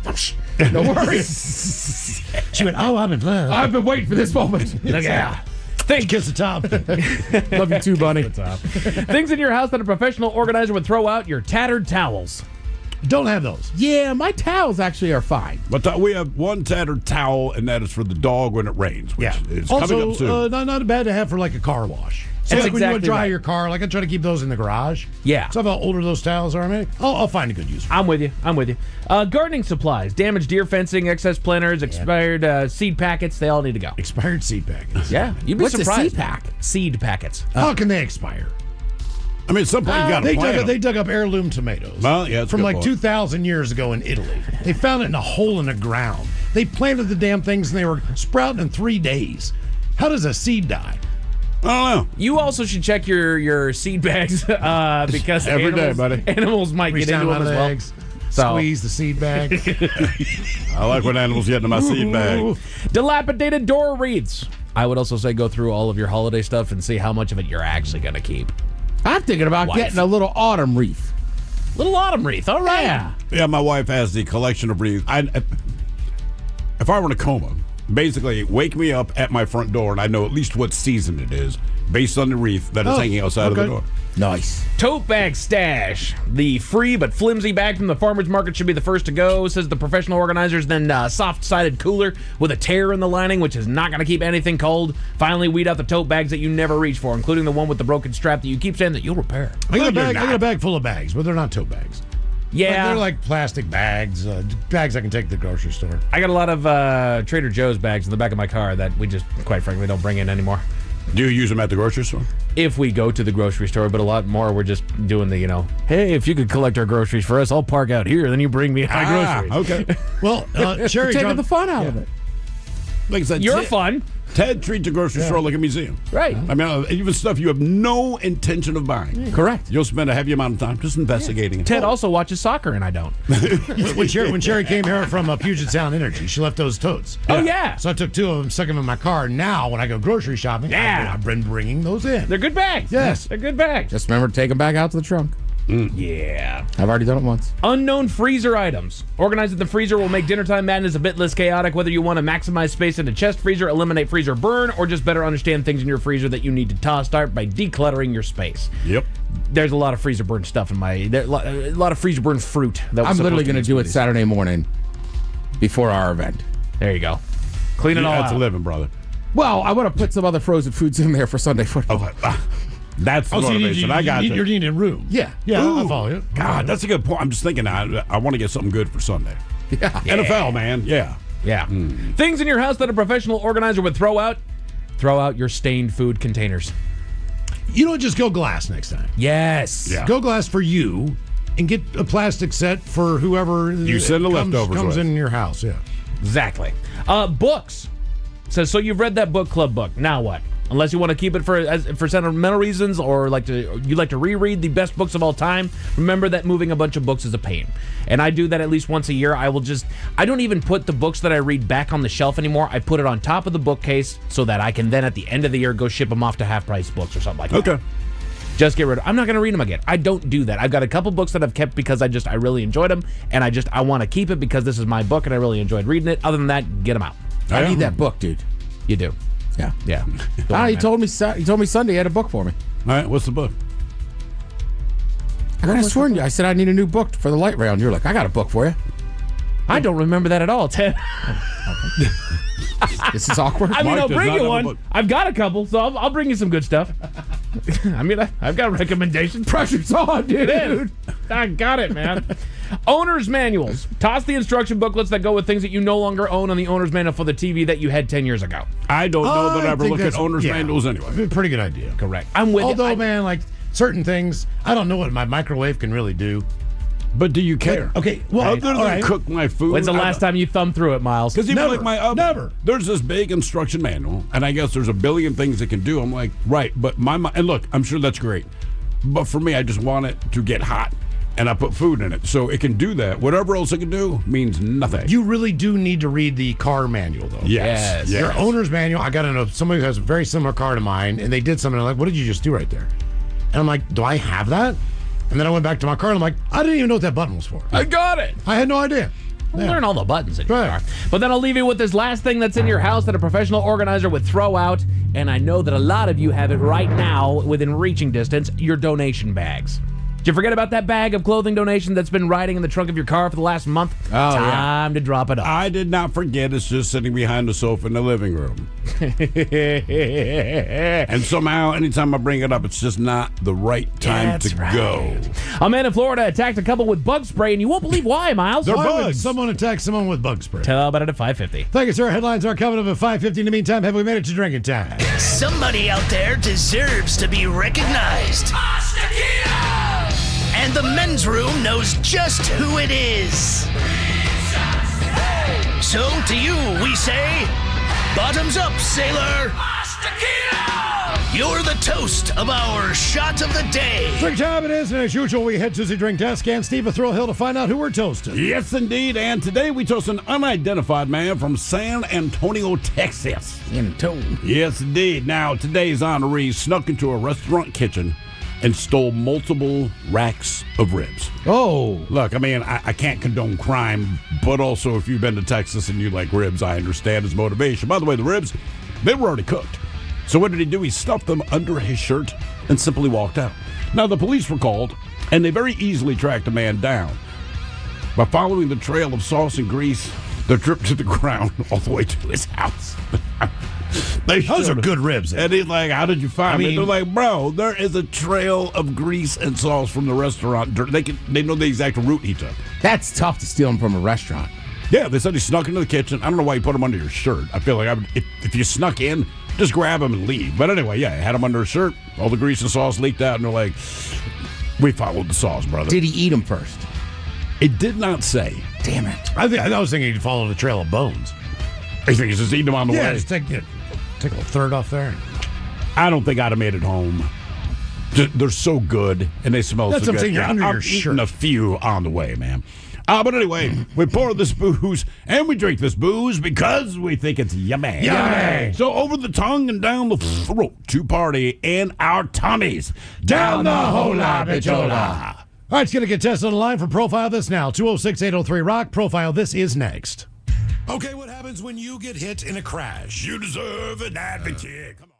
no worries. She went, oh, I'm in love. I've been waiting for this moment. Look out. Thank kiss the top. Love you too, Bunny. Things in your house that a professional organizer would throw out: your tattered towels. Don't have those. Yeah, my towels actually are fine. But we have one tattered towel, and that is for the dog when it rains. Which is coming up soon. Also, not bad to have for like a car wash. So That's like when you want exactly to dry right. your car, like I try to keep those in the garage. Yeah. So how older those towels are, maybe I'll find a good use for I'm with you. Gardening supplies, damaged deer fencing, excess planters, expired seed packets. They all need to go. expired seed packets. Yeah, you'd be What's a surprised. seed pack? Seed packets. How can they expire? I mean, at some point you got to They plant them. they dug up heirloom tomatoes. Well, yeah, that's a from good like point. 2,000 years ago in Italy. They found it in a hole in the ground. They planted the damn things and they were sprouting in 3 days. How does a seed die? I don't know. You also should check your seed bags because Every day, animals, buddy. animals might Reach get into down them out as of well. eggs, So- squeeze the seed bag. I like when animals get into my seed bag. Dilapidated door wreaths. I would also say go through all of your holiday stuff and see how much of it you're actually going to keep. I'm thinking about Wife. getting a little autumn wreath. Little autumn wreath. All right. Yeah. Yeah, my wife has the collection of wreaths. If I were in a coma, basically wake me up at my front door and I know at least what season it is based on the wreath that is hanging outside of the door. Nice. Tote bag stash. The free but flimsy bag from the farmer's market should be the first to go, says the professional organizers. Then soft-sided cooler with a tear in the lining, which is not going to keep anything cold. Finally, weed out the tote bags that you never reach for, including the one with the broken strap that you keep saying that you'll repair. I got a bag full of bags, but they're not tote bags. Yeah. They're like plastic bags, bags I can take to the grocery store. I got a lot of Trader Joe's bags in the back of my car that we just, quite frankly, don't bring in anymore. Do you use them at the grocery store? If we go to the grocery store, but a lot more we're just doing the, hey, if you could collect our groceries for us, I'll park out here, then you bring me my groceries. Okay. Well, Sherry, Taking the fun out of it. Like I said, You're fun. Ted treats a grocery store like a museum. Right. I mean, even stuff you have no intention of buying. Correct. You'll spend a heavy amount of time just investigating it. Ted also watches soccer, and I don't. when Sherry came here from Puget Sound Energy, she left those totes. Oh, yeah. So I took 2 of them, stuck them in my car. Now, when I go grocery shopping, I've been bringing those in. They're good bags. Yes. They're good bags. Just remember to take them back out to the trunk. Yeah. I've already done it once. Unknown freezer items. Organizing the freezer will make dinnertime madness a bit less chaotic, whether you want to maximize space in a chest freezer, eliminate freezer burn, or just better understand things in your freezer that you need to toss. Start by decluttering your space. Yep. There's a lot of freezer burn stuff in a lot of freezer burn fruit. That I'm literally going to do it Saturday morning before our event. There you go. Clean it all That's out. a living, brother. Well, I want to put some other frozen foods in there for Sunday football. Okay. That's the motivation. I got you. You're needing room. Yeah. Yeah, Ooh. I follow you. God, that's a good point. I'm just thinking I want to get something good for Sunday. Yeah. NFL, man. Yeah. Yeah. Things in your house that a professional organizer would throw out. Throw out your stained food containers. You know, just go glass next time. Yes. Yeah. Go glass for you, and get a plastic set for whoever You send the leftovers comes with. in your house. Yeah. Exactly. Books. says, so you've read that book club book. Now what? Unless you want to keep it for sentimental reasons or you like to reread the best books of all time, remember that moving a bunch of books is a pain. And I do that at least once a year. I don't even put the books that I read back on the shelf anymore. I put it on top of the bookcase so that I can then at the end of the year go ship them off to Half Price Books or something like that. Okay. Just get rid of. I'm not going to read them again. I don't do that. I've got a couple books that I've kept because I really enjoyed them, and I want to keep it because this is my book and I really enjoyed reading it. Other than that, get them out. I need that book, dude. You do. Yeah. Yeah. He told me Sunday he had a book for me. All right, what's the book? I could have sworn you. I said I need a new book for the light round. You're like, I got a book for you. I don't remember that at all, Ted. This is awkward. I mean, Mike I'll does bring not you have a one. book. I've got a couple, so I'll bring you some good stuff. I mean, I've got recommendations. Pressure's on, dude. I got it, man. Owner's manuals. Toss the instruction booklets that go with things that you no longer own on the owner's manual for the TV that you had 10 years ago. I don't know that I ever think look at that's- owner's yeah. manuals anyway. Pretty good idea. Correct. I'm with Although, you. man, like certain things, I don't know what my microwave can really do. But do you care? Okay, well, Other than all right. cook my food. When's the last time you thumbed through it, Miles? Because even Never. like my oven, Never. there's this big instruction manual, and I guess there's a billion things it can do. I'm like, right, but and look, I'm sure that's great, but for me, I just want it to get hot, and I put food in it, so it can do that. Whatever else it can do means nothing. You really do need to read the car manual, though. Yes. Your owner's manual, I got to know somebody who has a very similar car to mine, and they did something. I'm like, what did you just do right there? And I'm like, do I have that? And then I went back to my car, and I'm like, I didn't even know what that button was for. I got it. I had no idea. Learn all the buttons in your Right. car. But then I'll leave you with this last thing that's in your house that a professional organizer would throw out, and I know that a lot of you have it right now within reaching distance, your donation bags. Did you forget about that bag of clothing donation that's been riding in the trunk of your car for the last month? Oh, Time to drop it off. I did not forget. It's just sitting behind the sofa in the living room. And somehow, anytime I bring it up, it's just not the right time That's to right. go. A man in Florida attacked a couple with bug spray, and you won't believe why, Miles. Why would bugs. someone attack someone with bug spray? Tell about it at 5:50. Thank you, sir. Headlines are coming up at 5:50. In the meantime, have we made it to drinking time? Somebody out there deserves to be recognized. And the men's room knows just who it is. So to you, we say, bottoms up, sailor. You're the toast of our shot of the day. Drink time it is, and as usual, we head to the drink desk and Steve a Thrill Hill to find out who we're toasting. Yes, indeed. And today we toast an unidentified man from San Antonio, Texas. Yes, indeed. Now, today's honoree snuck into a restaurant kitchen and stole multiple racks of ribs. Oh. Look, I mean, I can't condone crime, but also if you've been to Texas and you like ribs, I understand his motivation. By the way, the ribs, they were already cooked. So what did he do? He stuffed them under his shirt and simply walked out. Now, the police were called, and they very easily tracked the man down. By following the trail of sauce and grease, they dripped to the ground all the way to his house. Those are good ribs. And he's like, how did you find me? mean- They're like, bro, there is a trail of grease and sauce from the restaurant. They know the exact route he took. That's tough to steal them from a restaurant. Yeah, they said he snuck into the kitchen. I don't know why you put him under your shirt. I feel like if you snuck in, just grab him and leave. But anyway, yeah, had him under his shirt. All the grease and sauce leaked out, and they're like, we followed the sauce, brother. Did he eat them first? It did not say. Damn it. I was thinking he'd follow the trail of bones. I think he's just eating them on the Yeah, way. just take a little third off there. I don't think I'd have made it home. They're so good, and they smell That's so what I'm good. saying, you're under I'm your eating shirt. a few on the way, man. But anyway, we pour this booze, and we drink this booze because we think it's yummy. Yummy. So over the tongue and down the throat to party in our tummies. Down the hola bichola. All right, it's going to get tested on the line for Profile This now. 206-803-ROCK. Profile This is next. Okay, what happens when you get hit in a crash? You deserve an advocate. Come on.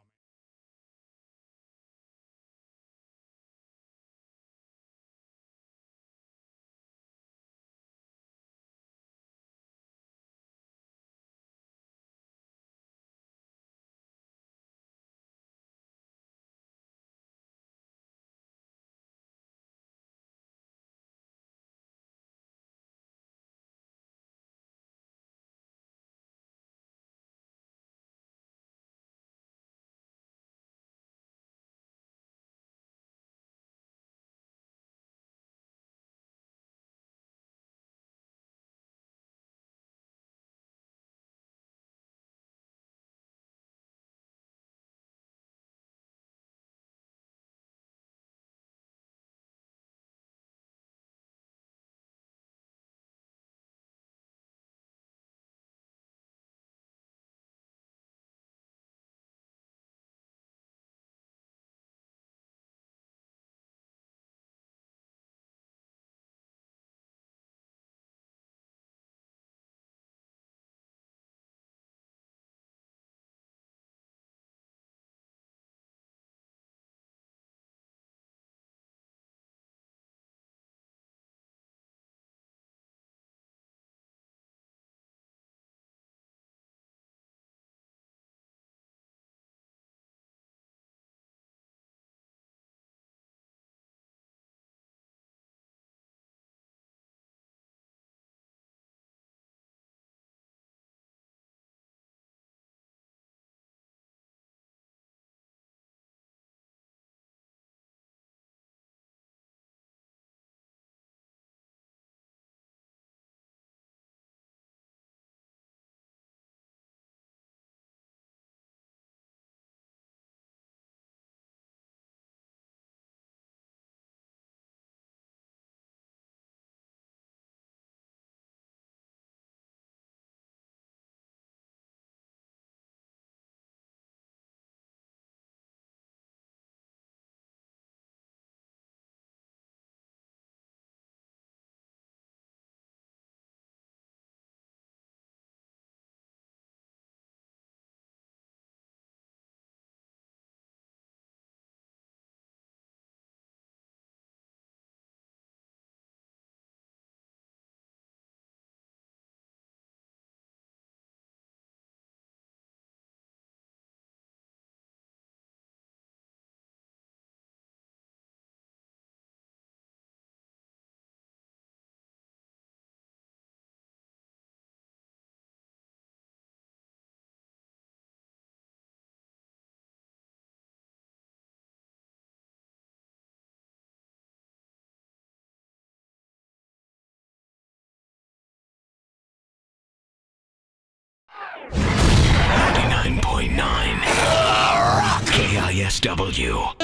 KSW.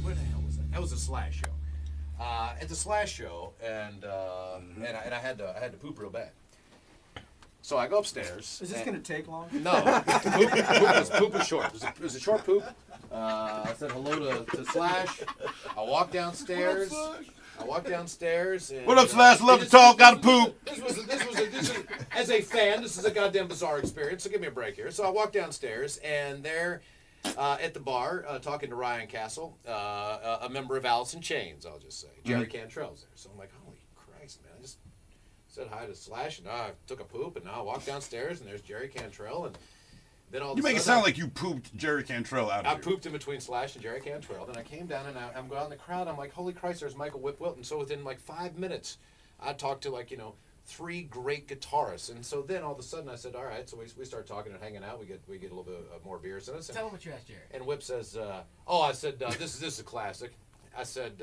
Where the hell was that? That was a Slash show. At the Slash show, and I had to poop real bad. So I go upstairs. Is this going to take long? No, poop was short. It was a short poop. I said hello to Slash. I walked downstairs. And, What up, Slash? Love to talk. Got to poop. This was as a fan, this is a goddamn bizarre experience. So give me a break here. So I walk downstairs, and there, at the bar, talking to Ryan Castle, a member of Alice in Chains, I'll just say. Jerry Cantrell's there. So I'm like, holy Christ, man! I just said hi to Slash, and I took a poop, and now I walk downstairs, and there's Jerry Cantrell, and then all. You make it sound like you pooped Jerry Cantrell out of I here. pooped in between Slash and Jerry Cantrell. Then I came down, and I'm going out in the crowd. I'm like, holy Christ, there's Michael Whip Wilton. So within like 5 minutes, I talked to 3 great guitarists, and so then all of a sudden I said, all right. So we start talking and hanging out. We get a little bit more beers in us. Tell him what you asked Jerry. And Whip says, I said, this is a classic. I said,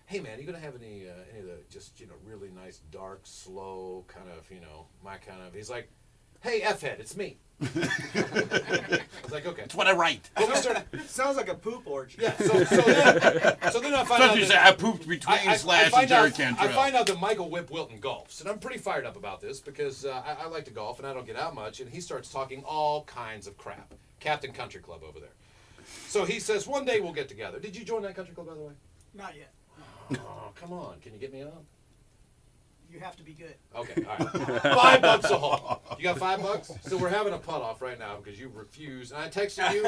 hey man, you gonna have any of the just really nice, dark, slow kind of my kind of? He's like, hey F-head, it's me. I was like, okay. That's what I write. But we started. Sounds like a poop orgy. Yeah. So then I find out. You say I pooped between Slash and Jerry Cantrell. I find out that Michael Whip Wilton golfs, and I'm pretty fired up about this because I like to golf and I don't get out much, and he starts talking all kinds of crap. Captain Country Club over there. So he says one day we'll get together. Did you join that country club, by the way? Not yet. Oh, come on. Can you get me on? You have to be good. Okay, all right. $5 a hole. You got $5? So we're having a putt off right now because you refused. And I texted you.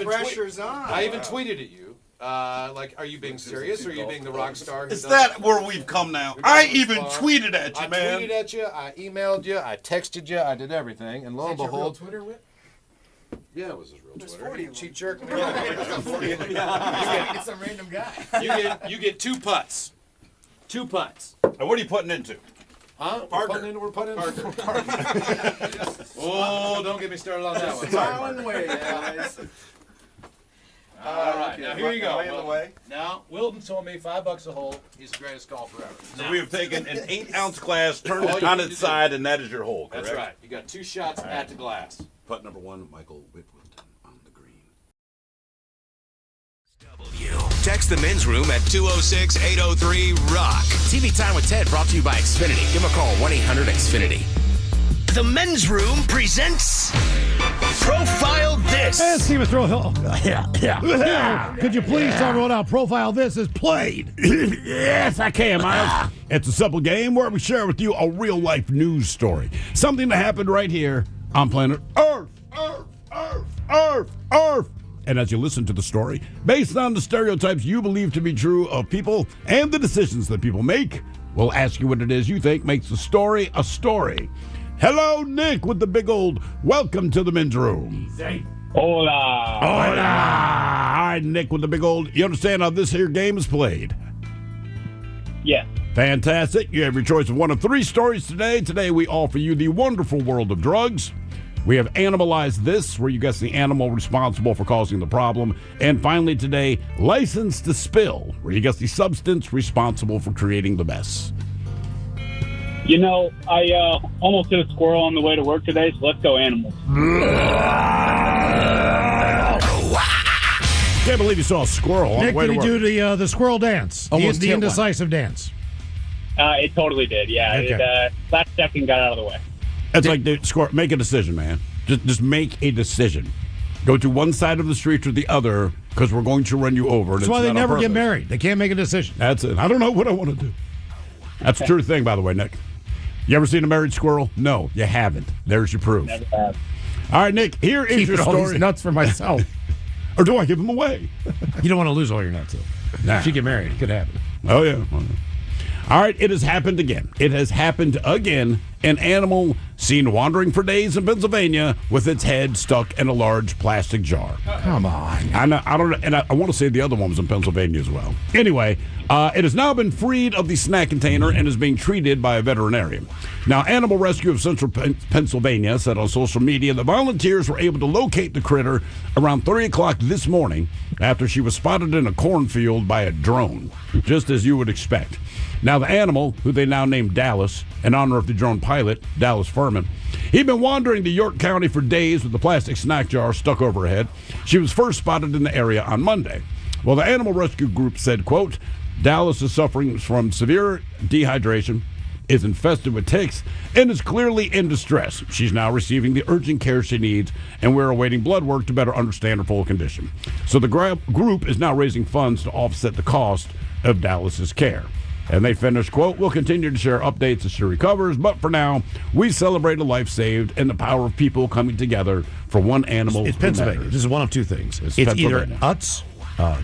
Pressure's on. I even tweeted at you. Are you being serious or are you being the rock star? Is that where we've come now? I even tweeted at you, man. I tweeted at you. I emailed you. I texted you. I did everything. And lo and behold. Twitter Whip? Yeah, it was his real Twitter. 40 Cheat jerk. It's some random guy. You get 2 putts. 2 putts. And what are you putting into? Huh? Parker. We're putting into Parker. Oh, don't get me started on that one. Smiling way, guys. All right, now here you go. Am I in the way? Now, Wilton told me $5 a hole. He's the greatest golfer ever. So we have taken an 8-ounce glass, turned it on its side, and that is your hole, correct? That's right. You got 2 shots at the glass. Putt number 1, Michael Whipwilton on the green. Text the men's room at 206-803-ROCK. TV Time with Ted brought to you by Xfinity. Give them a call, 1-800-XFINITY. The men's room presents Profile This. Hey, Steve Hill. Yeah. Could you please tell me how Profile This is played? Yes, I can, Miles. It's a simple game where we share with you a real-life news story. Something that happened right here on planet Earth. Earth. And as you listen to the story, based on the stereotypes you believe to be true of people and the decisions that people make, we'll ask you what it is you think makes the story a story. Hello, Nick, with the big old welcome to the men's room. Hola. All right, Nick, with the big old, you understand how this here game is played? Yes. Fantastic. You have your choice of one of 3 stories today. Today we offer you the wonderful world of drugs. We have Animalized This, where you guess the animal responsible for causing the problem. And finally today, License to Spill, where you guess the substance responsible for creating the mess. You know, I almost hit a squirrel on the way to work today, so let's go animals. Can't believe you saw a squirrel on Nick, the way to did work. he do the squirrel dance? Almost The hit one. indecisive dance. It totally did, yeah. Okay. It, last second got out of the way. It's like, dude, make a decision, man. Just make a decision. Go to one side of the street or the other, because we're going to run you over. That's why they never get married. They can't make a decision. That's it. I don't know what I want to do. That's a true thing, by the way, Nick. You ever seen a married squirrel? No, you haven't. There's your proof. Never have. All right, Nick, here is Keep your all story. these nuts for myself. Or do I give them away? You don't want to lose all your nuts, though. Nah. If you get married, it could happen. Oh, yeah. All right, it has happened again. It has happened again an animal seen wandering for days in Pennsylvania with its head stuck in a large plastic jar. Come on. I want to say the other one was in Pennsylvania as well. Anyway, it has now been freed of the snack container and is being treated by a veterinarian. Now, Animal Rescue of Central Pennsylvania said on social media that volunteers were able to locate the critter around 3 o'clock this morning after she was spotted in a cornfield by a drone, just as you would expect. Now, the animal, who they now named Dallas, in honor of the drone pilot, Dallas Furman, he'd been wandering to York County for days with the plastic snack jar stuck over her head. She was first spotted in the area on Monday. Well, the Animal Rescue Group said, quote, Dallas is suffering from severe dehydration, is infested with ticks, and is clearly in distress. She's now receiving the urgent care she needs, and we're awaiting blood work to better understand her full condition. So the group is now raising funds to offset the cost of Dallas's care. And they finished, quote, we'll continue to share updates as she recovers, but for now, we celebrate a life saved and the power of people coming together for one animal. It's Pennsylvania. This is one of two things. It's either Utz,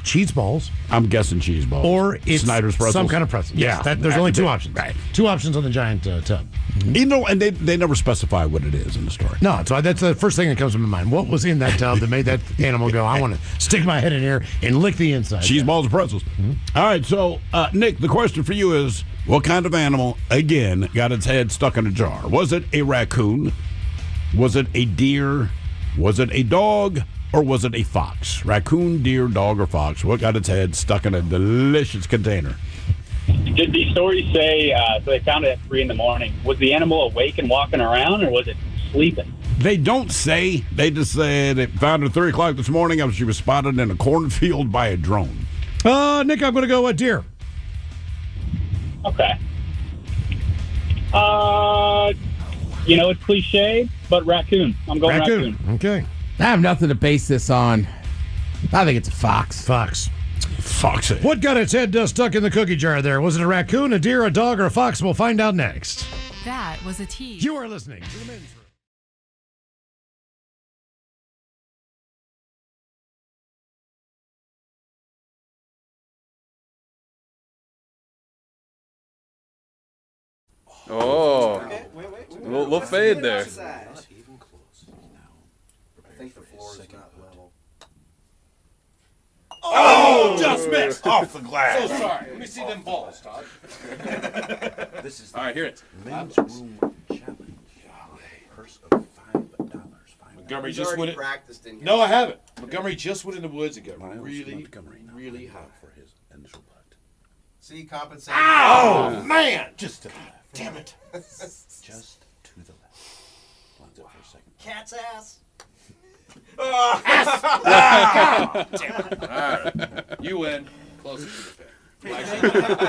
cheese balls. I'm guessing cheese balls. Or it's Snyder's pretzels. some kind of pretzel. Yeah. Yes, there's only two options. Right. Two options on the giant tub. You know, and they never specify what it is in the story. No, so that's the first thing that comes to my mind. What was in that tub that made that animal go, I want to stick my head in here and lick the inside? Cheese balls and pretzels. All right, so, Nick, the question for you is, what kind of animal, again, got its head stuck in a jar? Was it a raccoon? Was it a deer? Was it a dog? Or was it a fox? Raccoon, deer, dog, or fox? What got its head stuck in a delicious container? Did the story say, so they found it at 3 in the morning, was the animal awake and walking around, or was it sleeping? They don't say. They just say they found it at 3 o'clock this morning after she was spotted in a cornfield by a drone. Nick, I'm going to go with deer. Okay. It's cliche, but raccoon. I'm going raccoon. Okay. I have nothing to base this on. I think it's a fox. Fox. Foxy. What got its head stuck in the cookie jar there? Was it a raccoon, a deer, a dog, or a fox? We'll find out next. That was a tease. You are listening to the Men's Room. Oh. Okay, wait. Little fade there. Not even close. I think the floor is not level. Oh, just missed off the glass. So sorry. Let me see them balls, Todd. This is all right. Here it. Men's Room Challenge. Purse of $5. Montgomery just went. Practiced in here. No, I haven't. Montgomery just went in the woods and got really hot for his initial putt. See, compensation. Oh man! Just to the left. Damn it! Just to the left. Lines up for a second. Cat's ass. Damn it! All right, you win. Closer to the pin.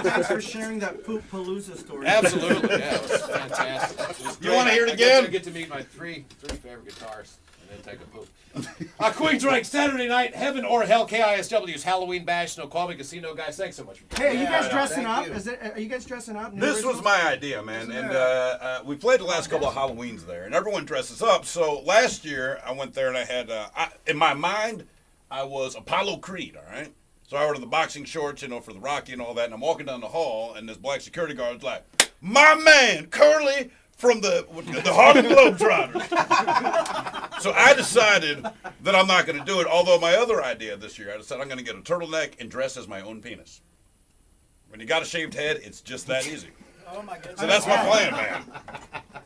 Thanks for sharing that Poop Palooza story. Absolutely, yeah, it was fantastic. It was You wanna hear it I again? get to meet my three favorite guitarists and then take a poop. Queensrÿche, Saturday night, Heaven or Hell, KISW's Halloween Bash, Snoqualmie Casino. Guys, thanks so much for Hey, coming. are you guys dressing up? Are you guys dressing up? This was my idea, man, and we played the last couple of Halloweens there, and everyone dresses up. So last year I went there and I had, in my mind, I was Apollo Creed. All right, so I ordered the boxing shorts, for the Rocky and all that, and I'm walking down the hall, and this black security guard's like, "My man, Curly from the Harlem Globetrotters." So I decided that I'm not going to do it. Although my other idea this year, I decided I'm going to get a turtleneck and dress as my own penis. When you got a shaved head, it's just that easy. Oh my goodness. So that's my plan, man.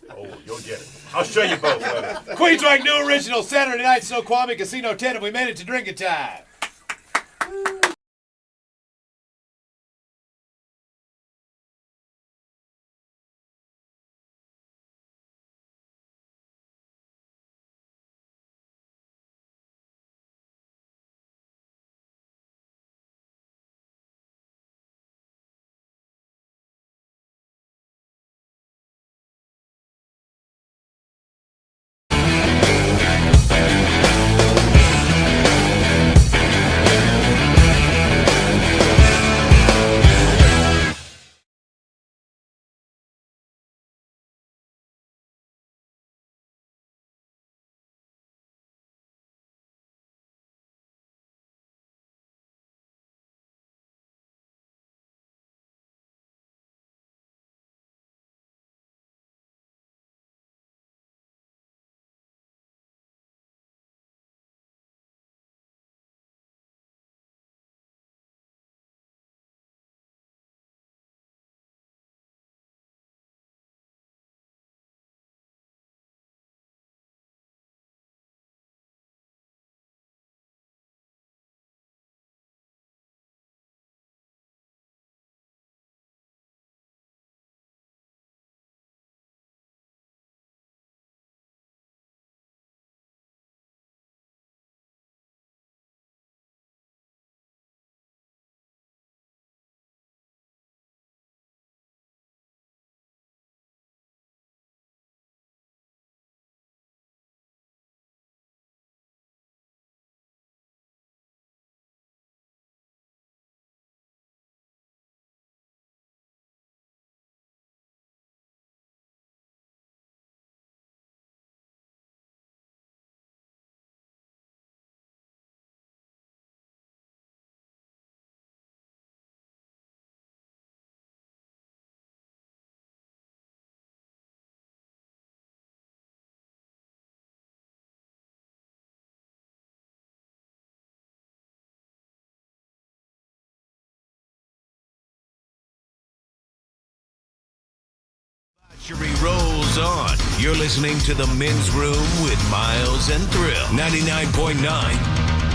Oh, you'll get it. I'll show you both later. Queensrÿche New Original, Saturday night, Snoqualmie Casino 10, and we made it to drinking time. Century rolls on. You're listening to The Men's Room with Miles and Thrill. 99.9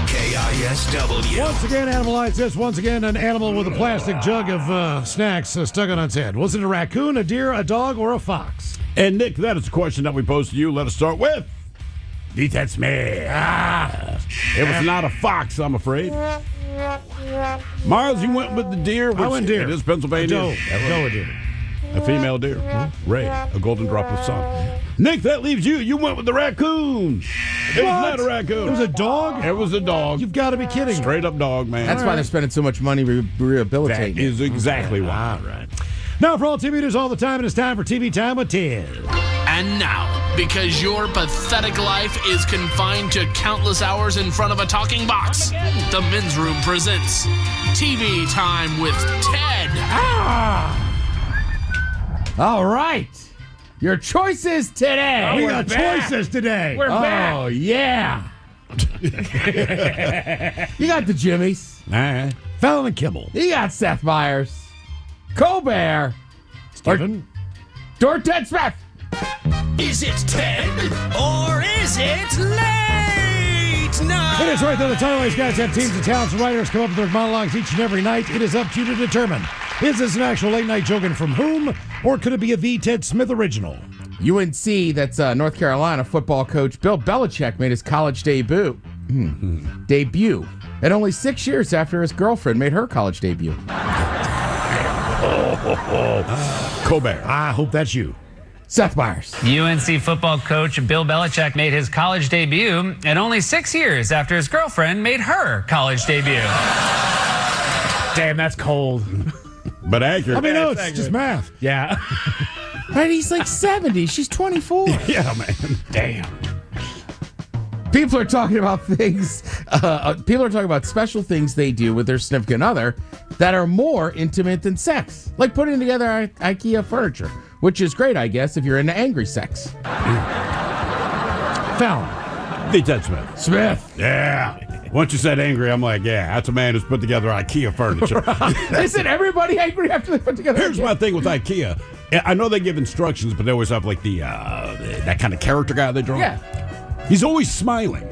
KISW. Once again, Animalize this. Once again, an animal with a plastic jug of snacks stuck on its head. Was it a raccoon, a deer, a dog, or a fox? And Nick, that is a question that we posed to you. Let us start with D-Ted Smith. It was not a fox, I'm afraid. Miles, you went with the deer. I went deer. It is Pennsylvania. A deer. A female deer. Ray, a golden drop of sun. Nick, that leaves you. You went with the raccoon. It was not a raccoon. It was a dog? It was a dog. You've got to be kidding. Straight up dog, man. That's why they're spending so much money rehabilitating. That is exactly why. All right. Now, for all TV news all the time, it is time for TV Time with Ted. And now, because your pathetic life is confined to countless hours in front of a talking box, the Men's Room presents TV Time with Ted. All right. Your choices today. We got choices today. We're back. Oh, yeah. You got the Jimmies. Fallon and Kimmel. You got Seth Meyers. Colbert. Stephen. Or Ted Smith. Is it Ted or is it late night? It is right there. The title these guys have teams of talents and writers come up with their monologues each and every night. It is up to you to determine. Is this an actual late night joke and from whom? Or could it be a The Ted Smith original? UNC, that's North Carolina football coach Bill Belichick made his college debut. Debut. At only 6 years after his girlfriend made her college debut. Colbert. I hope that's you. Seth Meyers. UNC football coach Bill Belichick made his college debut at only 6 years after his girlfriend made her college debut. Damn, that's cold. But accurate. I mean, no, it's just math. Yeah. Right, he's like 70. She's 24. Yeah, man. Damn. People are talking about things. People are talking about special things they do with their significant other that are more intimate than sex, like putting together IKEA furniture, which is great, I guess, if you're into angry sex. Fallon. The Ted Smith. Smith. Yeah. Once you said angry, I'm like, yeah, that's a man who's put together IKEA furniture. Isn't everybody angry after they put together? Here's my thing with IKEA. I know they give instructions, but they always have like the that kind of character guy they draw. Yeah. He's always smiling.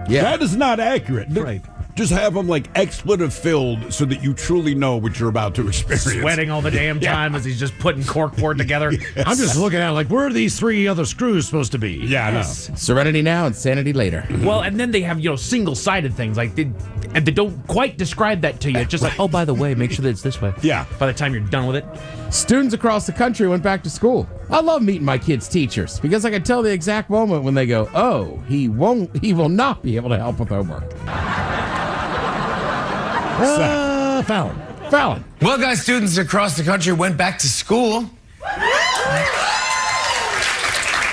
Yeah. That is not accurate. Right. Just have them like expletive filled so that you truly know what you're about to experience. Sweating all the damn time as he's just putting corkboard together. Yes. I'm just looking at it like, where are these three other screws supposed to be? Yeah, I know. Serenity now, insanity later. Well, and then they have, single-sided things. Like, they don't quite describe that to you. It's just like, oh, by the way, make sure that it's this way. Yeah. By the time you're done with it. Students across the country went back to school. I love meeting my kids' teachers because I can tell the exact moment when they go, oh, he will not be able to help with homework. Fallon. Well, guys, students across the country went back to school.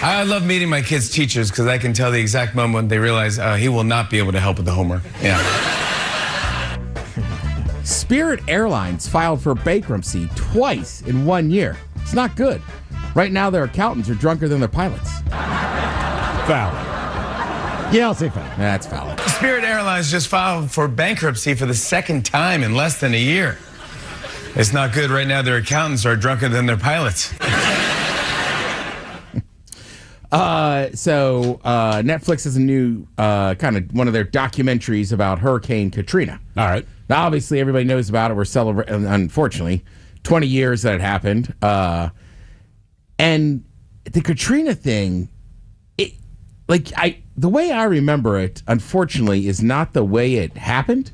I love meeting my kids' teachers because I can tell the exact moment they realize he will not be able to help with the homework. Yeah. Spirit Airlines filed for bankruptcy twice in 1 year. It's not good. Right now, their accountants are drunker than their pilots. Fallon. Yeah, I'll say Fallon. That's Fallon. Spirit Airlines just filed for bankruptcy for the second time in less than a year. It's not good. Right now, their accountants are drunker than their pilots. So Netflix has a new kind of one of their documentaries about Hurricane Katrina. All right. Now, obviously, everybody knows about it. We're celebrating, unfortunately, 20 years that it happened. And the Katrina thing, the way I remember it, unfortunately, is not the way it happened.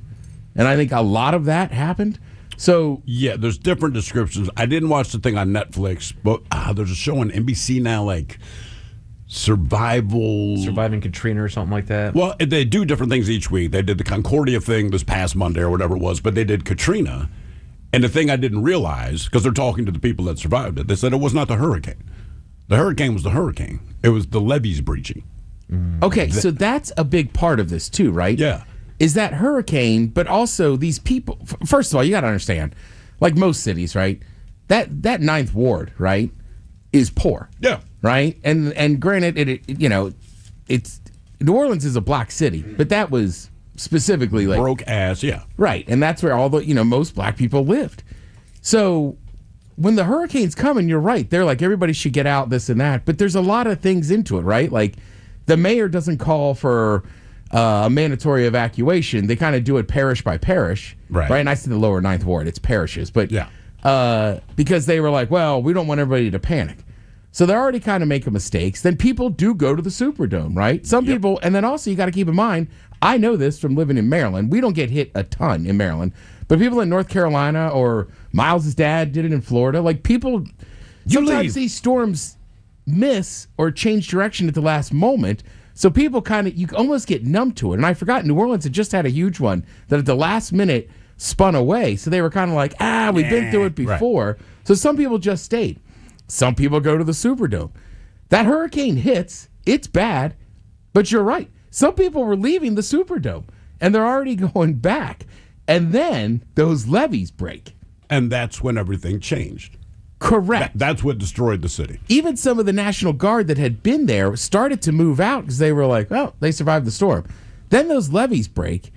And I think a lot of that happened. So yeah, there's different descriptions. I didn't watch the thing on Netflix, but there's a show on NBC now, like Surviving Katrina or something like that. Well, they do different things each week. They did the Concordia thing this past Monday or whatever it was, but they did Katrina. And the thing I didn't realize, because they're talking to the people that survived it, they said it was not the hurricane. The hurricane was the hurricane. It was the levees breaching. Okay, so that's a big part of this too, right? Yeah. Is that hurricane, but also these people. First of all, you got to understand, like most cities, right? That Ninth Ward, right, is poor. Yeah. Right. And granted, it's New Orleans is a black city, but that was specifically like broke ass. Yeah. Right, and that's where all the most black people lived. So when the hurricane's coming, you're right. They're like, everybody should get out, this and that. But there's a lot of things into it, right? Like, the mayor doesn't call for a mandatory evacuation. They kind of do it parish by parish. Right. And I see the lower Ninth Ward. It's parishes. But because they were like, well, we don't want everybody to panic. So they're already kind of making mistakes. Then people do go to the Superdome, right? Some people, and then also you got to keep in mind, I know this from living in Maryland. We don't get hit a ton in Maryland. But people in North Carolina, or Miles' dad did it in Florida, like people, sometimes these storms miss or change direction at the last moment. So people kind of, you almost get numb to it. And I forgot, New Orleans had just had a huge one that at the last minute spun away. So they were kind of like, we've been through it before. Right. So some people just stayed. Some people go to the Superdome. That hurricane hits, it's bad, but you're right. Some people were leaving the Superdome, and they're already going back. And then those levees break. And that's when everything changed. Correct. That's what destroyed the city. Even some of the National Guard that had been there started to move out because they were like, oh, they survived the storm. Then those levees break.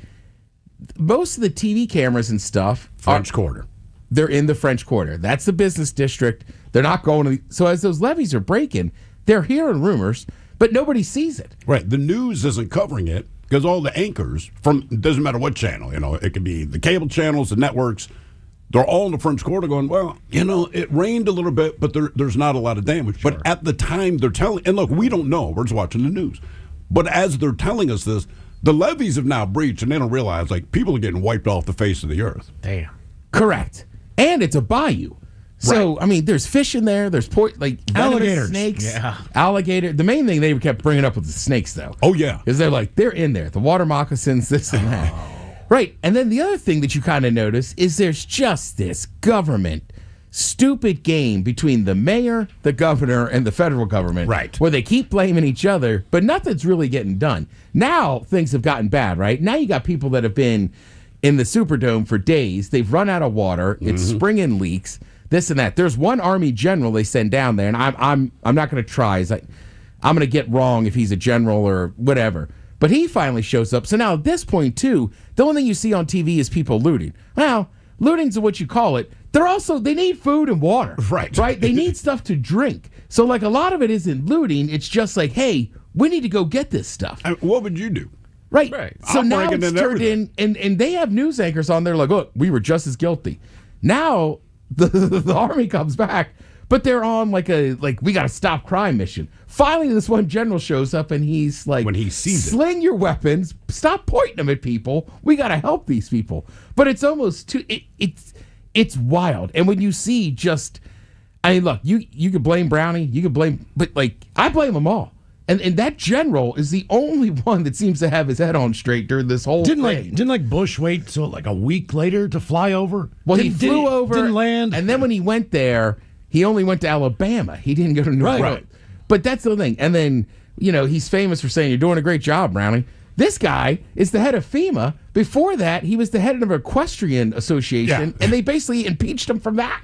Most of the TV cameras and stuff French Quarter. They're in the French Quarter. That's the business district. They're not going to. So as those levees are breaking, they're hearing rumors, but nobody sees it. Right. The news isn't covering it because all the anchors from, it doesn't matter what channel, it could be the cable channels, the networks, they're all in the French Quarter going, well, it rained a little bit, but there's not a lot of damage. Sure. But at the time they're telling, and look, we don't know. We're just watching the news. But as they're telling us this, the levees have now breached, and they don't realize, like, people are getting wiped off the face of the earth. Damn. Correct. And it's a bayou. So, right. I mean, there's fish in there. There's alligators, snakes, yeah, alligator. The main thing they kept bringing up was the snakes, though. Oh yeah, because they're in there. The water moccasins, this and that. Right. And then the other thing that you kind of notice is there's just this government stupid game between the mayor, the governor, and the federal government. Right. Where they keep blaming each other, but nothing's really getting done. Now things have gotten bad, right? Now you got people that have been in the Superdome for days. They've run out of water. It's springing leaks. This and that. There's one Army general they send down there, and I'm not going to try. I'm going to get wrong if he's a general or whatever. But he finally shows up. So now at this point, too, the only thing you see on TV is people looting. Well, looting's what you call it. They need food and water. Right. Right? They need stuff to drink. So, like, a lot of it isn't looting. It's just like, hey, we need to go get this stuff. What would you do? Right. So I'm now it's turned in, and they have news anchors on there like, look, we were just as guilty. Now the Army comes back, but they're on like we got to stop crime mission. Finally, this one general shows up, and he's like, when he sees sling your weapons, stop pointing them at people. We got to help these people. But it's almost it's wild. And when you see look, you could blame Brownie, you could blame, but like I blame them all. And that general is the only one that seems to have his head on straight during this whole thing. Didn't Bush wait till like a week later to fly over? Well, he flew over, didn't land, and then when he went there, he only went to Alabama. He didn't go to New York. Right. But that's the thing. And then he's famous for saying, "You're doing a great job, Brownie." This guy is the head of FEMA. Before that, he was the head of an equestrian association, and they basically impeached him from that.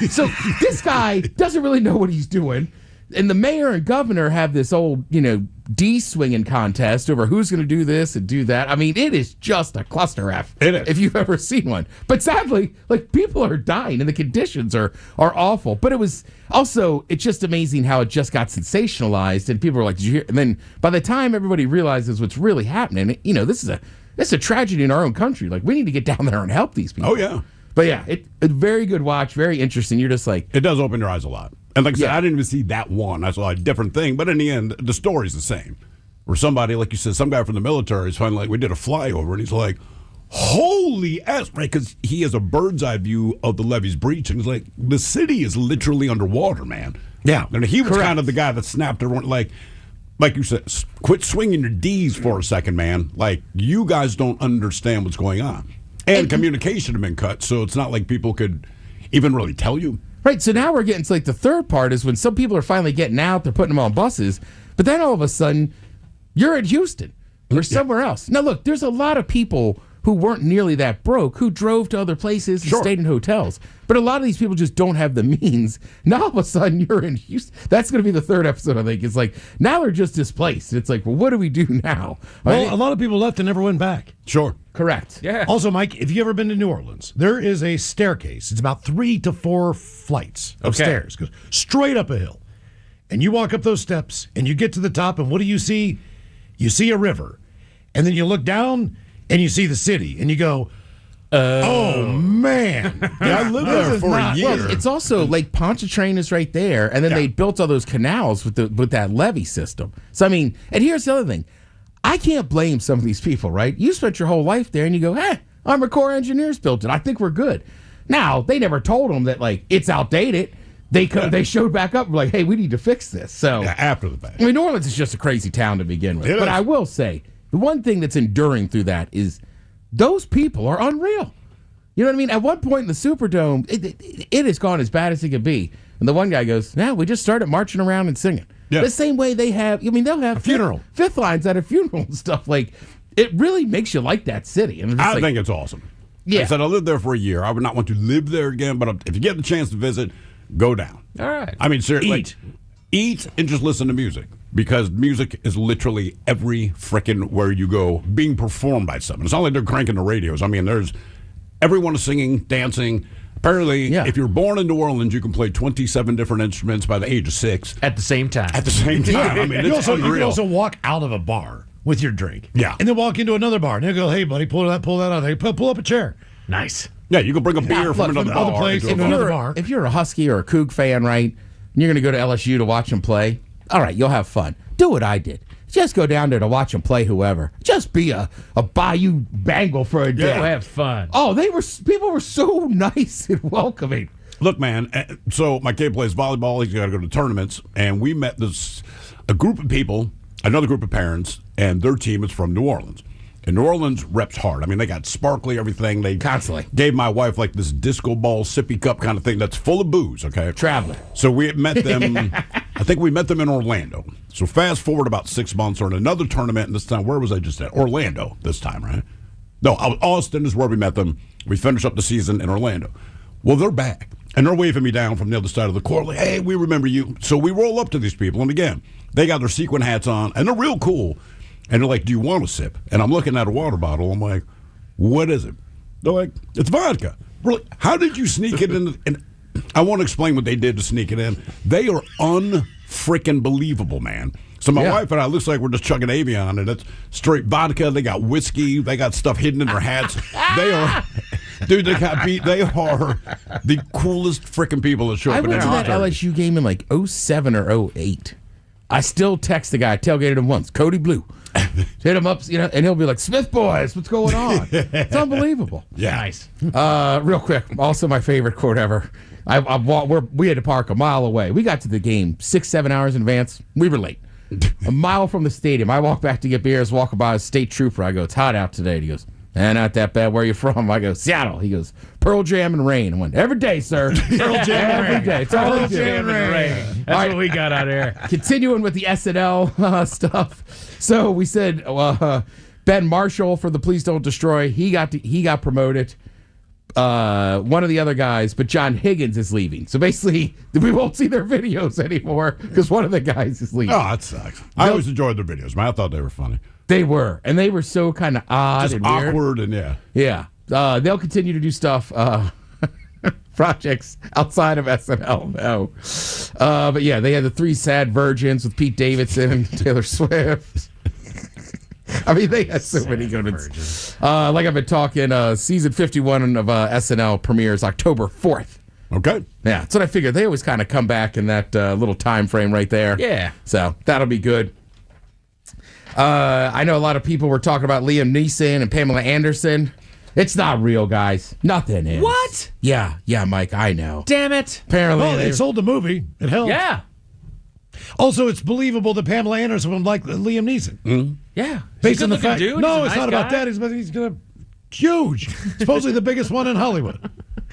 So this guy doesn't really know what he's doing. And the mayor and governor have this old, D-swinging contest over who's going to do this and do that. I mean, it is just a cluster F. It is. If you've ever seen one. But sadly, like, people are dying and the conditions are awful. But it's just amazing how it just got sensationalized and people were like, did you hear? And then by the time everybody realizes what's really happening, this is a tragedy in our own country. Like, we need to get down there and help these people. Oh, yeah. But yeah, a very good watch, very interesting. You're just like... It does open your eyes a lot. And like I said, I didn't even see that one. I saw a different thing. But in the end, the story's the same. Where somebody, like you said, some guy from the military is finally like, we did a flyover, and he's like, holy ass, right? Because he has a bird's eye view of the levees breach, and he's like, the city is literally underwater, man. Yeah. And he was kind of the guy that snapped everyone, like you said, quit swinging your D's for a second, man. Like, you guys don't understand what's going on. And communication had been cut, so it's not like people could even really tell you. Right, so now we're getting to like the third part is when some people are finally getting out, they're putting them on buses, but then all of a sudden, you're at Houston or somewhere else. Now look, there's a lot of people who weren't nearly that broke, who drove to other places and stayed in hotels. But a lot of these people just don't have the means. Now all of a sudden you're in Houston. That's going to be the third episode, I think. It's like, now they're just displaced. It's like, well, what do we do now? Well, a lot of people left and never went back. Sure. Correct. Yeah. Also, Mike, if you've ever been to New Orleans, there is a staircase. It's about 3 to 4 flights of stairs. Goes straight up a hill. And you walk up those steps and you get to the top, and what do you see? You see a river. And then you look down and you see the city, and you go, oh, man. Yeah, I lived there for a year. Well, it's also Lake Pontchartrain is right there, and then they built all those canals with that levee system. So, I mean, and here's the other thing. I can't blame some of these people, right? You spent your whole life there, and you go, Army Corps engineers built it. I think we're good. Now, they never told them that, like, it's outdated. They showed back up, like, hey, we need to fix this. So after the fact. I mean, New Orleans is just a crazy town to begin with. But I will say, the one thing that's enduring through that is those people are unreal. You know what I mean? At one point in the Superdome, it has gone as bad as it could be. And the one guy goes, we just started marching around and singing. Yeah. The same way they have, they'll have a funeral. Fifth lines at a funeral and stuff. Like, it really makes you like that city. And I think it's awesome. Yeah. I said I lived there for a year. I would not want to live there again, but if you get the chance to visit, go down. All right. I mean, seriously. Eat and just listen to music, because music is literally every frickin' where you go being performed by someone. It's not like they're cranking the radios. I mean, everyone is singing, dancing. Apparently, if you're born in New Orleans, you can play 27 different instruments by the age of 6. At the same time. At the same time. I mean, it's unreal. You can also walk out of a bar with your drink. Yeah. And then walk into another bar. And they'll go, hey, buddy, pull that out. They pull up a chair. Nice. Yeah, you can bring a beer from another place bar. into another bar. If you're a Husky or a Coug fan, right, and you're going to go to LSU to watch them play, all right, you'll have fun. Do what I did. Just go down there to watch them play whoever. Just be a Bayou Bengal for a day. Yeah, have fun. Oh, people were so nice and welcoming. Look, man, so my kid plays volleyball. He's got to go to tournaments. And we met a group of people, another group of parents, and their team is from New Orleans. And New Orleans reps hard. I mean, they got sparkly everything. They constantly gave my wife like this disco ball sippy cup kind of thing that's full of booze, okay? Traveling. So we met them, I think we met them in Orlando. So fast forward about 6 months, or in another tournament, and this time, where was I just at? Orlando this time, right? No, Austin is where we met them. We finished up the season in Orlando. Well, they're back. And they're waving me down from the other side of the court, like, hey, we remember you. So we roll up to these people, and again, they got their sequin hats on, and they're real cool. And they're like, do you want a sip? And I'm looking at a water bottle. I'm like, what is it? They're like, it's vodka. We're like, how did you sneak it in? And I won't explain what they did to sneak it in. They are unfreaking believable, man. So my wife and I, looks like we're just chugging Avion, and it's straight vodka. They got whiskey. They got stuff hidden in their hats. They are, dude, they got beat. They are the coolest freaking people that show up. I went to that LSU game in like 07 or 08. I still text the guy. I tailgated him once. Cody Blue. Hit him up, and he'll be like, Smith boys, what's going on? It's unbelievable. Yeah. Nice. Real quick, also my favorite quote ever. We had to park a mile away. We got to the game 6-7 hours in advance. We were late. A mile from the stadium. I walk back to get beers, walking by a state trooper. I go, it's hot out today. And he goes, not that bad. Where are you from? I go, Seattle. He goes, Pearl Jam and rain. I went, every day, sir. Pearl Jam every day. It's all Pearl Jam and rain. That's what we got out here. Continuing with the SNL stuff. So we said Ben Marshall for the Please Don't Destroy. He got promoted. One of the other guys, but John Higgins is leaving. So basically, we won't see their videos anymore because one of the guys is leaving. Oh, that sucks. I always enjoyed their videos, man. I thought they were funny. They were, and they were so kind of odd just and awkward, weird. and yeah. They'll continue to do stuff, projects outside of SNL now. But yeah, they had the 3 Sad Virgins with Pete Davidson and Taylor Swift. I mean, they had so many good ones. Like I've been talking, season 51 of SNL premieres October 4th. Okay. Yeah, that's what I figured. They always kind of come back in that little time frame right there. Yeah. So that'll be good. I know a lot of people were talking about Liam Neeson and Pamela Anderson. It's not real, guys. Nothing is. What? Yeah, Mike, I know. Damn it. Apparently, Well, it sold the movie. It helped. Yeah. Also, it's believable that Pamela Anderson would like Liam Neeson. Mm-hmm. Yeah. Based on the fact. Dude. No, He's it's a not nice about guy. that. He's going to huge. Supposedly the biggest one in Hollywood.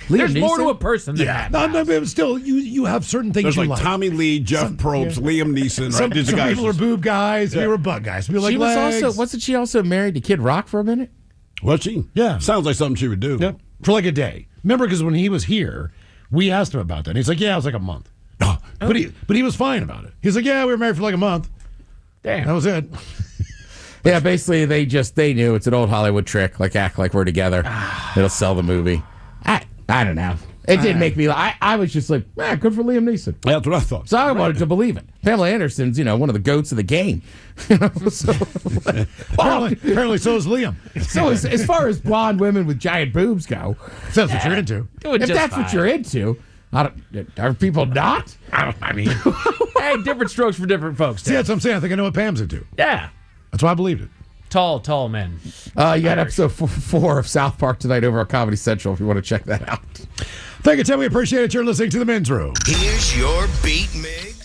There's more to a person than that. No, but still, you have certain things There's you like Tommy Lee, Jeff Probst, Liam Neeson. Some, Right? These some guys people are boob guys. We were butt guys. We like she was legs. wasn't she also married to Kid Rock for a minute? Was she? Yeah. Sounds like something she would do. Yep. For like a day. Remember, because when he was here, we asked him about that. And he's like, yeah, it was like a month. But he was fine about it. He's like, yeah, we were married for like a month. Damn. That was it. Yeah, basically they knew it's an old Hollywood trick, like act like we're together. It'll sell the movie. I don't know. It didn't make me. I was just like, man, good for Liam Neeson. That's what I thought. So I wanted to believe it. Pamela Anderson's, one of the goats of the game. So, apparently, so is Liam. So as far as blonde women with giant boobs go, if that's what you're into. If that's what you're into, are people not? I mean, hey, different strokes for different folks. See, that's what I'm saying. I think I know what Pam's into. Yeah. That's why I believed it. Tall men. You got episode 4 of South Park tonight over on Comedy Central if you want to check that out. Thank you, Tim. We appreciate it. You're listening to The Men's Room. Here's your beat, Mig.